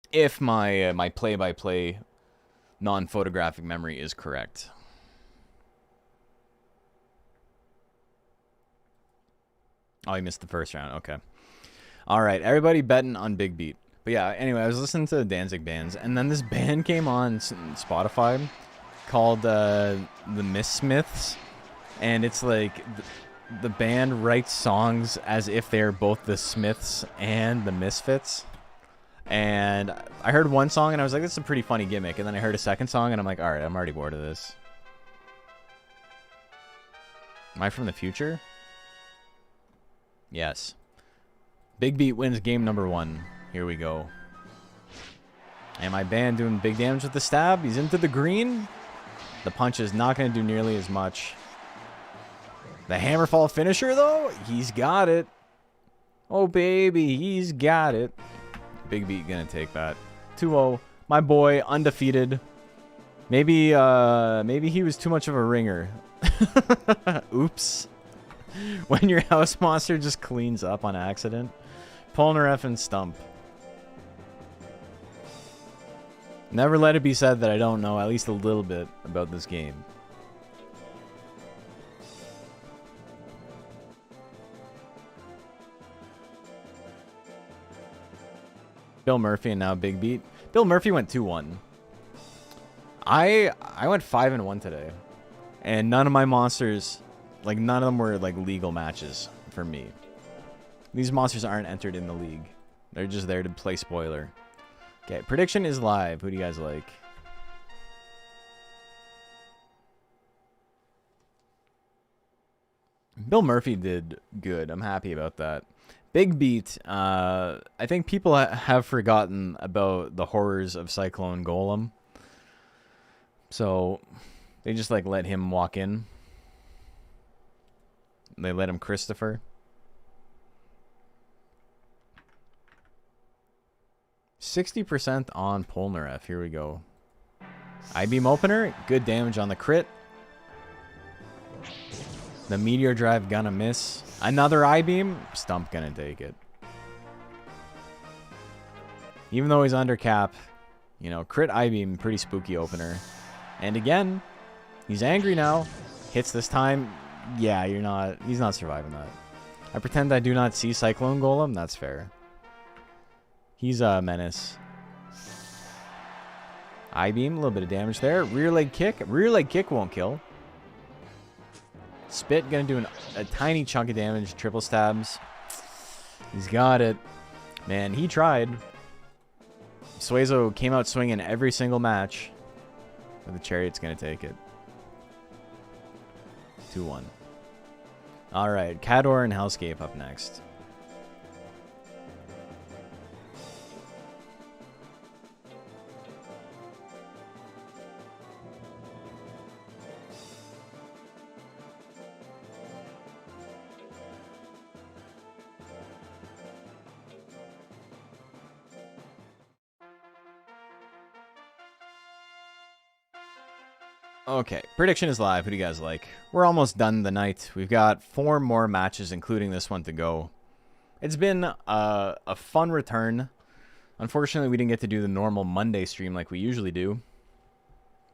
If my my play-by-play non-photographic memory is correct. Oh, he missed the first round. Okay. All right. Everybody betting on Big Beat. But yeah, anyway, I was listening to the Danzig bands, and then this band came on Spotify called the Mismiths, and it's like the band writes songs as if they're both the Smiths and the Misfits. And I heard one song, and I was like, this is a pretty funny gimmick. And then I heard a second song, and I'm like, all right, I'm already bored of this. Am I from the future? Yes. Big Beat wins game number 1. Here we go. And my band doing big damage with the stab. He's into the green. The punch is not going to do nearly as much. The hammerfall finisher, though, he's got it. Oh, baby, he's got it. Big Beat going to take that. 2-0. My boy, undefeated. Maybe he was too much of a ringer. Oops. When your house monster just cleans up on accident. Polnareff and Stump. Never let it be said that I don't know at least a little bit about this game. Bill Murphy and now Big Beat. Bill Murphy went 2-1. I went 5-1 today. And none of my monsters, like none of them were like legal matches for me. These monsters aren't entered in the league. They're just there to play spoiler. Okay, prediction is live. Who do you guys like? Bill Murphy did good. I'm happy about that. Big Beat. I think people have forgotten about the horrors of Cyclone Golem. So they just like let him walk in. They let him Christopher. 60% on Polnareff. Here we go. I-beam opener. Good damage on the crit. The meteor drive gonna miss. Another I-beam. Stump gonna take it. Even though he's under cap, you know, crit I-beam, pretty spooky opener. And again, he's angry now. Hits this time. Yeah, he's not surviving that. I pretend I do not see Cyclone Golem. That's fair. He's a menace. I-beam, a little bit of damage there. Rear leg kick. Rear leg kick won't kill. Spit gonna do a tiny chunk of damage. Triple stabs. He's got it. Man, he tried. Suezo came out swinging every single match. But the Chariot's gonna take it. 2-1. Alright, Cador and Hellscape up next. Okay, prediction is live. Who do you guys like? We're almost done the night. We've got 4 more matches, including this one, to go. It's been a fun return. Unfortunately, we didn't get to do the normal Monday stream like we usually do.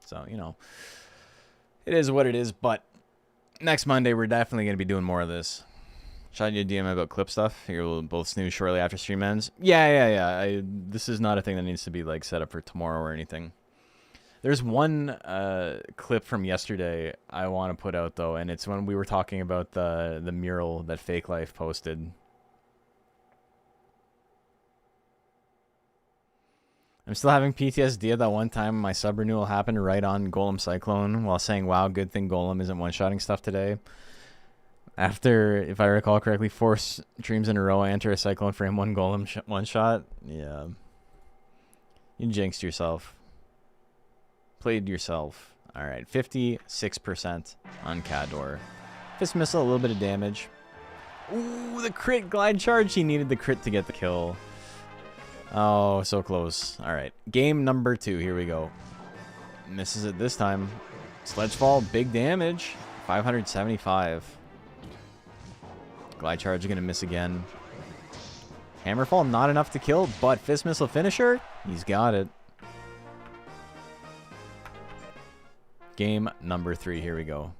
So, you know, it is what it is. But next Monday, we're definitely going to be doing more of this. Shot you a DM about clip stuff. You'll both snooze shortly after stream ends. Yeah. This is not a thing that needs to be like set up for tomorrow or anything. There's one clip from yesterday I want to put out, though, and it's when we were talking about the mural that Fake Life posted. I'm still having PTSD of that one time my sub-renewal happened right on Golem Cyclone while saying, wow, good thing Golem isn't one-shotting stuff today. After, if I recall correctly, 4 streams in a row, I enter a Cyclone frame, 1 Golem one-shot. Yeah. You jinxed yourself. Played yourself. All right, 56% on Cador. Fist Missile, a little bit of damage. Ooh, the crit glide charge. He needed the crit to get the kill. Oh, so close. All right, game number 2. Here we go. Misses it this time. Sledgefall, big damage. 575. Glide charge going to miss again. Hammerfall, not enough to kill, but Fist Missile finisher. He's got it. Game number 3. Here we go.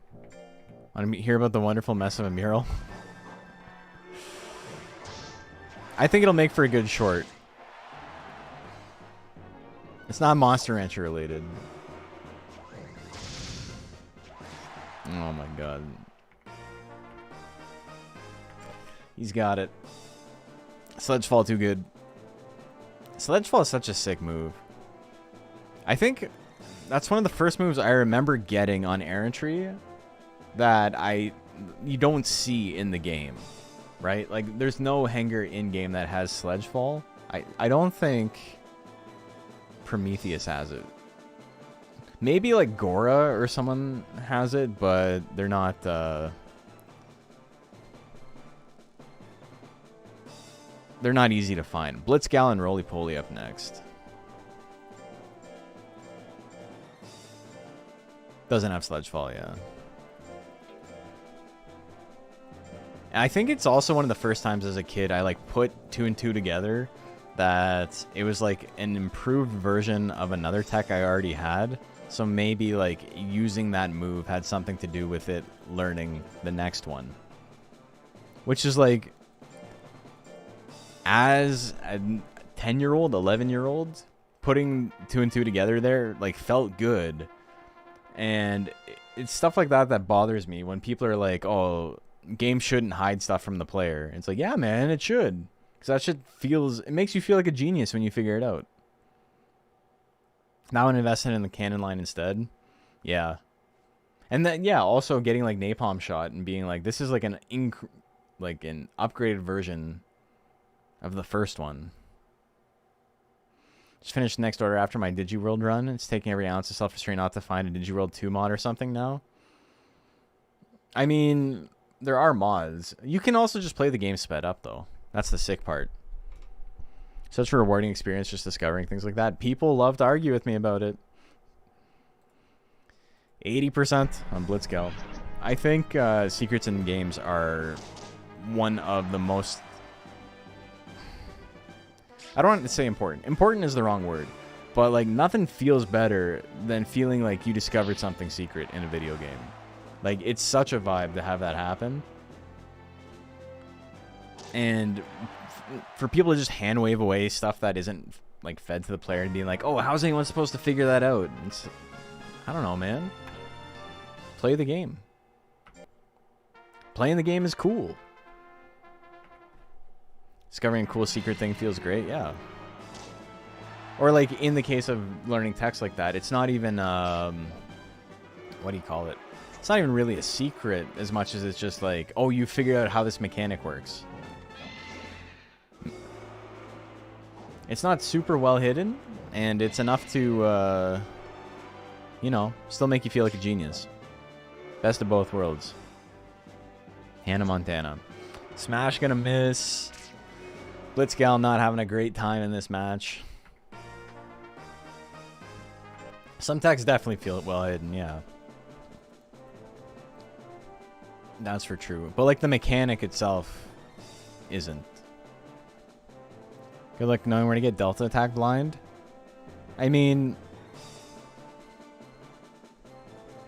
Want to hear about the wonderful mess of a mural? I think it'll make for a good short. It's not Monster Rancher related. Oh my god. He's got it. Sledgefall too good. Sledgefall is such a sick move. I think that's one of the first moves I remember getting on Errantry that I you don't see in the game, right? Like, there's no hanger in game that has sledge fall. I don't think Prometheus has it. Maybe like Gora or someone has it, but they're not. They're not easy to find. Blitzgal and Roly Poly up next. Doesn't have sledge fall, yeah. And I think it's also one of the first times as a kid I like put 2 and 2 together, that it was like an improved version of another tech I already had. So maybe like using that move had something to do with it learning the next one. Which is like, as a 10-year-old, 11-year-old, putting 2 and 2 together there like felt good. And it's stuff like that that bothers me when people are like, oh, games shouldn't hide stuff from the player. It's like, yeah, man, it should. Because that shit feels, it makes you feel like a genius when you figure it out. Now I'm investing in the cannon line instead. Yeah. And then, yeah, also getting like Napalm Shot and being like, this is like an upgraded version of the first one. Just finished Next Order after my DigiWorld run. It's taking every ounce of self-restraint not to find a DigiWorld 2 mod or something now. I mean, there are mods. You can also just play the game sped up, though. That's the sick part. Such a rewarding experience just discovering things like that. People love to argue with me about it. 80% on Blitzgal. I think secrets in games are one of the most... I don't want to say important. Important is the wrong word. But like nothing feels better than feeling like you discovered something secret in a video game. Like it's such a vibe to have that happen. And for people to just hand wave away stuff that isn't like fed to the player and being like, oh, how's anyone supposed to figure that out? It's, I don't know, man. Play the game. Playing the game is cool. Discovering a cool secret thing feels great, yeah. Or like in the case of learning text like that, it's not even, what do you call it? It's not even really a secret as much as it's just like, oh, you figured out how this mechanic works. It's not super well hidden, and it's enough to, you know, still make you feel like a genius. Best of both worlds. Hannah Montana. Smash gonna miss. Blitzgal not having a great time in this match. Some techs definitely feel it well hidden, yeah. That's for true. But like the mechanic itself isn't. Good luck knowing where to get Delta attack blind. I mean,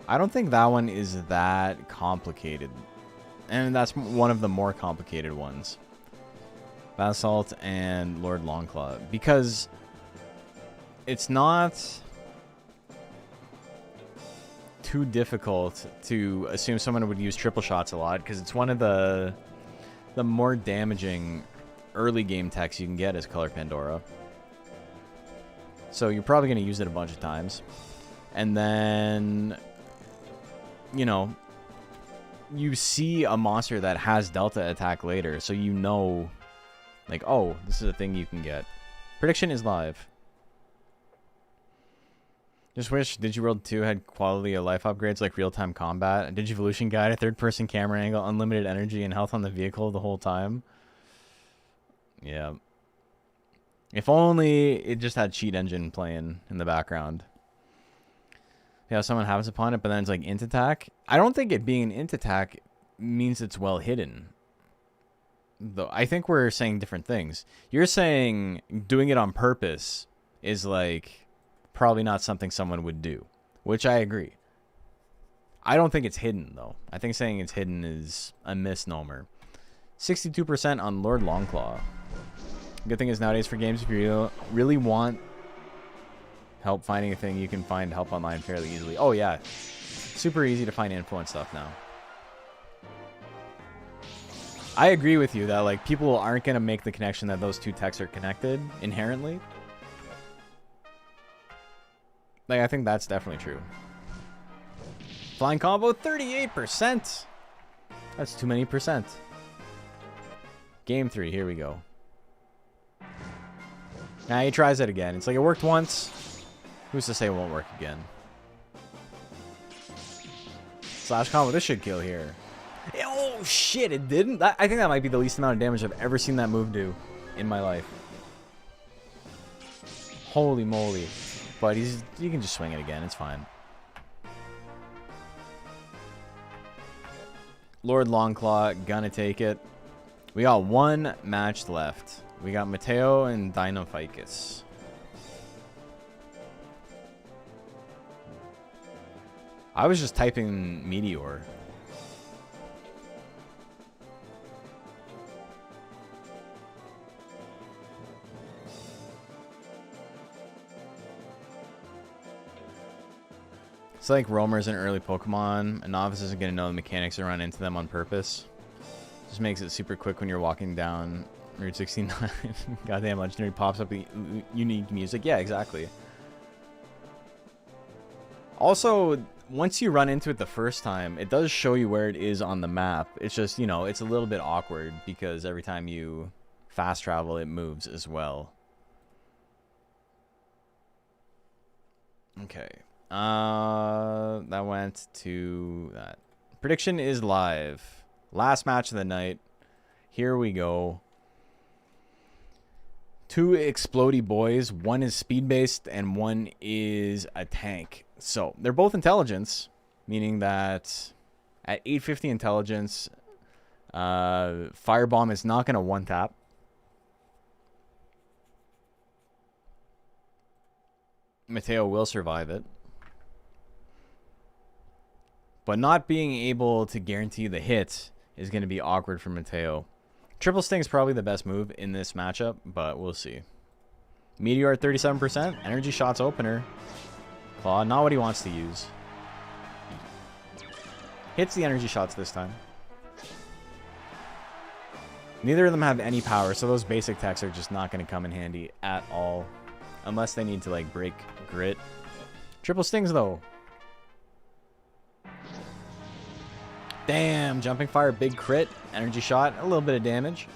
I don't think that one is that complicated. And that's one of the more complicated ones. Basalt and Lord Longclaw. Because it's not too difficult to assume someone would use triple shots a lot, because it's one of the more damaging early game techs you can get as Color Pandora. So you're probably going to use it a bunch of times. And then, you know, you see a monster that has Delta attack later, so you know, like, oh, this is a thing you can get. Prediction is live. Just wish DigiWorld 2 had quality of life upgrades like real-time combat, a Digivolution guide, a third-person camera angle, unlimited energy, and health on the vehicle the whole time. Yeah. If only it just had Cheat Engine playing in the background. Yeah, someone happens upon it, but then it's like int attack. I don't think it being an int attack means it's well hidden. Though I think we're saying different things. You're saying doing it on purpose is like probably not something someone would do, which I agree. I don't think it's hidden though. I think saying it's hidden is a misnomer. 62% on Lord Longclaw. Good thing is nowadays for games, if you really want help finding a thing, you can find help online fairly easily. Oh yeah, super easy to find info and stuff now. I agree with you that like people aren't gonna make the connection that those two texts are connected inherently. Like I think that's definitely true. Flying combo 38%. That's too many percent. Game 3, here we go. Now he tries it again. It's like it worked once. Who's to say it won't work again? Slash combo. This should kill here. Oh, shit. It didn't? I think that might be the least amount of damage I've ever seen that move do in my life. Holy moly. But you can just swing it again. It's fine. Lord Longclaw, gonna take it. We got one match left. We got Mateo and Dynophycus. I was just typing Meteor. It's like Roamer's an early Pokemon. A novice isn't going to know the mechanics and run into them on purpose. Just makes it super quick when you're walking down Route 69. Goddamn, Legendary pops up the unique music. Yeah, exactly. Also, once you run into it the first time, it does show you where it is on the map. It's just, you know, it's a little bit awkward because every time you fast travel, it moves as well. Okay. That went to that. Prediction is live. Last match of the night. Here we go. Two explodey boys. One is speed-based and one is a tank. So, they're both intelligence, meaning that at 850 intelligence, Firebomb is not going to one-tap. Mateo will survive it. But not being able to guarantee the hit is going to be awkward for Mateo. Triple Sting is probably the best move in this matchup, but we'll see. Meteor at 37%. Energy Shots opener. Claw, not what he wants to use. Hits the Energy Shots this time. Neither of them have any power, so those basic attacks are just not going to come in handy at all. Unless they need to, like, break grit. Triple Stings, though. Damn, Jumping Fire, big crit. Energy Shot, a little bit of damage.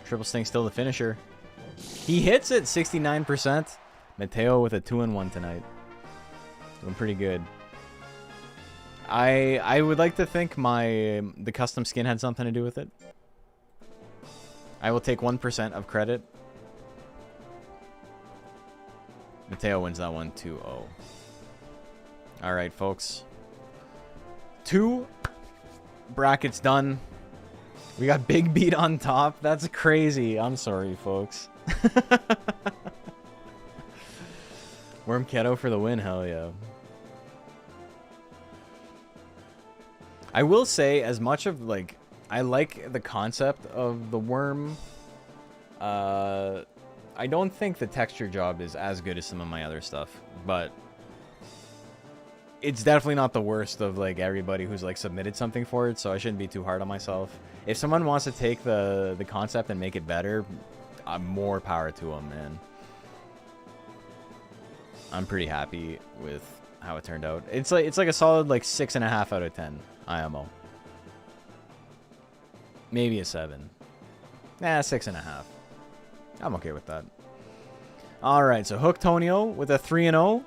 Triple Sting still the finisher. He hits it 69%. Mateo with a 2-in-1 tonight. Doing pretty good. I would like to think the custom skin had something to do with it. I will take 1% of credit. Mateo wins that one 2-0. Alright, folks. 2 brackets done. We got Big Beat on top. That's crazy. I'm sorry, folks. Worm Keto for the win. Hell yeah. I will say, as much of, like, I like the concept of the worm. I don't think the texture job is as good as some of my other stuff, but it's definitely not the worst of, like, everybody who's, like, submitted something for it, so I shouldn't be too hard on myself. If someone wants to take the concept and make it better, more power to them, man. I'm pretty happy with how it turned out. It's like a solid, like, 6.5 out of 10 IMO. Maybe a 7. Nah, 6.5. I'm okay with that. Alright, so Hooktonio with a 3-0.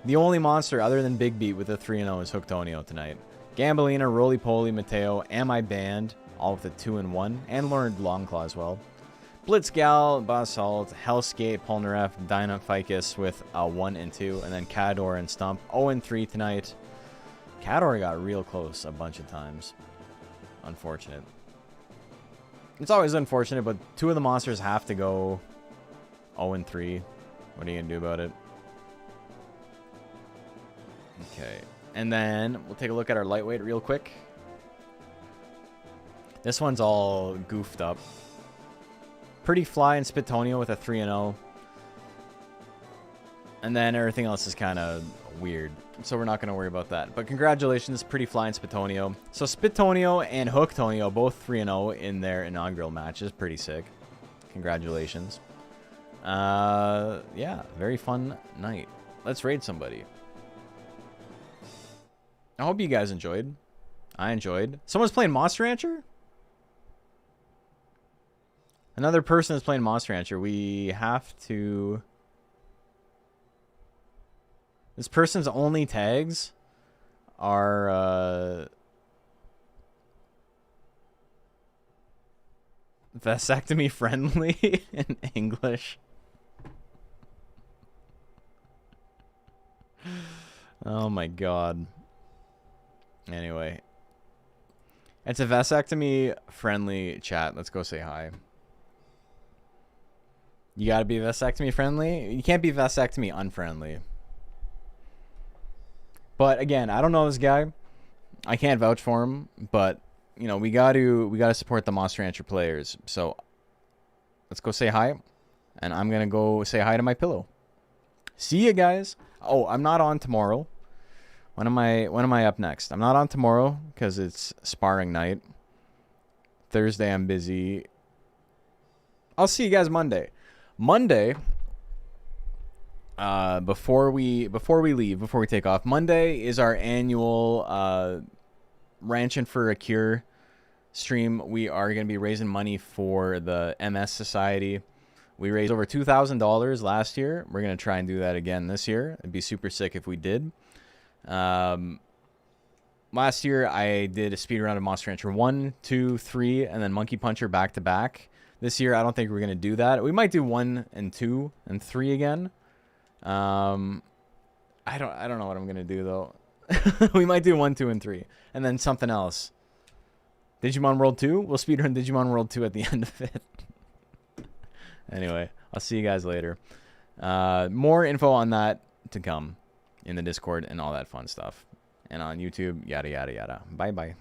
The only monster other than Big Beat with a 3-0 is Hooktonio tonight. Gambelina, Roly Poly, Mateo, Am I Banned, all with a 2-in-1, and Lord Longclaw as well. Blitzgal, Basalt, Hellscape, Polnareff, Dynophycus with a 1-2, and then Cador and Stump 0-3 tonight. Cador got real close a bunch of times. Unfortunate. It's always unfortunate, but 2 of the monsters have to go 0-3. What are you going to do about it? Okay. And then we'll take a look at our lightweight real quick. This one's all goofed up. Pretty Fly and Spitonio with a 3-0. And then everything else is kind of weird. So we're not going to worry about that. But congratulations, Pretty Fly and Spitonio. So Spitonio and Hooktonio both 3-0 in their inaugural matches. Pretty sick. Congratulations. Yeah, very fun night. Let's raid somebody. I hope you guys enjoyed. I enjoyed. Someone's playing Monster Rancher? Another person is playing Monster Rancher. We have to... This person's only tags are vasectomy friendly in English. Oh my god. Anyway. It's a vasectomy friendly chat. Let's go say hi. You gotta be vasectomy friendly? You can't be vasectomy unfriendly. But again, I don't know this guy. I can't vouch for him, but you know, we gotta support the Monster Rancher players. So let's go say hi. And I'm gonna go say hi to my pillow. See you guys. Oh, I'm not on tomorrow. When am I up next? I'm not on tomorrow because it's sparring night. Thursday I'm busy. I'll see you guys Monday. Monday, before we take off, Monday is our annual Ranchin' for a Cure stream. We are going to be raising money for the MS Society. We raised over $2,000 last year. We're going to try and do that again this year. It'd be super sick if we did. Last year I did a speed run of Monster Rancher 1, 2, 3, and then Monkey Puncher back to back. This year I don't think we're gonna do that. We might do 1 and 2 and 3 again. I don't know what I'm gonna do though. We might do 1, 2, and 3, and then something else. Digimon World 2. We'll speedrun Digimon World 2 at the end of it. Anyway, I'll see you guys later. More info on that to come in the Discord and all that fun stuff. And on YouTube, yada, yada, yada. Bye-bye.